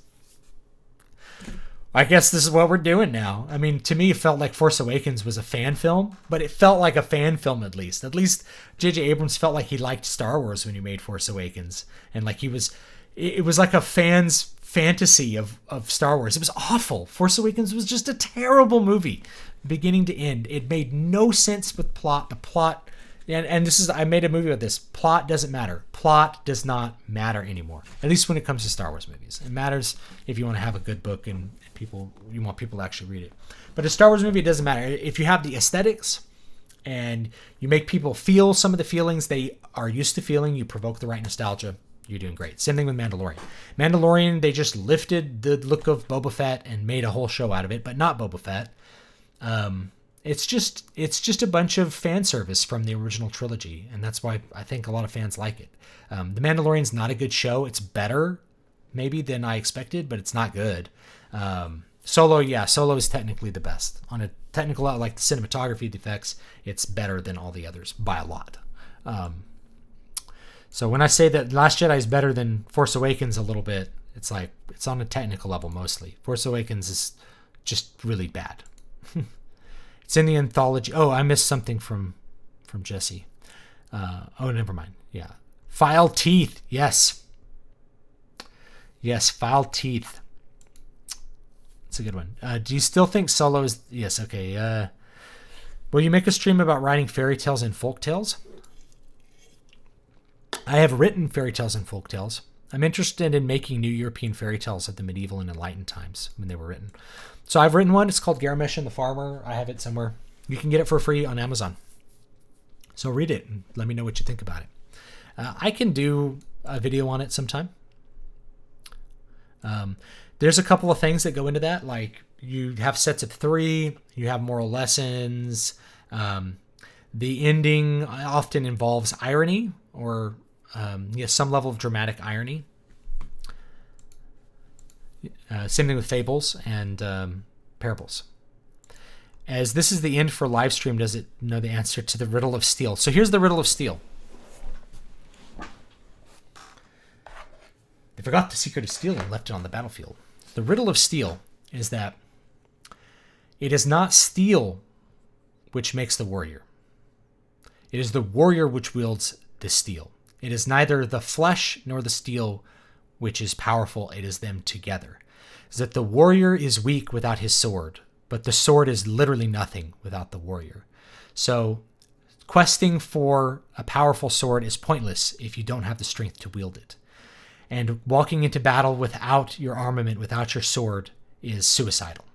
I guess this is what we're doing now. I mean, to me, it felt like Force Awakens was a fan film, but it felt like a fan film at least. At least J.J. Abrams felt like he liked Star Wars when he made Force Awakens. And like it was like a fan's fantasy of Star Wars. It was awful. Force Awakens was just a terrible movie, beginning to end. It made no sense with plot. The plot, and this is, I made a movie with this. Plot doesn't matter. Plot does not matter anymore. At least when it comes to Star Wars movies. It matters if you want to have a good book and you want people to actually read it. But a Star Wars movie, it doesn't matter. If you have the aesthetics and you make people feel some of the feelings they are used to feeling, you provoke the right nostalgia, you're doing great. Same thing with Mandalorian. Mandalorian, they just lifted the look of Boba Fett and made a whole show out of it, but not Boba Fett. It's just a bunch of fan service from the original trilogy, and that's why I think a lot of fans like it. The Mandalorian's not a good show. It's better maybe than I expected, but it's not good. Solo is technically the best. On a technical level, like the cinematography, the effects, it's better than all the others by a lot. So when I say that Last Jedi is better than Force Awakens a little bit, it's like it's on a technical level mostly. Force Awakens is just really bad. It's in the anthology. Oh, I missed something from Jesse. Never mind. Yeah. File teeth. Yes, file teeth. It's a good one. Do you still think Solo is... Yes, okay. Will you make a stream about writing fairy tales and folk tales? I have written fairy tales and folk tales. I'm interested in making new European fairy tales of the medieval and enlightened times when they were written. So I've written one. It's called Garamesh and the Farmer. I have it somewhere. You can get it for free on Amazon. So read it and let me know what you think about it. I can do a video on it sometime. There's a couple of things that go into that, like you have sets of 3, you have moral lessons. The ending often involves irony or some level of dramatic irony. Same thing with fables and parables. As this is the end for Livestream, does it know the answer to the riddle of steel? So here's the riddle of steel. They forgot the secret of steel and left it on the battlefield. The riddle of steel is that it is not steel which makes the warrior. It is the warrior which wields the steel. It is neither the flesh nor the steel which is powerful. It is them together. Is that the warrior is weak without his sword, but the sword is literally nothing without the warrior. So questing for a powerful sword is pointless if you don't have the strength to wield it. And walking into battle without your armament, without your sword, is suicidal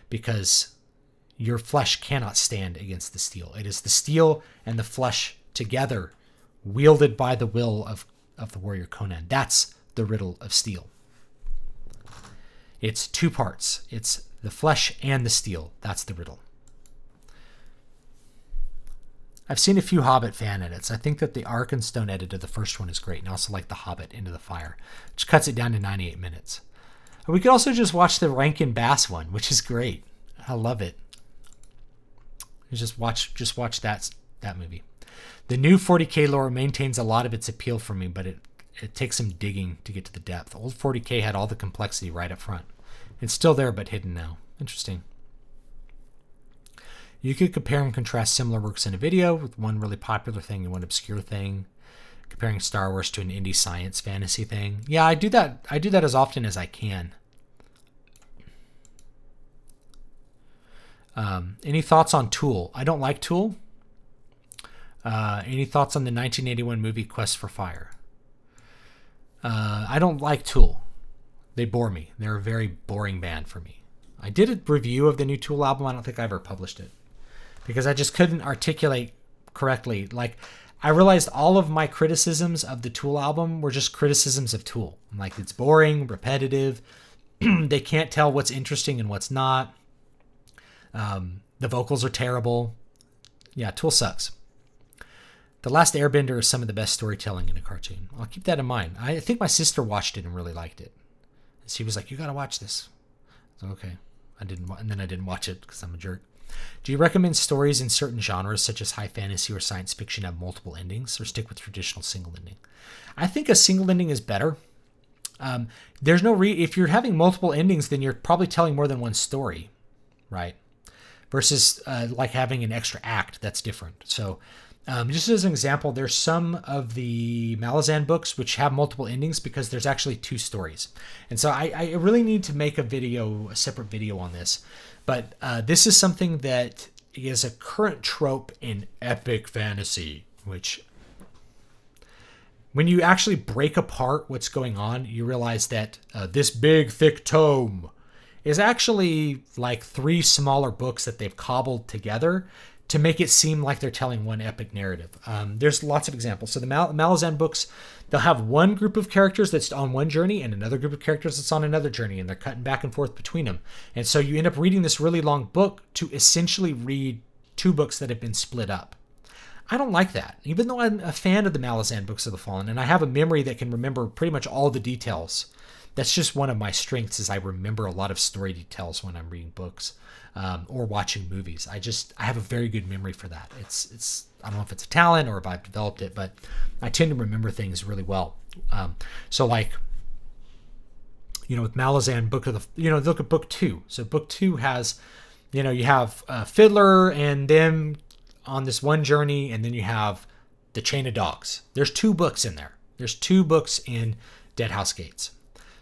because your flesh cannot stand against the steel. It is the steel and the flesh together, wielded by the will of the warrior Conan. That's the riddle of steel. It's 2 parts. It's the flesh and the steel. That's the riddle. I've seen a few Hobbit fan edits. I think that the Arkenstone edit of the first one is great, and I also like the Hobbit Into the Fire, which cuts it down to 98 minutes. And we could also just watch the Rankin Bass one, which is great. I love it. Just watch that movie. The new 40K lore maintains a lot of its appeal for me, but it takes some digging to get to the depth. Old 40K had all the complexity right up front. It's still there, but hidden now. Interesting. You could compare and contrast similar works in a video with one really popular thing and one obscure thing. Comparing Star Wars to an indie science fantasy thing. Yeah, I do that. I do that as often as I can. Any thoughts on Tool? I don't like Tool. Any thoughts on the 1981 movie Quest for Fire? I don't like Tool. They bore me. They're a very boring band for me. I did a review of the new Tool album. I don't think I ever published it because I just couldn't articulate correctly. Like, I realized all of my criticisms of the Tool album were just criticisms of Tool. Like, it's boring, repetitive. They can't tell what's interesting and what's not. The vocals are terrible. Yeah, Tool sucks. The Last Airbender is some of the best storytelling in a cartoon. I'll keep that in mind. I think my sister watched it and really liked it. She was like, "You got to watch this." So, okay. I didn't watch it because I'm a jerk. Do you recommend stories in certain genres such as high fantasy or science fiction have multiple endings, or stick with traditional single ending? I think a single ending is better. There's no if you're having multiple endings, then you're probably telling more than one story, right? Versus like having an extra act. That's different. So just as an example, there's some of the Malazan books which have multiple endings because there's actually 2 stories. And so I really need to make a separate video on this. But this is something that is a current trope in epic fantasy, which when you actually break apart what's going on, you realize that this big, thick tome is actually like 3 smaller books that they've cobbled together to make it seem like they're telling one epic narrative. There's lots of examples. So the Malazan books, they'll have one group of characters that's on one journey and another group of characters that's on another journey, and they're cutting back and forth between them. And so you end up reading this really long book to essentially read 2 books that have been split up. I don't like that. Even though I'm a fan of the Malazan Books of the Fallen, and I have a memory that can remember pretty much all the details. That's just one of my strengths, is I remember a lot of story details when I'm reading books or watching movies. I have a very good memory for that. It's I don't know if it's a talent or if I've developed it, but I tend to remember things really well. So like, with Malazan Book of the, look at book 2. So book 2 has, you have Fiddler and them on this one journey, and then you have the Chain of Dogs. There's 2 books in there. There's 2 books in Dead House Gates.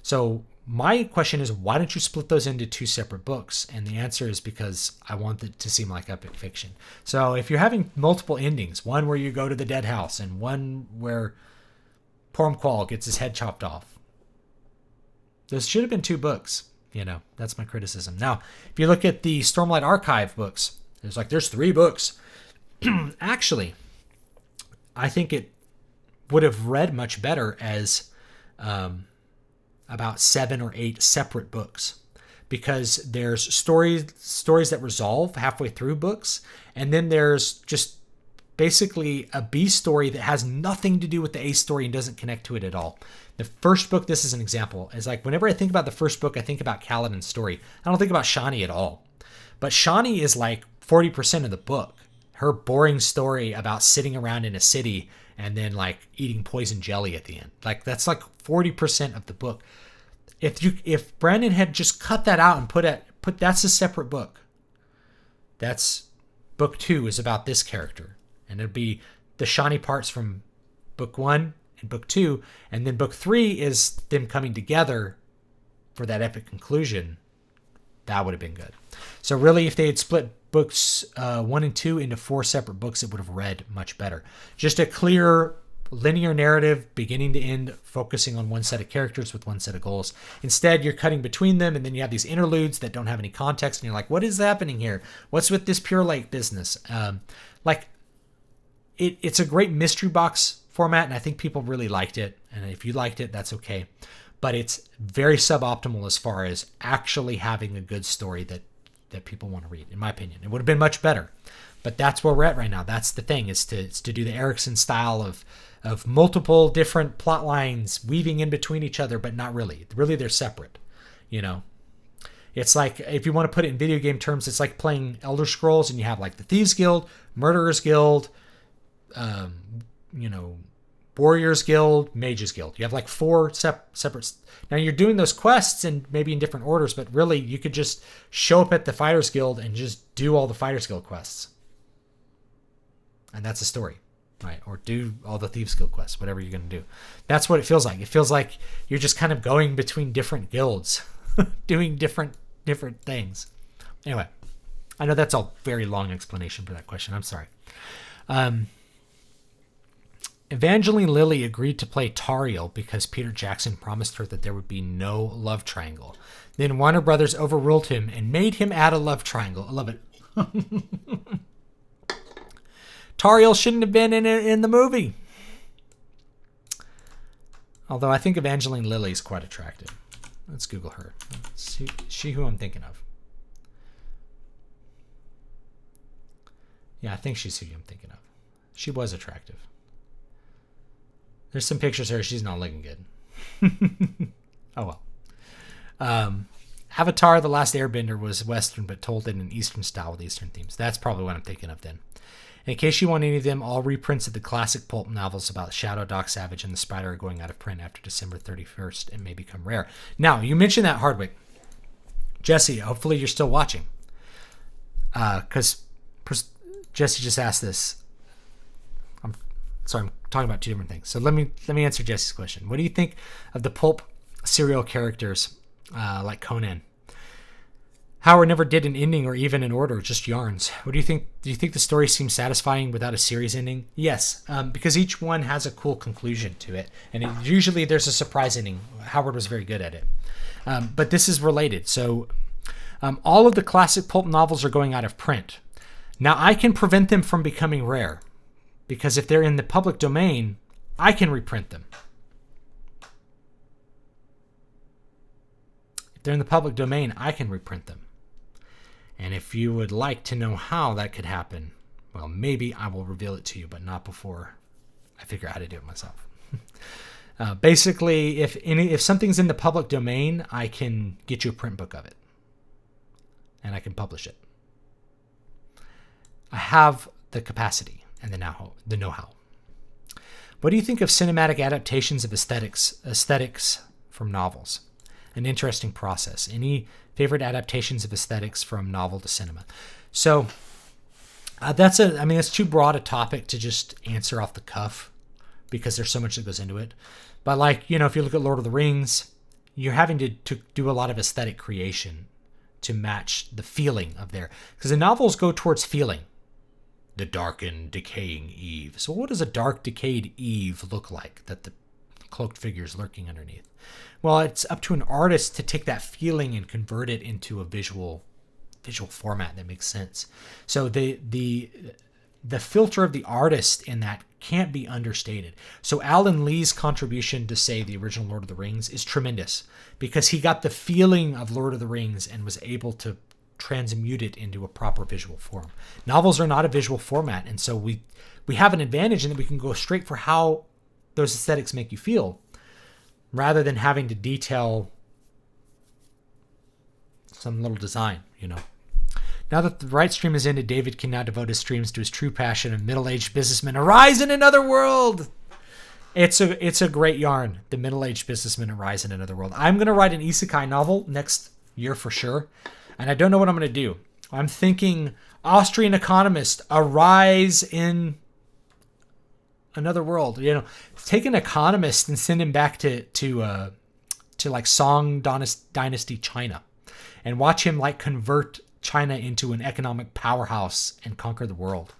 So my question is, why don't you split those into 2 separate books? And the answer is because I want it to seem like epic fiction. So if you're having multiple endings, one where you go to the dead house and one where Pormqual gets his head chopped off. Those should have been 2 books. That's my criticism. Now, if you look at the Stormlight Archive books, there's 3 books. Actually, I think it would have read much better as about 7 or 8 separate books, because there's stories that resolve halfway through books, and then there's just basically a B story that has nothing to do with the A story and doesn't connect to it at all. The first book, this is an example, is like whenever I think about the first book, I think about Kaladin's story. I don't think about Shani at all. But Shani is like 40% of the book. Her boring story about sitting around in a city and then like eating poison jelly at the end. Like that's like 40% of the book. If Brandon had just cut that out and put that's a separate book. That's book 2 is about this character. And it'd be the Shani parts from book 1 and book 2. And then book 3 is them coming together for that epic conclusion. That would have been good. So really, if they had split books 1 and 2 into 4 separate books, it would have read much better. Just a clear linear narrative, beginning to end, focusing on one set of characters with one set of goals. Instead, you're cutting between them, and then you have these interludes that don't have any context, and you're like, what is happening here? What's with this Pure Lake business? It's a great mystery box format, and I think people really liked it. And if you liked it, that's okay. But it's very suboptimal as far as actually having a good story that people want to read, in my opinion. It would have been much better. But that's where we're at right now. That's the thing, is to do the Erickson style of multiple different plot lines weaving in between each other, but not really. Really, they're separate. It's like, if you want to put it in video game terms, it's like playing Elder Scrolls, and you have like the Thieves Guild, Murderers Guild, Warriors Guild, Mages Guild. You have like 4 separate. Now you're doing those quests and maybe in different orders, but really you could just show up at the Fighters Guild and just do all the Fighters Guild quests. And that's a story, right? Or do all the Thieves Guild quests, whatever you're going to do. That's what it feels like. It feels like you're just kind of going between different guilds, doing different things. Anyway, I know that's a very long explanation for that question. I'm sorry. Evangeline Lilly agreed to play Tariel because Peter Jackson promised her that there would be no love triangle. Then Warner Brothers overruled him and made him add a love triangle. I love it. Tariel shouldn't have been in the movie. Although I think Evangeline Lilly is quite attractive. Let's Google her. Let's see, she who I'm thinking of. Yeah, I think she's who I'm thinking of. She was attractive. There's some pictures of her. She's not looking good. Oh, well. Avatar: The Last Airbender was Western, but told in an Eastern style with Eastern themes. That's probably what I'm thinking of then. In case you want any of them, all reprints of the classic pulp novels about Shadow, Doc Savage, and the Spider are going out of print after December 31st and may become rare. Now, you mentioned that, Hardwick. Jesse, hopefully you're still watching. Because Jesse just asked this. I'm talking about 2 different things. So let me answer Jesse's question. What do you think of the pulp serial characters like Conan? Howard never did an ending or even an order, just yarns. What do you think? Do you think the story seems satisfying without a series ending? Yes, because each one has a cool conclusion to it, and usually there's a surprise ending. Howard was very good at it. But this is related. So all of the classic pulp novels are going out of print. Now, I can prevent them from becoming rare, because if they're in the public domain, I can reprint them. If they're in the public domain, I can reprint them. And if you would like to know how that could happen, well, maybe I will reveal it to you, but not before I figure out how to do it myself. Basically, if something's in the public domain, I can get you a print book of it. And I can publish it. I have the capacity and the know-how. What do you think of cinematic adaptations of aesthetics from novels? An interesting process. Any favorite adaptations of aesthetics from novel to cinema? So that's too broad a topic to just answer off the cuff, because there's so much that goes into it. But if you look at Lord of the Rings, you're having to do a lot of aesthetic creation to match the feeling of there, because the novels go towards feeling. The dark and decaying Eve. So what does a dark, decayed Eve look like that the cloaked figures lurking underneath. Well, it's up to an artist to take that feeling and convert it into a visual format that makes sense. So the filter of the artist in that can't be understated. So Alan Lee's contribution to, say, the original Lord of the Rings is tremendous, because he got the feeling of Lord of the Rings and was able to transmute it into a proper visual form. Novels are not a visual format, and so we have an advantage in that we can go straight for how those aesthetics make you feel, rather than having to detail some little design, Now that the Writestream is ended, David can now devote his streams to his true passion of middle-aged businessmen arise in another world. It's a great yarn. The middle-aged businessmen arise in another world. I'm going to write an isekai novel next year for sure, and I don't know what I'm going to do. I'm thinking Austrian economist arise in another world. Take an economist and send him back to like Song Dynasty China, and watch him like convert China into an economic powerhouse and conquer the world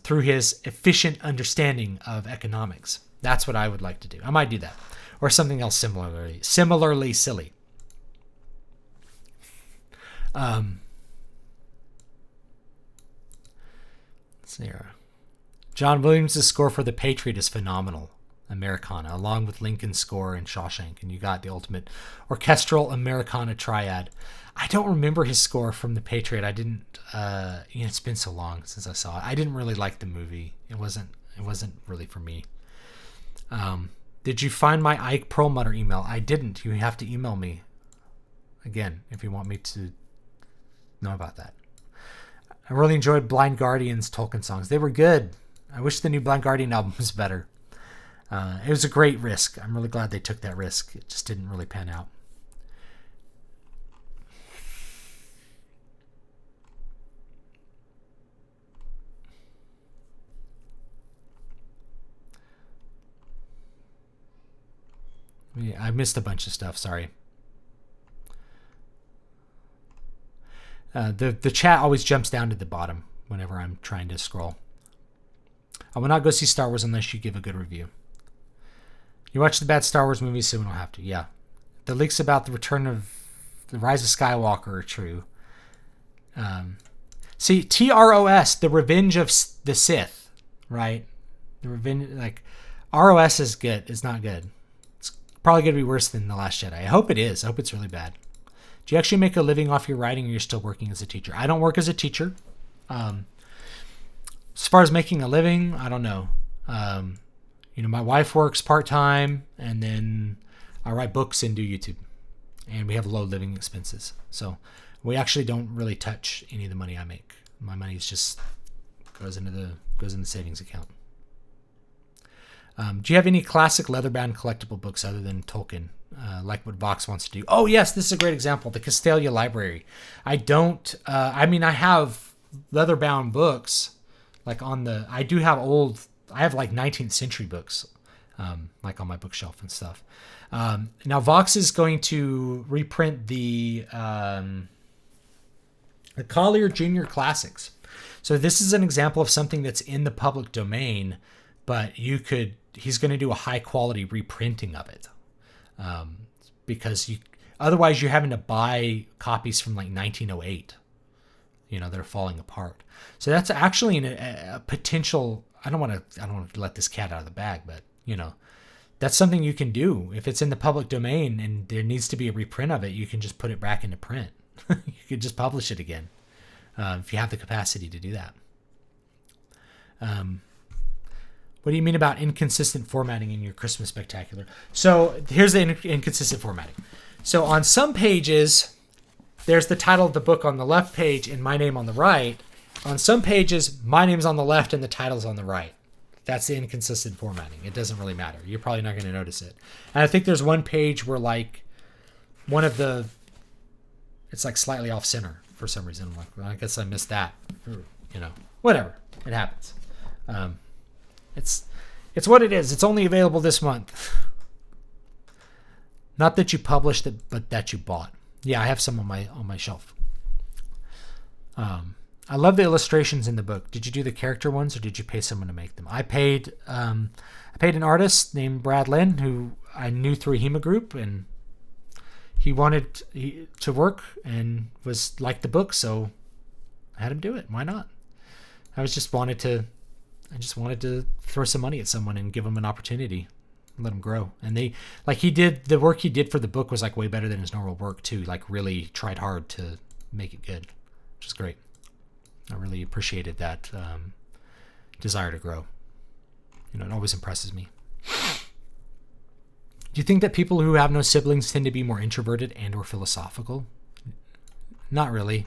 through his efficient understanding of economics. That's what I would like to do. I might do that, or something else similarly silly. Let's see here. John Williams' score for The Patriot is phenomenal. Americana, along with Lincoln's score and Shawshank, and you got the ultimate orchestral Americana triad. I don't remember his score from The Patriot. I didn't. It's been so long since I saw it. I didn't really like the movie. It wasn't really for me. Did you find my Ike Perlmutter email? I didn't. You have to email me again if you want me to know about that. I really enjoyed Blind Guardian's Tolkien songs. They were good. I wish the new Blind Guardian album was better. It was a great risk. I'm really glad they took that risk. It just didn't really pan out. I missed a bunch of stuff. Sorry. The chat always jumps down to the bottom whenever I'm trying to scroll. I will not go see Star Wars unless you give a good review. You watch the bad Star Wars movies, so we don't have to. Yeah. The leaks about the return of the Rise of Skywalker are true. See, TROS, the Revenge of the Sith, right? The Revenge, like, ROS is good. It's not good. It's probably going to be worse than The Last Jedi. I hope it is. I hope it's really bad. Do you actually make a living off your writing, or you're still working as a teacher? I don't work as a teacher. As far as making a living, I don't know. My wife works part-time, and then I write books and do YouTube, and we have low living expenses. So we actually don't really touch any of the money I make. My money is just goes in the savings account. Do you have any classic leather-bound collectible books other than Tolkien, like what Vox wants to do? Oh yes, this is a great example. The Castalia Library. I don't. I have leather-bound books. Like I have like 19th century books, like on my bookshelf and stuff. Now Vox is going to reprint the Collier Junior Classics. So this is an example of something that's in the public domain, but he's going to do a high quality reprinting of it. Because otherwise you're having to buy copies from like 1908. They're falling apart. So that's actually a potential. I don't want to let this cat out of the bag, but that's something you can do. If it's in the public domain and there needs to be a reprint of it, you can just put it back into print. You could just publish it again if you have the capacity to do that. What do you mean about inconsistent formatting in your Christmas Spectacular? So here's the inconsistent formatting. So on some pages, there's the title of the book on the left page and my name on the right. On some pages, my name's on the left and the title's on the right. That's the inconsistent formatting. It doesn't really matter. You're probably not going to notice it. And I think there's one page where it's like slightly off center for some reason. I'm like, well, I guess I missed that. Whatever. It happens. It's what it is. It's only available this month. Not that you published it, but that you bought. Yeah, I have some on my shelf. I love the illustrations in the book. Did you do the character ones or did you pay someone to make them? I paid an artist named Brad Lynn who I knew through a HEMA group, and he wanted to work and was liked the book, so I had him do it. Why not? I just wanted to throw some money at someone and give them an opportunity, and let them grow. And the work he did for the book was like way better than his normal work too. Like really tried hard to make it good, which is great. I really appreciated that desire to grow. It always impresses me. Do you think that people who have no siblings tend to be more introverted and or philosophical? Not really.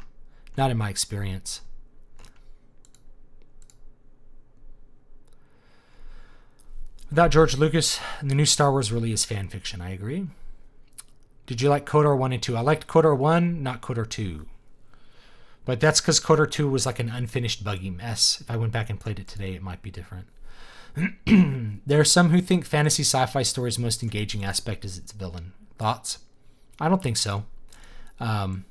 Not in my experience. Without George Lucas, the new Star Wars really is fan fiction. I agree. Did you like KOTOR 1 and 2? I liked KOTOR 1, not KOTOR 2. But that's because KOTOR 2 was like an unfinished buggy mess. If I went back and played it today, it might be different. There are some who think fantasy sci-fi story's most engaging aspect is its villain. Thoughts? I don't think so. I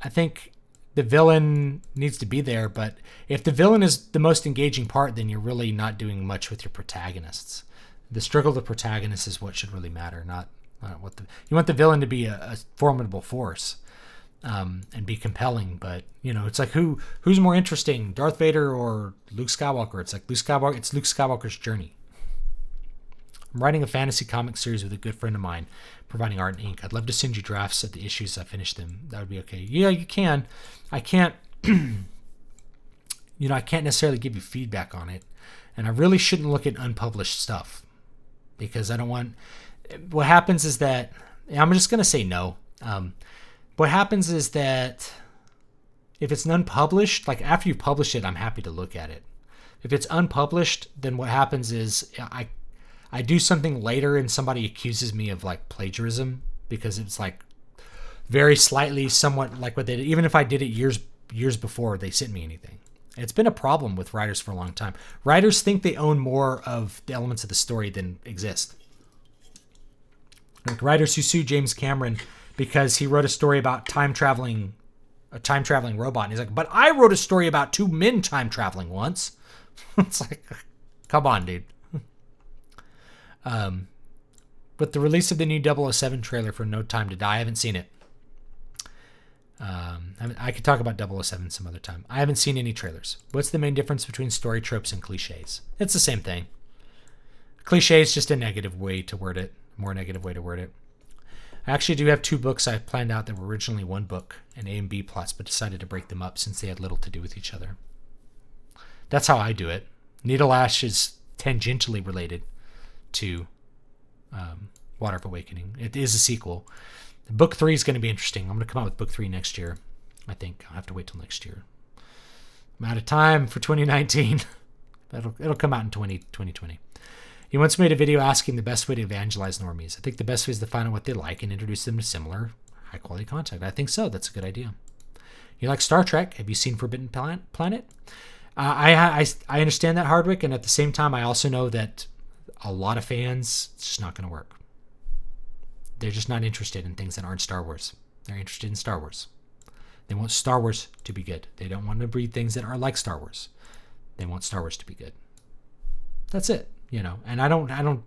think the villain needs to be there, but if the villain is the most engaging part, then you're really not doing much with your protagonists. The struggle of the protagonist is what should really matter, not what you want the villain to be a formidable force. And be compelling, but it's like who's more interesting, Darth Vader or Luke Skywalker? It's like it's Luke Skywalker's journey. I'm writing a fantasy comic series with a good friend of mine, providing art and ink. I'd love to send you drafts of the issues I finished them. That would be okay. Yeah, you can. I can't. I can't necessarily give you feedback on it, and I really shouldn't look at unpublished stuff because I don't want. What happens is that I'm just gonna say no. What happens is that if it's unpublished, like after you publish it, I'm happy to look at it. If it's unpublished, then what happens is I do something later and somebody accuses me of like plagiarism because it's like very slightly somewhat like what they did. Even if I did it years before they sent me anything. It's been a problem with writers for a long time. Writers think they own more of the elements of the story than exist. Like writers who sue James Cameron because he wrote a story about a time traveling robot. And he's like, but I wrote a story about two men time traveling once. It's like, come on, dude. But the release of the new 007 trailer for No Time to Die, I haven't seen it. I could talk about 007 some other time. I haven't seen any trailers. What's the main difference between story tropes and cliches? It's the same thing. Cliche is just a negative way to word it. More negative way to word it. I actually do have two books I planned out that were originally one book, an A and B plots, but decided to break them up since they had little to do with each other. That's how I do it. Needle Ash is tangentially related to Water of Awakening. It is a sequel. Book 3 is going to be interesting. I'm going to come out with book 3 next year. I think I'll have to wait till next year. I'm out of time for 2019. It'll come out in 2020. He once made a video asking the best way to evangelize normies. I think the best way is to find out what they like and introduce them to similar high-quality content. I think so. That's a good idea. You like Star Trek? Have you seen Forbidden Planet? I understand that, Hardwick, and at the same time, I also know that a lot of fans, it's just not going to work. They're just not interested in things that aren't Star Wars. They're interested in Star Wars. They want Star Wars to be good. They don't want to read things that are like Star Wars. They want Star Wars to be good. That's it. And I don't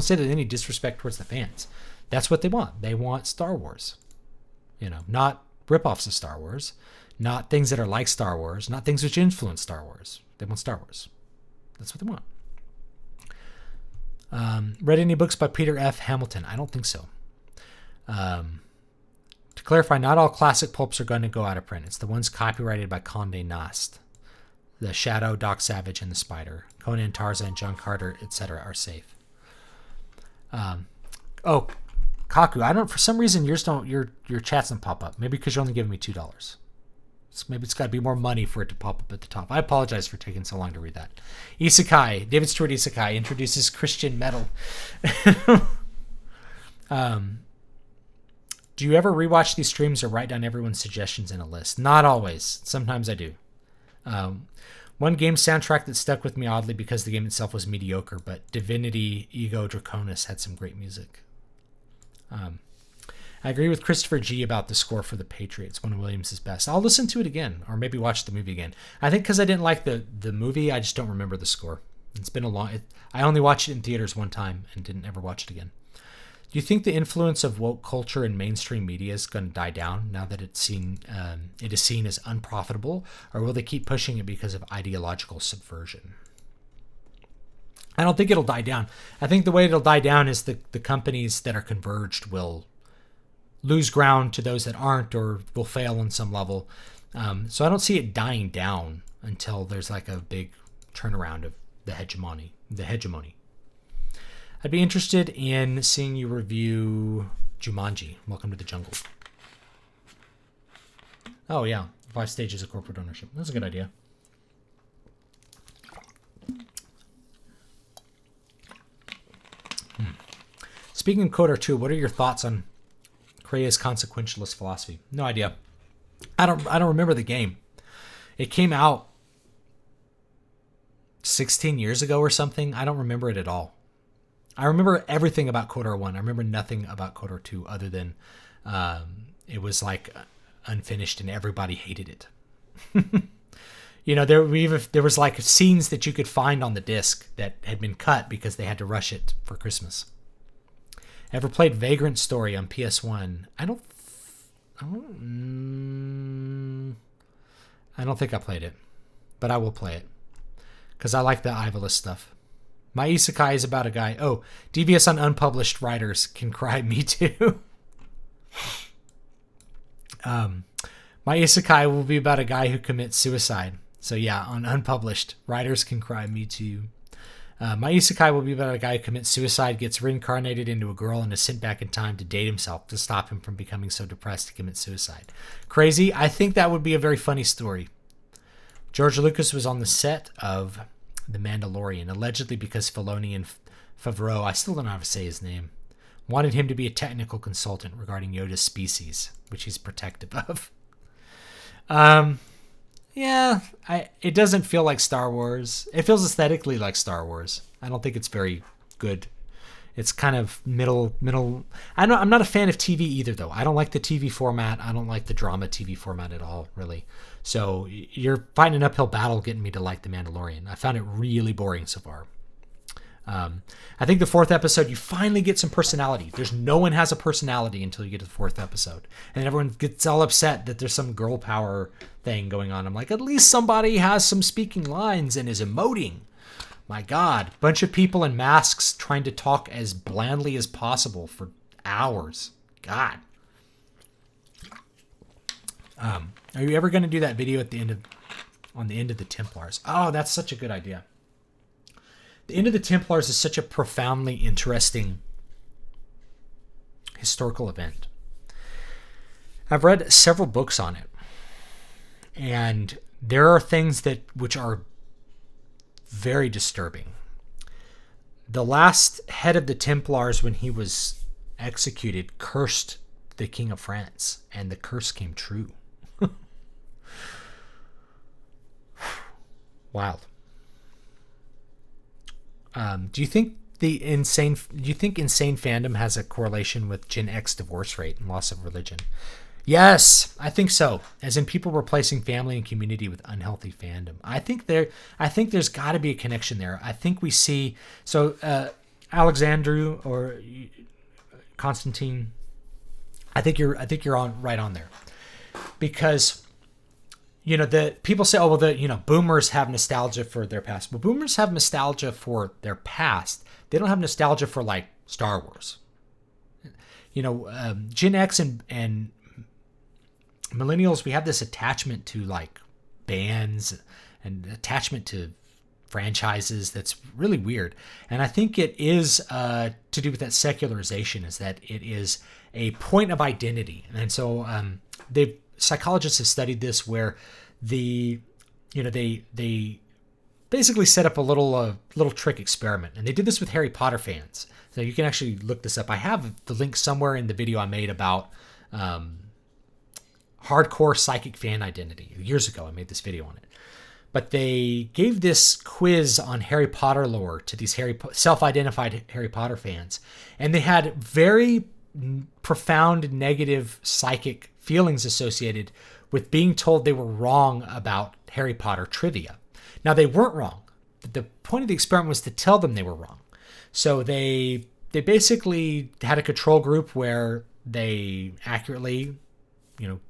say that any disrespect towards the fans. That's what they want. They want Star Wars. Not ripoffs of Star Wars, not things that are like Star Wars, not things which influence Star Wars. They want Star Wars. That's what they want. Read any books by Peter F. Hamilton? I don't think so. To clarify, not all classic pulps are going to go out of print. It's the ones copyrighted by Condé Nast. The Shadow, Doc Savage, and the Spider. Conan, Tarzan, John Carter, etc. are safe. Kaku, I don't. For some reason, your chats don't pop up. Maybe because you're only giving me $2. Maybe it's got to be more money for it to pop up at the top. I apologize for taking so long to read that. Isekai, David Stewart Isekai introduces Christian metal. Do you ever rewatch these streams or write down everyone's suggestions in a list? Not always. Sometimes I do. One game soundtrack that stuck with me oddly because the game itself was mediocre, but Divinity Ego Draconis had some great music. I agree with Christopher G about the score for The Patriots. One of Williams' best. I'll listen to it again, or maybe watch the movie again. I think because I didn't like the movie, I just don't remember the score. It's been a long. I only watched it in theaters one time and didn't ever watch it again. Do you think the influence of woke culture in mainstream media is going to die down now that it is seen as unprofitable, or will they keep pushing it because of ideological subversion? I don't think it'll die down. I think the way it'll die down is the companies that are converged will lose ground to those that aren't, or will fail on some level. So I don't see it dying down until there's like a big turnaround of the hegemony. I'd be interested in seeing you review Jumanji, Welcome to the Jungle. Oh yeah, 5 stages of corporate ownership. That's a good idea. Speaking of KOTOR 2, what are your thoughts on Krea's consequentialist philosophy? No idea. I don't remember the game. It came out 16 years ago or something. I don't remember it at all. I remember everything about KOTOR 1. I remember nothing about KOTOR 2 other than it was like unfinished and everybody hated it. You know, there was like scenes that you could find on the disc that had been cut because they had to rush it for Christmas. Ever played Vagrant Story on PS1? I don't think I played it, but I will play it because I like the Ivalus stuff. My isekai is about a guy. Oh, devious on unpublished writers can cry. Me too. My isekai will be about a guy who commits suicide. So yeah, on unpublished, writers can cry. Me too. My isekai will be about a guy who commits suicide, gets reincarnated into a girl, and is sent back in time to date himself to stop him from becoming so depressed to commit suicide. Crazy. I think that would be a very funny story. George Lucas was on the set of The Mandalorian, allegedly because Filoni and Favreau, I still don't know how to say his name, wanted him to be a technical consultant regarding Yoda's species, which he's protective of. Yeah, it doesn't feel like Star Wars. It feels aesthetically like Star Wars. I don't think it's very good. It's kind of middle. I'm not a fan of TV either, though. I don't like the TV format. I don't like the drama TV format at all, really. So you're fighting an uphill battle getting me to like The Mandalorian. I found it really boring so far. I think the 4th episode, you finally get some personality. No one has a personality until you get to the 4th episode. And everyone gets all upset that there's some girl power thing going on. I'm like, at least somebody has some speaking lines and is emoting. My God, bunch of people in masks trying to talk as blandly as possible for hours. God. Are you ever going to do that video on the end of the Templars? Oh, that's such a good idea. The End of the Templars is such a profoundly interesting historical event. I've read several books on it, and there are things which are very disturbing. The last head of the Templars, when he was executed, cursed the King of France, and the curse came true. Wild. Do you think insane fandom has a correlation with Gen X divorce rate and loss of religion? Yes, I think so. As in people replacing family and community with unhealthy fandom. I think there's got to be a connection there. I think we see Alexandru or Constantine. I think you're right on there, because the people say, oh, well, boomers have nostalgia for their past. Well, boomers have nostalgia for their past. They don't have nostalgia for like Star Wars. Gen X and millennials, we have this attachment to like bands and attachment to franchises that's really weird. And I think it is to do with that secularization, is that it is a point of identity. And so psychologists have studied this, where they basically set up a little trick experiment, and they did this with Harry Potter fans. So you can actually look this up. I have the link somewhere in the video I made about hardcore psychic fan identity. Years ago, I made this video on it. But they gave this quiz on Harry Potter lore to these self-identified Harry Potter fans, and they had very profound negative psychic feelings associated with being told they were wrong about Harry Potter trivia. Now, they weren't wrong. The point of the experiment was to tell them they were wrong. So they basically had a control group where they accurately,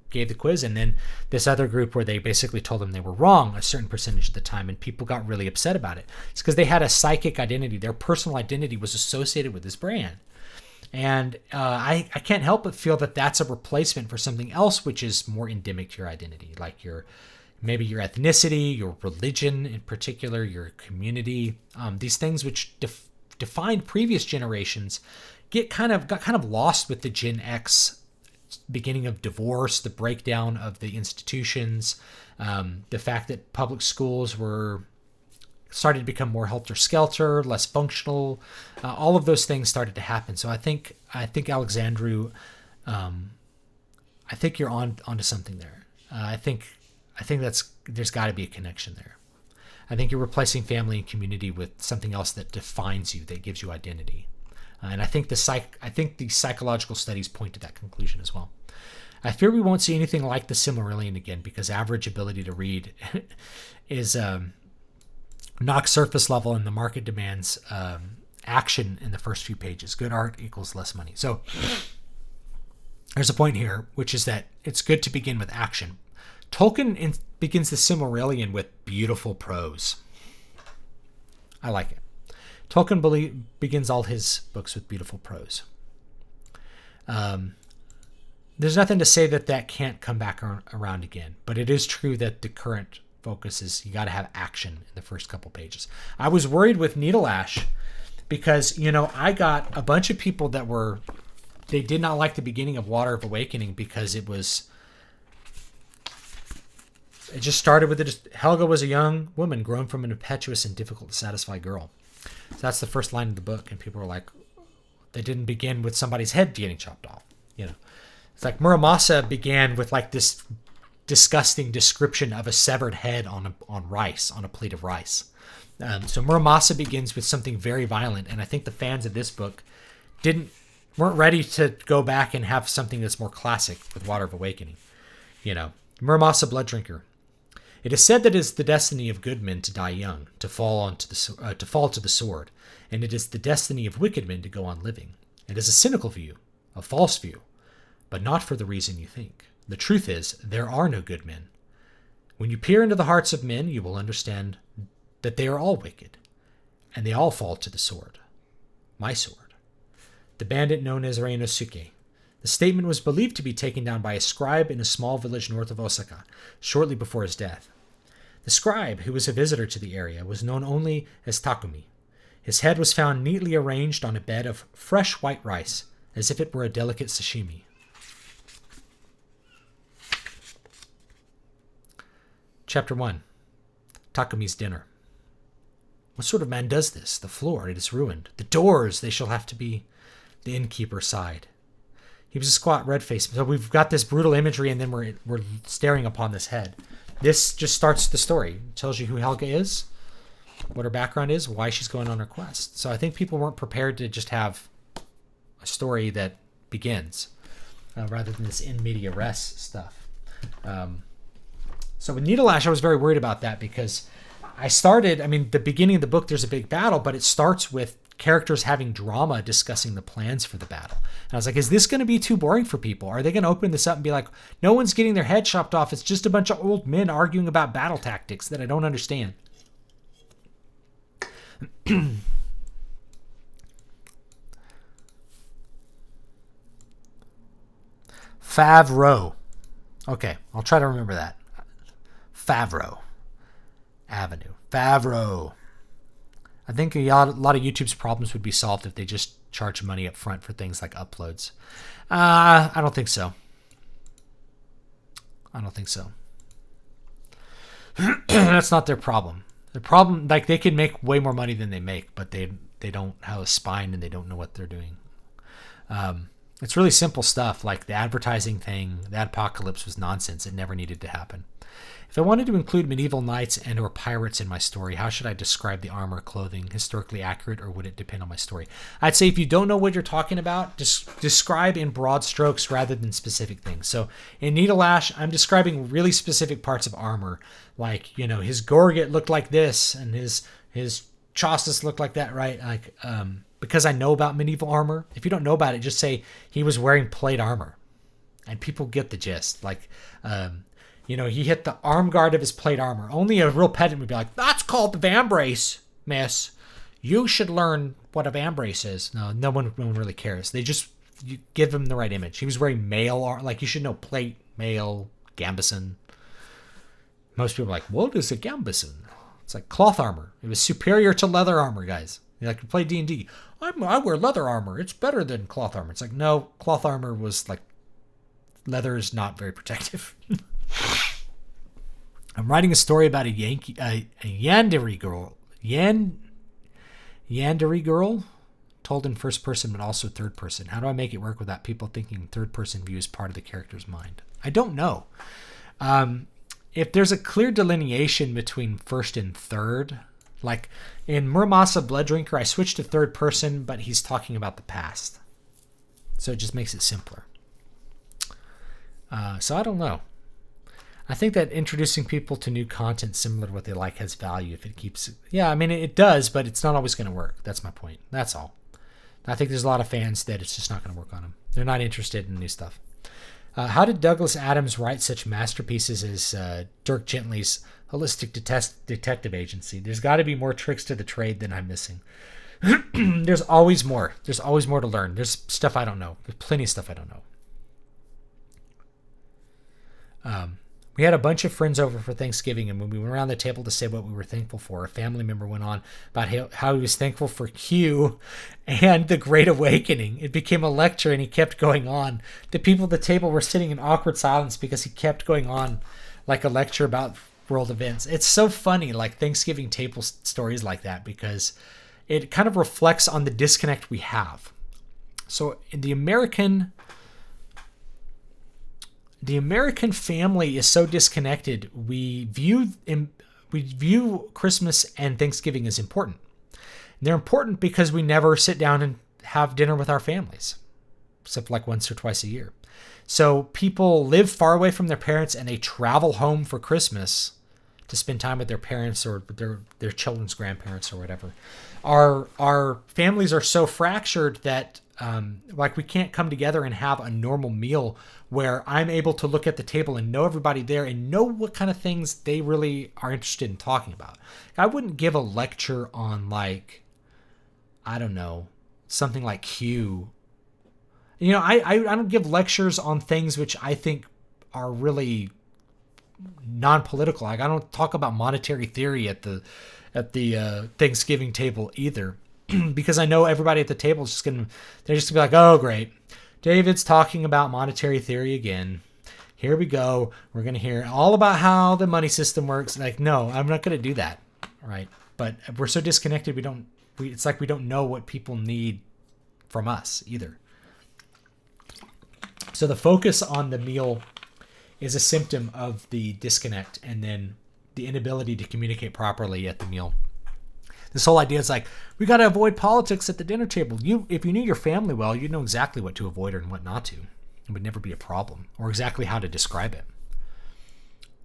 gave the quiz, and then this other group where they basically told them they were wrong a certain percentage of the time, and people got really upset about it. It's because they had a psychic identity. Their personal identity was associated with this brand. And I can't help but feel that that's a replacement for something else which is more endemic to your identity, like maybe your ethnicity, your religion in particular, your community. These things which defined previous generations got kind of lost with the Gen X beginning of divorce, the breakdown of the institutions, the fact that public schools started to become more helter-skelter, less functional. All of those things started to happen. So I think Alexandru, I think you're onto something there. I think there's got to be a connection there. I think you're replacing family and community with something else that defines you, that gives you identity. And I think the psychological studies point to that conclusion as well. I fear we won't see anything like the Silmarillion again, because average ability to read is knock surface level, and the market demands action in the first few pages. Good art equals less money. So there's a point here, which is that it's good to begin with action. Tolkien begins the Silmarillion with beautiful prose. I like it. Tolkien begins all his books with beautiful prose. There's nothing to say that can't come back around again, but it is true that the current focus is you got to have action in the first couple pages. I was worried with Needle Ash because, I got a bunch of people they did not like the beginning of Water of Awakening because it just started with Helga was a young woman grown from an impetuous and difficult to satisfy girl. So that's the first line of the book, and people were like, they didn't begin with somebody's head getting chopped off. It's like Muramasa began with like this disgusting description of a severed head on rice, on a plate of rice. So Muramasa begins with something very violent, and I think the fans of this book weren't ready to go back and have something that's more classic with Water of Awakening. Muramasa Blood Drinker. It is said that it is the destiny of good men to die young, to fall to the sword, and it is the destiny of wicked men to go on living. It is a cynical view, a false view, but not for the reason you think. The truth is, there are no good men. When you peer into the hearts of men, you will understand that they are all wicked, and they all fall to the sword. My sword. The bandit known as Reinosuke. The statement was believed to be taken down by a scribe in a small village north of Osaka, shortly before his death. The scribe, who was a visitor to the area, was known only as Takumi. His head was found neatly arranged on a bed of fresh white rice, as if it were a delicate sashimi. Chapter 1. Takumi's Dinner. What sort of man does this? The floor, it is ruined. The doors, they shall have to be... The innkeeper sighed. He was a squat, red-faced. So we've got this brutal imagery, and then we're staring upon this head. This just starts the story. It tells you who Helga is, what her background is, why she's going on her quest. So I think people weren't prepared to just have a story that begins, rather than this in media res stuff. So with Needle Ash, I was very worried about that because the beginning of the book, there's a big battle, but it starts with characters having drama discussing the plans for the battle. And I was like, is this going to be too boring for people? Are they going to open this up and be like, no one's getting their head chopped off. It's just a bunch of old men arguing about battle tactics that I don't understand. Favreau. Okay, I'll try to remember that. Favreau. Avenue. Favreau. I think a lot of YouTube's problems would be solved if they just charge money up front for things like uploads. I don't think so. That's not their problem. The problem, like, they can make way more money than they make, but they don't have a spine and they don't know what they're doing. It's really simple stuff, like the advertising thing. The apocalypse was nonsense. It never needed to happen. If If I wanted to include medieval knights and or pirates in my story, how should I describe the armor, clothing, historically accurate, or would it depend on my story? I'd say if you don't know what you're talking about, just describe in broad strokes rather than specific things. So in Needle Ash, I'm describing really specific parts of armor, like, you know, his gorget looked like this and his chaustus looked like that, right? Like, because I know about medieval armor. If you don't know about it, just say he was wearing plate armor, and people get the gist. Like, you know, he hit the arm guard of his plate armor. Only a real pedant would be like, that's called the vambrace, miss. You should learn what a vambrace is. No one really cares. They just, you give him the right image. He was wearing mail armor. Like, you should know plate, mail, gambeson. Most people are like, what is a gambeson? It's like cloth armor. It was superior to leather armor, guys. You like to play D&D. I wear leather armor. It's better than cloth armor. It's like, no, cloth armor was like, leather is not very protective. I'm writing a story about a Yandere girl, told in first person but also third person. How do I make it work without people thinking third person view is part of the character's mind? I don't know. If there's a clear delineation between first and third, like in Muramasa Blood Drinker, I switched to third person, but he's talking about the past. So it just makes it simpler. So I don't know. I think that introducing people to new content similar to what they like has value if it keeps... Yeah, I mean, it does, but it's not always going to work. That's my point. That's all. I think there's a lot of fans that it's just not going to work on them. They're not interested in new stuff. How did Douglas Adams write such masterpieces as Dirk Gently's Holistic Detective Agency? There's got to be more tricks to the trade than I'm missing. There's always more. There's always more to learn. There's stuff I don't know. There's plenty of stuff I don't know. We had a bunch of friends over for Thanksgiving, and when we went around the table to say what we were thankful for, a family member went on about how he was thankful for Q and the Great Awakening. It became a lecture, and he kept going on. The people at the table were sitting in awkward silence because he kept going on like a lecture about world events. It's so funny, like Thanksgiving table stories like that, because it kind of reflects on the disconnect we have. So in the American family is so disconnected. We view Christmas and Thanksgiving as important. And they're important because we never sit down and have dinner with our families, except like once or twice a year. So people live far away from their parents and they travel home for Christmas to spend time with their parents or their children's grandparents or whatever. Our families are so fractured that like we can't come together and have a normal meal where I'm able to look at the table and know everybody there and know what kind of things they really are interested in talking about. I wouldn't give a lecture on, like, I don't know, something like Q. You know, I don't give lectures on things which I think are really non-political. Like, I don't talk about monetary theory at the Thanksgiving table either. Because I know everybody at the table is they're just gonna be like, oh, great. David's talking about monetary theory again. Here we go. We're going to hear all about how the money system works. Like, no, I'm not going to do that. Right. But we're so disconnected. It's like we don't know what people need from us either. So the focus on the meal is a symptom of the disconnect and then the inability to communicate properly at the meal. This whole idea is like, we got to avoid politics at the dinner table. If you knew your family well, you'd know exactly what to avoid and what not to. It would never be a problem, or exactly how to describe it.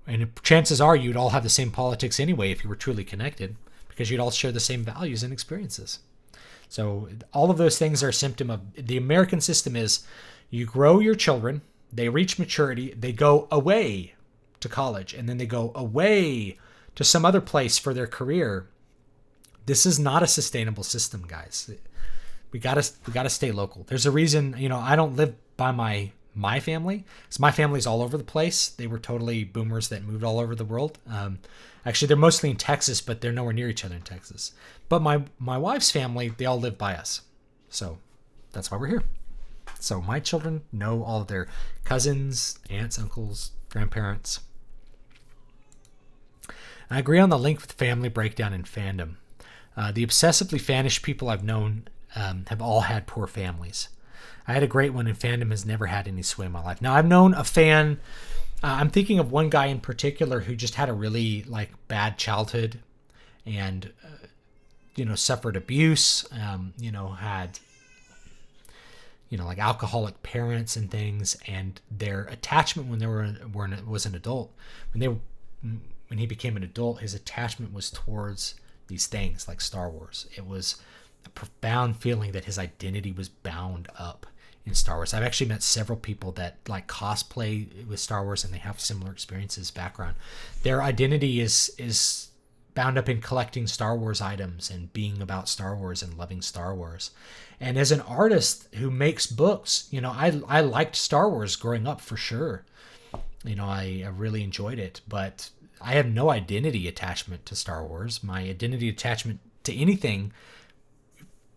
And chances are you'd all have the same politics anyway if you were truly connected, because you'd all share the same values and experiences. So all of those things are a symptom of the American system. Is you grow your children, they reach maturity, they go away to college, and then they go away to some other place for their career. This is not a sustainable system, guys. We gotta stay local. There's a reason, I don't live by my family. So my family's all over the place. They were totally boomers that moved all over the world. Actually, they're mostly in Texas, but they're nowhere near each other in Texas. But my wife's family, they all live by us. So that's why we're here. So my children know all of their cousins, aunts, uncles, grandparents. I agree on the link with family breakdown and fandom. The obsessively fanish people I've known have all had poor families. I had a great one, and fandom has never had any sway in my life. Now, I've known a fan. I'm thinking of one guy in particular who just had a really like bad childhood, and suffered abuse. Had like alcoholic parents and things, and their attachment when they was an adult, when he became an adult, his attachment was towards these things like Star Wars. It was a profound feeling that his identity was bound up in Star Wars. I've actually met several people that like cosplay with Star Wars, and they have similar experiences, background. Their identity is bound up in collecting Star Wars items and being about Star Wars and loving Star Wars. And as an artist who makes books, I liked Star Wars growing up for sure. I really enjoyed it, but I have no identity attachment to Star Wars. My identity attachment to anything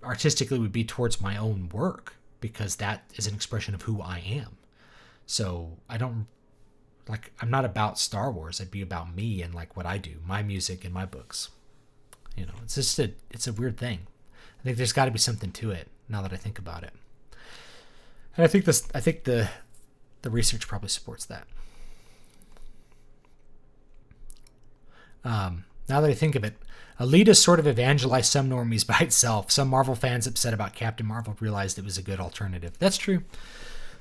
artistically would be towards my own work, because that is an expression of who I am. So I'm not about Star Wars. I'd be about me and like what I do, my music and my books. It's just it's a weird thing. I think there's got to be something to it now that I think about it. And I think the research probably supports that. Now that I think of it, Alita sort of evangelized some normies by itself. Some Marvel fans upset about Captain Marvel realized it was a good alternative. That's true.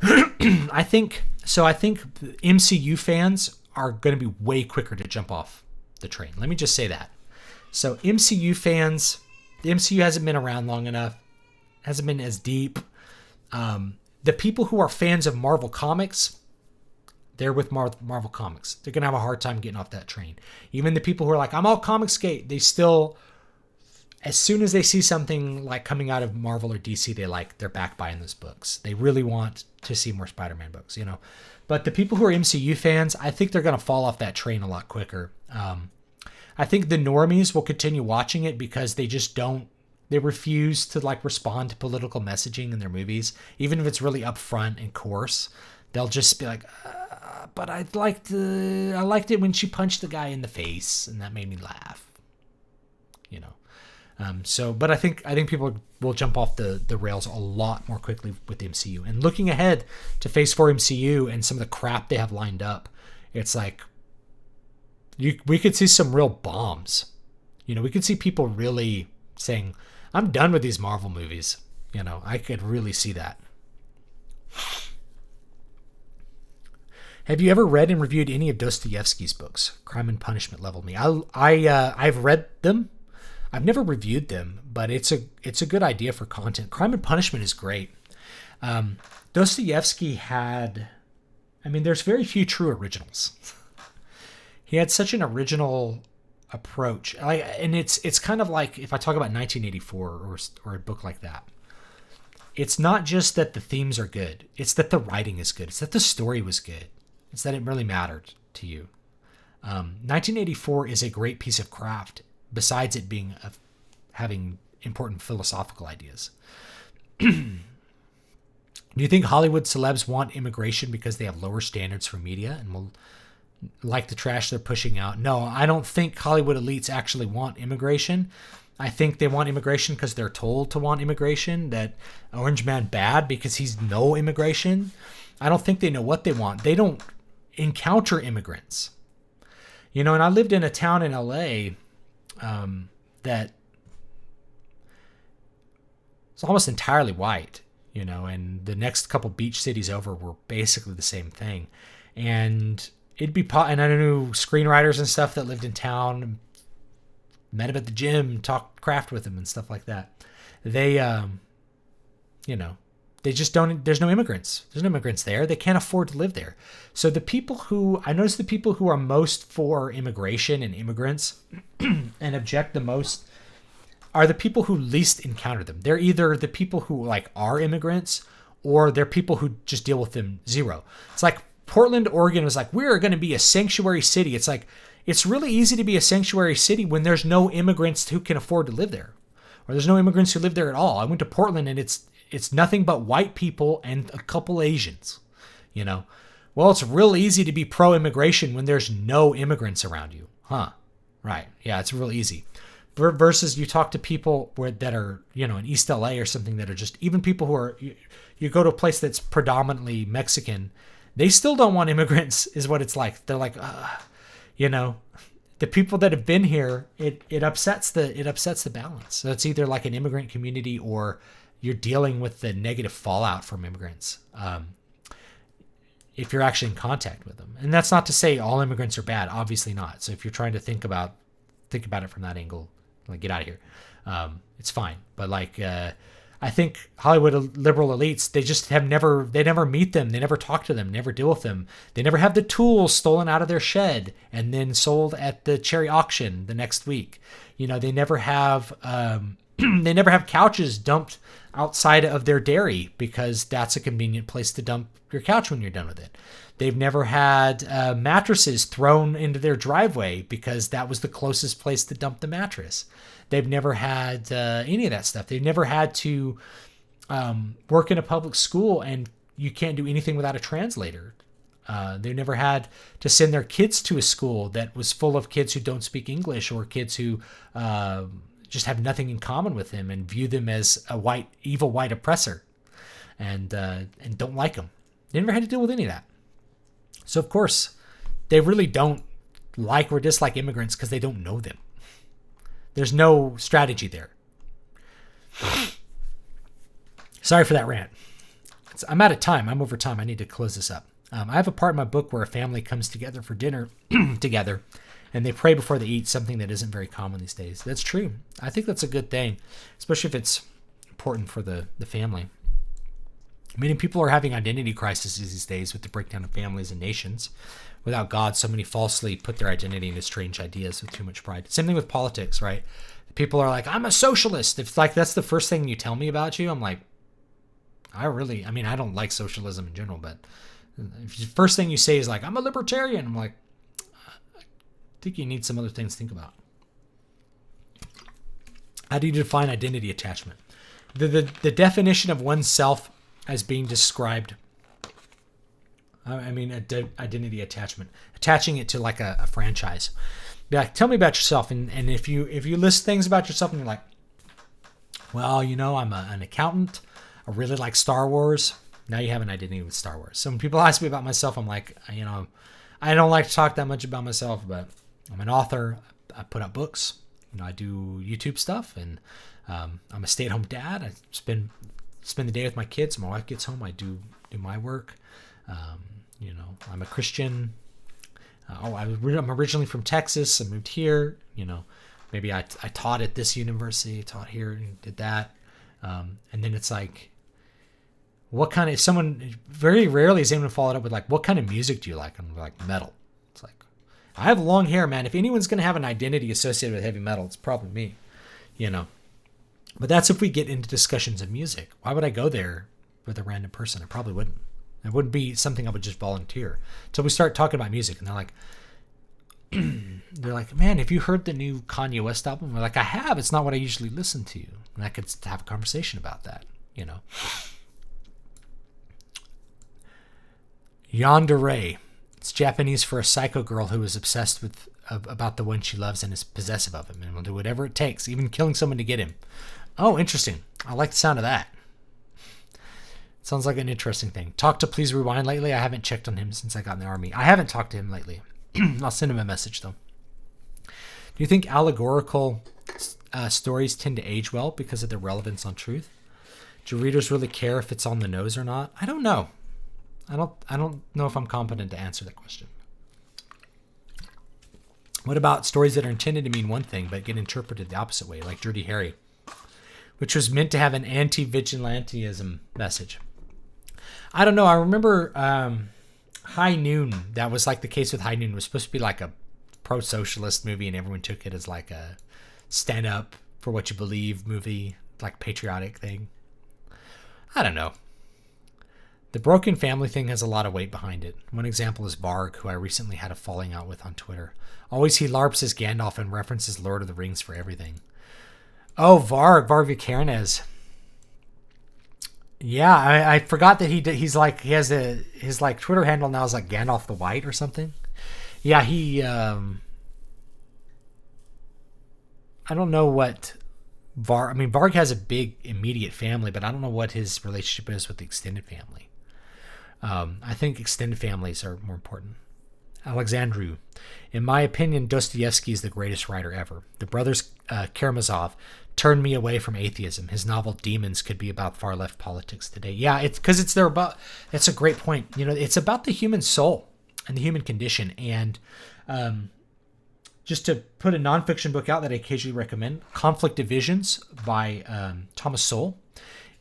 I think MCU fans are going to be way quicker to jump off the train. Let me just say that. So MCU fans, the MCU hasn't been around long enough, hasn't been as deep. The people who are fans of Marvel Comics, they're with Marvel Comics. They're going to have a hard time getting off that train. Even the people who are like, I'm all Comicsgate, they still, as soon as they see something like coming out of Marvel or DC, they're back buying those books. They really want to see more Spider-Man books, But the people who are MCU fans, I think they're going to fall off that train a lot quicker. I think the normies will continue watching it because they just they refuse to like respond to political messaging in their movies, even if it's really upfront and coarse. They'll just be like, but I liked it when she punched the guy in the face, and that made me laugh. But I think people will jump off the rails a lot more quickly with the MCU. And looking ahead to Phase 4 MCU and some of the crap they have lined up, it's like we could see some real bombs. We could see people really saying, I'm done with these Marvel movies. I could really see that. Have you ever read and reviewed any of Dostoevsky's books? Crime and Punishment leveled me. I've read them. I've never reviewed them, but it's a good idea for content. Crime and Punishment is great. Dostoevsky there's very few true originals. He had such an original approach. And it's kind of like if I talk about 1984 or a book like that. It's not just that the themes are good. It's that the writing is good. It's that the story was good. It's that it really mattered to you. 1984 is a great piece of craft, besides it being having important philosophical ideas. Do you think Hollywood celebs want immigration because they have lower standards for media and will like the trash they're pushing out? No, I don't think Hollywood elites actually want immigration. I think they want immigration because they're told to want immigration, that Orange Man bad because he's no immigration. I don't think they know what they want. They don't encounter immigrants. And I lived in a town in LA that it's almost entirely white, and the next couple beach cities over were basically the same thing. And and I knew screenwriters and stuff that lived in town, met him at the gym, talked craft with him and stuff like that. They, they just don't, there's no immigrants. There's no immigrants there. They can't afford to live there. So I notice the people who are most for immigration and immigrants and object the most are the people who least encounter them. They're either the people who are immigrants, or they're people who just deal with them zero. It's like Portland, Oregon was like, we're going to be a sanctuary city. It's like, it's really easy to be a sanctuary city when there's no immigrants who can afford to live there, or there's no immigrants who live there at all. I went to Portland and it's nothing but white people and a couple Asians, Well, it's real easy to be pro-immigration when there's no immigrants around you. Huh. Right. Yeah, it's real easy. versus you talk to people that are, in East LA or something, that are just, even people who are, you go to a place that's predominantly Mexican, they still don't want immigrants, is what it's like. They're like, the people that have been here, it upsets the balance. So it's either like an immigrant community, or you're dealing with the negative fallout from immigrants. If you're actually in contact with them. And that's not to say all immigrants are bad, obviously not. So if you're trying to think about it from that angle, like, get out of here. It's fine. But I think Hollywood liberal elites, they never meet them. They never talk to them, never deal with them. They never have the tools stolen out of their shed and then sold at the cherry auction the next week. They never have, they never have couches dumped outside of their dairy because that's a convenient place to dump your couch when you're done with it. They've never had mattresses thrown into their driveway because that was the closest place to dump the mattress. They've never had any of that stuff. They've never had to work in a public school and you can't do anything without a translator. They've never had to send their kids to a school that was full of kids who don't speak English, or kids who just have nothing in common with them and view them as a evil white oppressor, and don't like them. They never had to deal with any of that. So of course, they really don't like or dislike immigrants because they don't know them. There's no strategy there. Sorry for that rant. I'm out of time. I'm over time. I need to close this up. I have a part in my book where a family comes together for dinner together, and they pray before they eat, something that isn't very common these days. That's true. I think that's a good thing, especially if it's important for the family. Many people are having identity crises these days with the breakdown of families and nations. Without God, so many falsely put their identity into strange ideas with too much pride. Same thing with politics, right? People are like, I'm a socialist. If that's the first thing you tell me about you, I'm like, I don't like socialism in general, but if the first thing you say is like, I'm a libertarian, I'm like, I think you need some other things to think about. How do you define identity attachment? The definition of oneself as being described, identity attachment, attaching it to like a franchise. Be like, tell me about yourself. And if you list things about yourself and you're like, well, I'm an accountant, I really like Star Wars. Now you have an identity with Star Wars. So when people ask me about myself, I'm like, I don't like to talk that much about myself, but I'm an author. I put out books. I do YouTube stuff, and I'm a stay-at-home dad. I spend the day with my kids. My wife gets home. I do my work. I'm a Christian. I'm originally from Texas. I moved here. Maybe I taught at this university, taught here, and did that. And then it's like, what kind of, someone very rarely is anyone follow it up with like, what kind of music do you like? I'm like, metal. It's like, I have long hair, man. If anyone's going to have an identity associated with heavy metal, it's probably me, But that's if we get into discussions of music. Why would I go there with a random person? I probably wouldn't. It wouldn't be something I would just volunteer. Until we start talking about music, and they're like, man, have you heard the new Kanye West album? We're like, I have. It's not what I usually listen to. And I could have a conversation about that, Yandere. It's Japanese for a psycho girl who is obsessed with about the one she loves and is possessive of him and will do whatever it takes, even killing someone to get him. Oh, interesting. I like the sound of that. Sounds like an interesting thing. Talk to Please Rewind lately. I haven't checked on him since I got in the army. I haven't talked to him lately. I'll send him a message, though. Do you think allegorical stories tend to age well because of their relevance on truth? Do readers really care if it's on the nose or not? I don't know. I don't know if I'm competent to answer that question. What about stories that are intended to mean one thing but get interpreted the opposite way, like Dirty Harry, which was meant to have an anti-vigilantism message? I don't know. I remember High Noon. That was like the case with High Noon. It was supposed to be like a pro-socialist movie, and everyone took it as like a stand-up for what you believe movie, like patriotic thing. I don't know. The broken family thing has a lot of weight behind it. One example is Varg, who I recently had a falling out with on Twitter. Always he LARPs as Gandalf and references Lord of the Rings for everything. Oh, Varg Vikernes. Yeah, I forgot that he has his like Twitter handle now is like Gandalf the White or something. Yeah, I don't know what Varg. I mean, Varg has a big immediate family, but I don't know what his relationship is with the extended family. I think extended families are more important. Alexandru. In my opinion, Dostoevsky is the greatest writer ever. The brothers Karamazov turned me away from atheism. His novel Demons could be about far left politics today. Yeah, it's because it's there about. That's a great point. You know, it's about the human soul and the human condition. And just to put a nonfiction book out that I occasionally recommend, Conflict of Visions by Thomas Sowell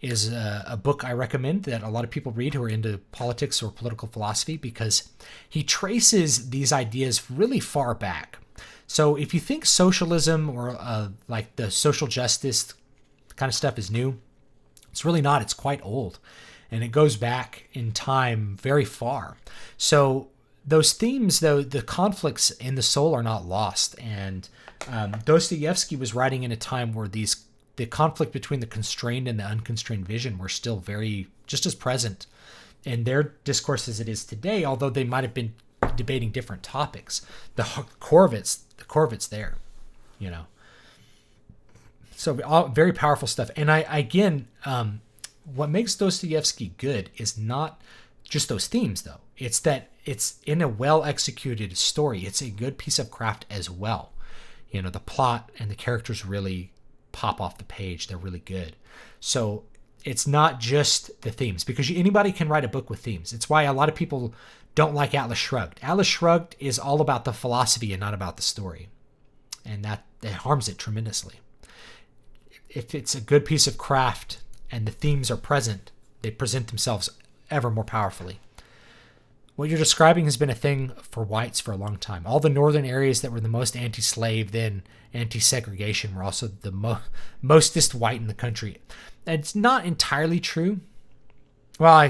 is a book I recommend that a lot of people read who are into politics or political philosophy, because he traces these ideas really far back. So if you think socialism or like the social justice kind of stuff is new, it's really not. It's quite old, and it goes back in time very far. So those themes, though, the conflicts in the soul are not lost. And Dostoevsky was writing in a time where the conflict between the constrained and the unconstrained vision were still very just as present in their discourse as it is today, although they might have been debating different topics. The core of it's there, you know. So all very powerful stuff. And what makes Dostoevsky good is not just those themes, though. It's that it's in a well-executed story. It's a good piece of craft as well. You know, the plot and the characters really pop off the page. They're really good. So it's not just the themes, because anybody can write a book with themes. It's why a lot of people don't like Atlas Shrugged. Atlas Shrugged is all about the philosophy and not about the story. And that harms it tremendously. If it's a good piece of craft and the themes are present, they present themselves ever more powerfully. What you're describing has been a thing for whites for a long time. All the northern areas that were the most anti-slave, then anti-segregation, were also the mostest white in the country. It's not entirely true. Well,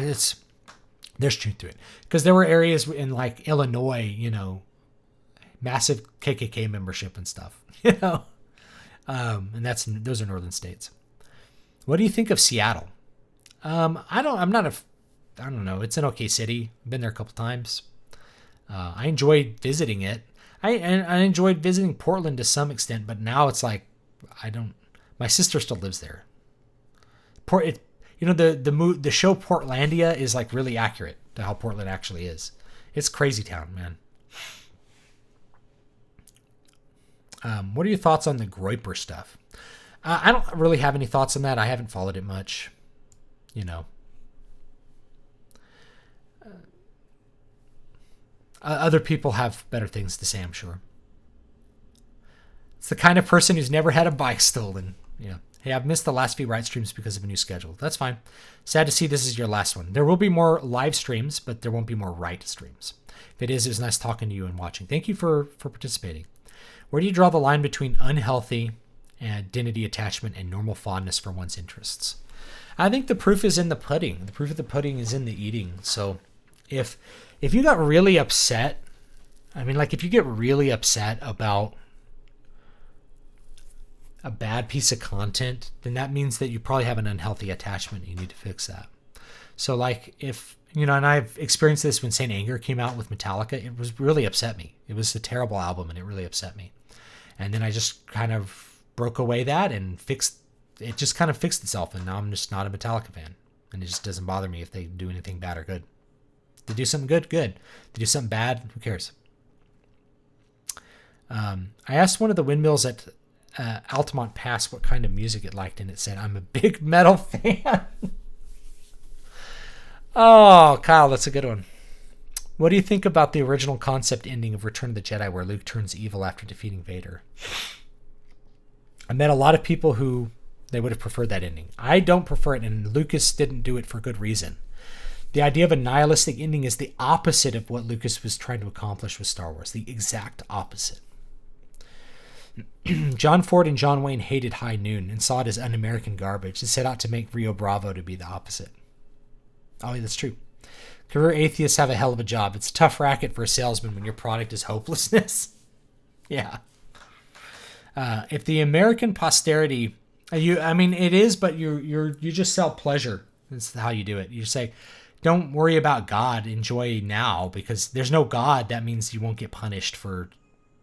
there's truth to it, because there were areas in like Illinois, you know, massive KKK membership and stuff, you know, and those are northern states. What do you think of Seattle? I don't know. It's an okay city. I've been there a couple times. I enjoyed visiting it. I enjoyed visiting Portland to some extent, but now it's like my sister still lives there. The show Portlandia is like really accurate to how Portland actually is. It's crazy town, man. What are your thoughts on the Groyper stuff? I don't really have any thoughts on that. I haven't followed it much, you know. Other people have better things to say, I'm sure. It's the kind of person who's never had a bike stolen. Yeah. Hey, I've missed the last few Writestreams because of a new schedule. That's fine. Sad to see this is your last one. There will be more live streams, but there won't be more Writestreams. If it is, it was nice talking to you and watching. Thank you for participating. Where do you draw the line between unhealthy identity attachment and normal fondness for one's interests? I think the proof is in the pudding. The proof of the pudding is in the eating. So if you got really upset, if you get really upset about a bad piece of content, then that means that you probably have an unhealthy attachment. You need to fix that. So like if, and I've experienced this when Saint Anger came out with Metallica, it was really upset me. It was a terrible album and it really upset me. And then I just kind of broke away that and it just kind of fixed itself. And now I'm just not a Metallica fan. And it just doesn't bother me if they do anything bad or good. If they do something good, good. If they do something bad, who cares? I asked one of the windmills at Altamont Pass what kind of music it liked, and it said, I'm a big metal fan. Oh, Kyle, that's a good one. What do you think about the original concept ending of Return of the Jedi where Luke turns evil after defeating Vader? I met a lot of people who they would have preferred that ending. I don't prefer it, and Lucas didn't do it for good reason. The idea of a nihilistic ending is the opposite of what Lucas was trying to accomplish with Star Wars. The exact opposite. John Ford and John Wayne hated High Noon and saw it as un-American garbage and set out to make Rio Bravo to be the opposite. Oh, that's true. Career atheists have a hell of a job. It's a tough racket for a salesman when your product is hopelessness. Yeah. If the American posterity, it is, but you just sell pleasure. That's how you do it. You say, don't worry about God. Enjoy now, because there's no God. That means you won't get punished for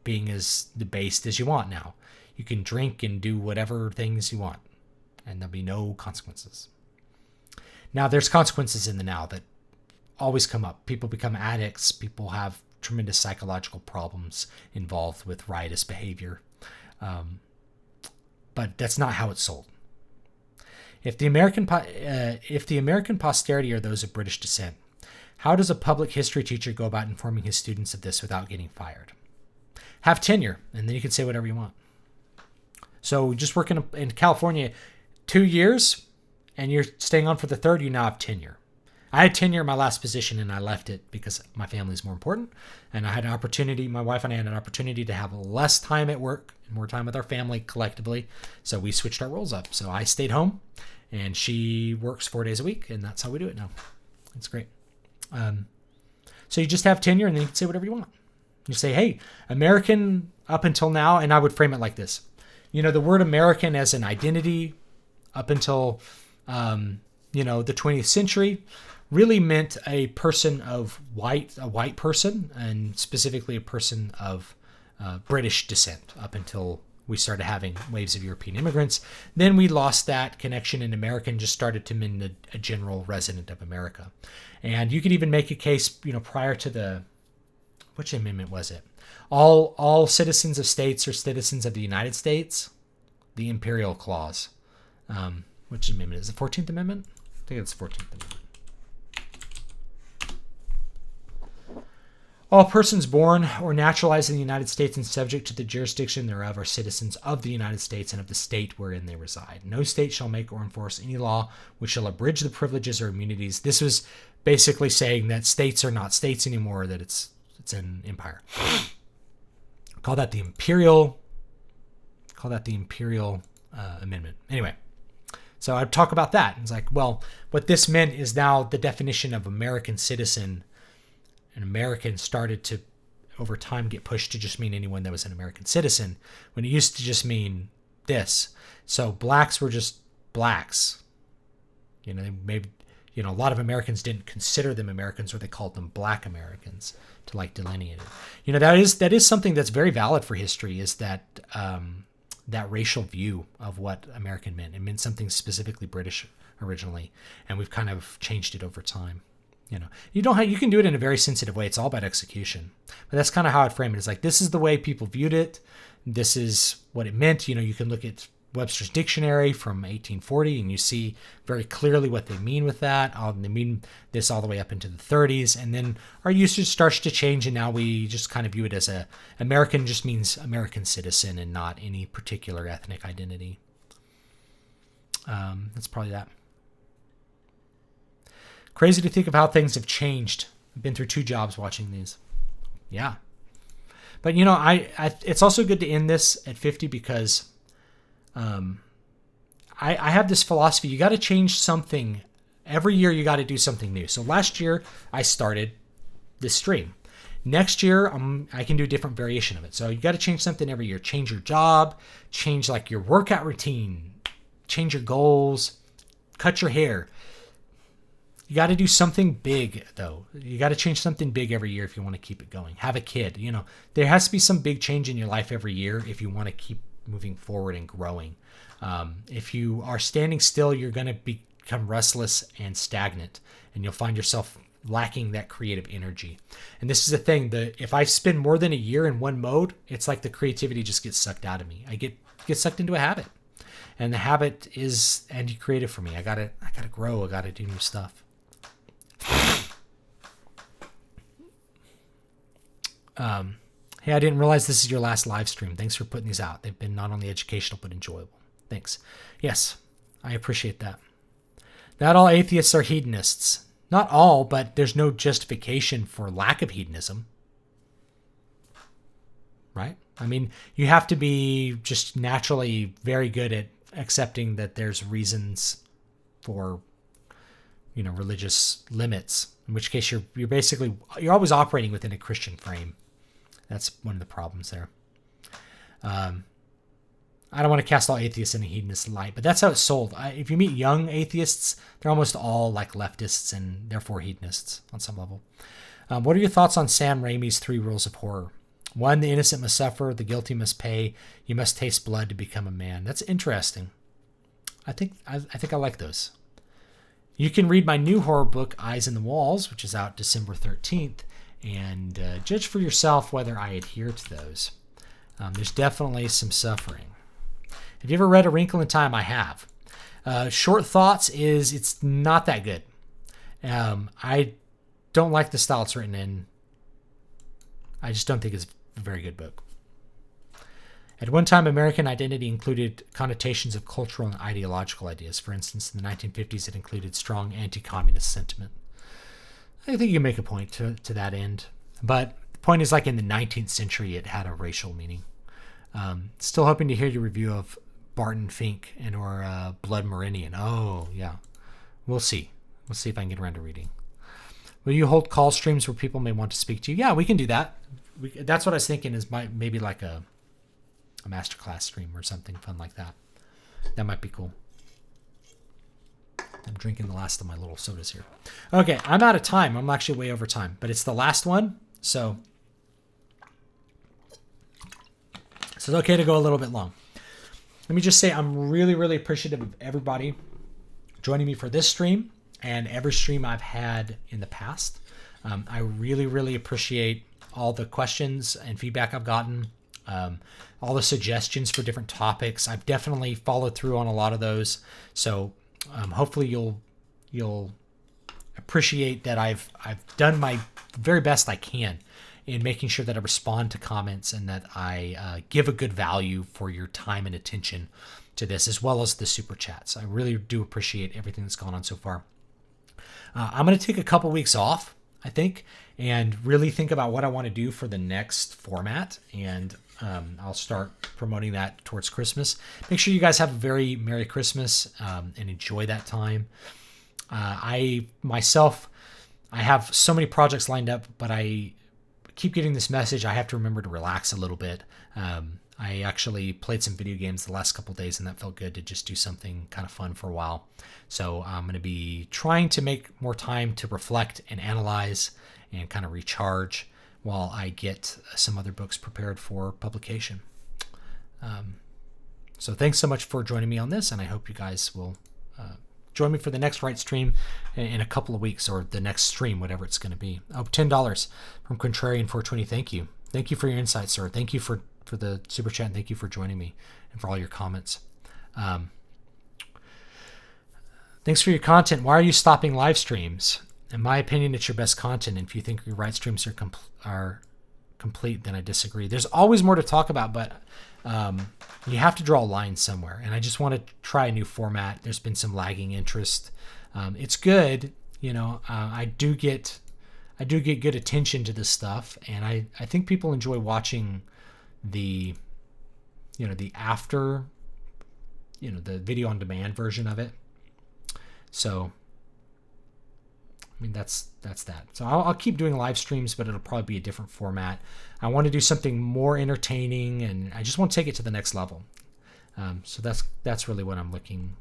being as debased as you want now. You can drink and do whatever things you want, and there'll be no consequences. Now, there's consequences in the now that always come up. People become addicts. People have tremendous psychological problems involved with riotous behavior. But that's not how it's sold. If the American posterity are those of British descent, how does a public history teacher go about informing his students of this without getting fired? Have tenure, and then you can say whatever you want. So just working in California 2 years, and you're staying on for the third, you now have tenure. I had tenure in my last position, and I left it because my family is more important. And I had an opportunity, my wife and I had an opportunity to have less time at work and more time with our family collectively. So we switched our roles up. So I stayed home, and she works 4 days a week, and that's how we do it now. It's great. So you just have tenure, and then you can say whatever you want. You say, hey, American up until now, and I would frame it like this. The word American as an identity up until, the 20th century really meant a person of a white person, and specifically a person of British descent up until we started having waves of European immigrants. Then we lost that connection, and American just started to mean a general resident of America. And you could even make a case, prior to which amendment was it? All citizens of states are citizens of the United States. The Imperial Clause. Which amendment is it? 14th Amendment? I think it's 14th Amendment. All persons born or naturalized in the United States and subject to the jurisdiction thereof are citizens of the United States and of the state wherein they reside. No state shall make or enforce any law which shall abridge the privileges or immunities. This was basically saying that states are not states anymore, that it's an empire. Call that the Imperial Amendment. Anyway, so I'd talk about that. It's like, well, what this meant is now the definition of American citizen. An American started to, over time, get pushed to just mean anyone that was an American citizen, when it used to just mean this. So blacks were just blacks. They maybe, a lot of Americans didn't consider them Americans, or they called them Black Americans to delineate it. That is something that's very valid for history, is that that racial view of what American meant. It meant something specifically British originally, and we've kind of changed it over time. You can do it in a very sensitive way. It's all about execution. But that's kind of how I'd frame it. It's like, this is the way people viewed it. This is what it meant. You can look at Webster's Dictionary from 1840, and you see very clearly what they mean with that. They mean this all the way up into the 30s. And then our usage starts to change, and now we just kind of view it as American just means American citizen and not any particular ethnic identity. That's probably that. Crazy to think of how things have changed. I've been through 2 jobs watching these. Yeah. But, it's also good to end this at 50 because I have this philosophy. You got to change something. Every year you got to do something new. So last year I started this stream. Next year I can do a different variation of it. So you got to change something every year. Change your job. Change your workout routine. Change your goals. Cut your hair. You got to do something big, though. You got to change something big every year if you want to keep it going. Have a kid. There has to be some big change in your life every year if you want to keep moving forward and growing. If you are standing still, you're going to become restless and stagnant, and you'll find yourself lacking that creative energy. And this is the thing, if I spend more than a year in one mode, it's like the creativity just gets sucked out of me. I get sucked into a habit, and the habit is anti-creative for me. I gotta grow. I gotta do new stuff. Hey, I didn't realize this is your last live stream. Thanks for putting these out. They've been not only educational but enjoyable. Thanks. Yes, I appreciate that. Not all atheists are hedonists. Not all, but there's no justification for lack of hedonism. Right? I mean, you have to be just naturally very good at accepting that there's reasons for religious limits, in which case you're always operating within a Christian frame. That's one of the problems there. I don't want to cast all atheists in a hedonist light, but that's how it's sold. If you meet young atheists, they're almost all like leftists and therefore hedonists on some level. What are your thoughts on Sam Raimi's 3 Rules of Horror? One, the innocent must suffer, the guilty must pay. You must taste blood to become a man. That's interesting. I think I like those. You can read my new horror book, Eyes in the Walls, which is out December 13th, and judge for yourself whether I adhere to those. There's definitely some suffering. Have you ever read A Wrinkle in Time? I have. Short Thoughts it's not that good. I don't like the style it's written in. I just don't think it's a very good book. At one time, American identity included connotations of cultural and ideological ideas. For instance, in the 1950s, it included strong anti-communist sentiment. I think you can make a point to that end. But the point is, like in the 19th century, it had a racial meaning. Still hoping to hear your review of Barton Fink and or Blood Meridian. Oh, yeah. We'll see. We'll see if I can get around to reading. Will you hold call streams where people may want to speak to you? Yeah, we can do that. That's what I was thinking is maybe like a masterclass stream or something fun like that. That might be cool. I'm drinking the last of my little sodas here. Okay, I'm out of time. I'm actually way over time, but it's the last one, so it's okay to go a little bit long. Let me just say I'm really, really appreciative of everybody joining me for this stream and every stream I've had in the past. I really, really appreciate all the questions and feedback I've gotten, all the suggestions for different topics. I've definitely followed through on a lot of those. So hopefully you'll appreciate that I've done my very best I can in making sure that I respond to comments and that I give a good value for your time and attention to this, as well as the super chats. I really do appreciate everything that's gone on so far. I'm going to take a couple weeks off, I think, and really think about what I want to do for the next format. And I'll start promoting that towards Christmas. Make sure you guys have a very Merry Christmas and enjoy that time. I have so many projects lined up, but I keep getting this message. I have to remember to relax a little bit. I actually played some video games the last couple of days, and that felt good to just do something kind of fun for a while. So I'm going to be trying to make more time to reflect and analyze and kind of recharge while I get some other books prepared for publication. So thanks so much for joining me on this, and I hope you guys will join me for the next Writestream in a couple of weeks, or the next stream, whatever it's going to be. Oh, $10 from Contrarian420. Thank you. Thank you for your insights, sir. Thank you for the super chat, and thank you for joining me and for all your comments. Thanks for your content. Why are you stopping live streams? In my opinion, it's your best content. And if you think your Write streams are complete, then I disagree. There's always more to talk about, but you have to draw a line somewhere. And I just want to try a new format. There's been some lagging interest. It's good, I do get good attention to this stuff, and I think people enjoy watching the after, the video on demand version of it. So, I mean, that's that. So I'll keep doing live streams, but it'll probably be a different format. I want to do something more entertaining, and I just want to take it to the next level. So that's really what I'm looking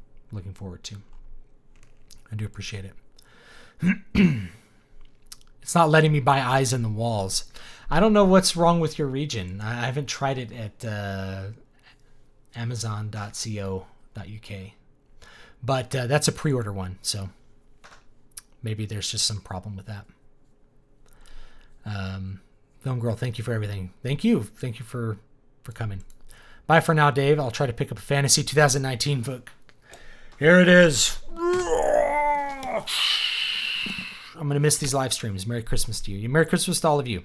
forward to. I do appreciate it. It's not letting me buy Eyes in the Walls. I don't know what's wrong with your region. I haven't tried it at amazon.co.uk. But that's a pre-order one, so maybe there's just some problem with that. Film Girl, thank you for everything. Thank you for coming. Bye for now, Dave. I'll try to pick up a Fantasy 2019 book. Here it is. I'm going to miss these live streams. Merry Christmas to you. Merry Christmas to all of you.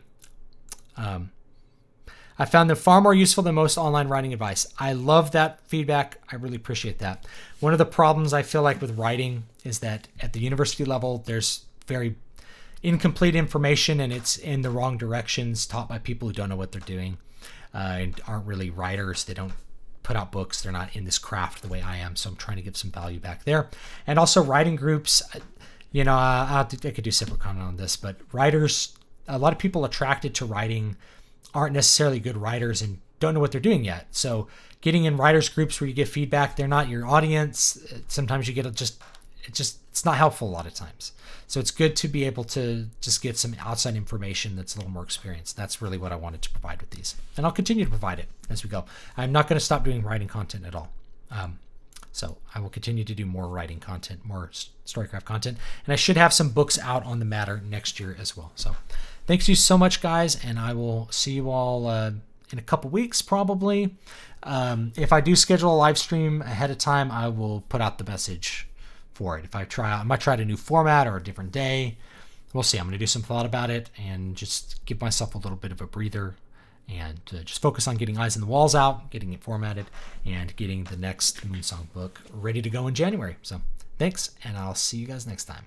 I found them far more useful than most online writing advice. I love that feedback. I really appreciate that. One of the problems I feel like with writing is that at the university level, there's very incomplete information, and it's in the wrong directions, taught by people who don't know what they're doing and aren't really writers. They don't put out books. They're not in this craft the way I am. So I'm trying to give some value back there. And also writing groups, I could do separate comment on this, but writers, a lot of people attracted to writing aren't necessarily good writers and don't know what they're doing yet. So getting in writers groups where you get feedback, they're not your audience. Sometimes you get just it's not helpful a lot of times. So it's good to be able to just get some outside information that's a little more experienced. That's really what I wanted to provide with these. And I'll continue to provide it as we go. I'm not going to stop doing writing content at all. So I will continue to do more writing content, more Storycraft content. And I should have some books out on the matter next year as well. So thanks you so much, guys. And I will see you all in a couple weeks, probably. If I do schedule a live stream ahead of time, I will put out the message for it. I might try a new format or a different day. We'll see. I'm going to do some thought about it and just give myself a little bit of a breather and just focus on getting Eyes on the Walls out, getting it formatted, and getting the next Moonsong book ready to go in January. So thanks, and I'll see you guys next time.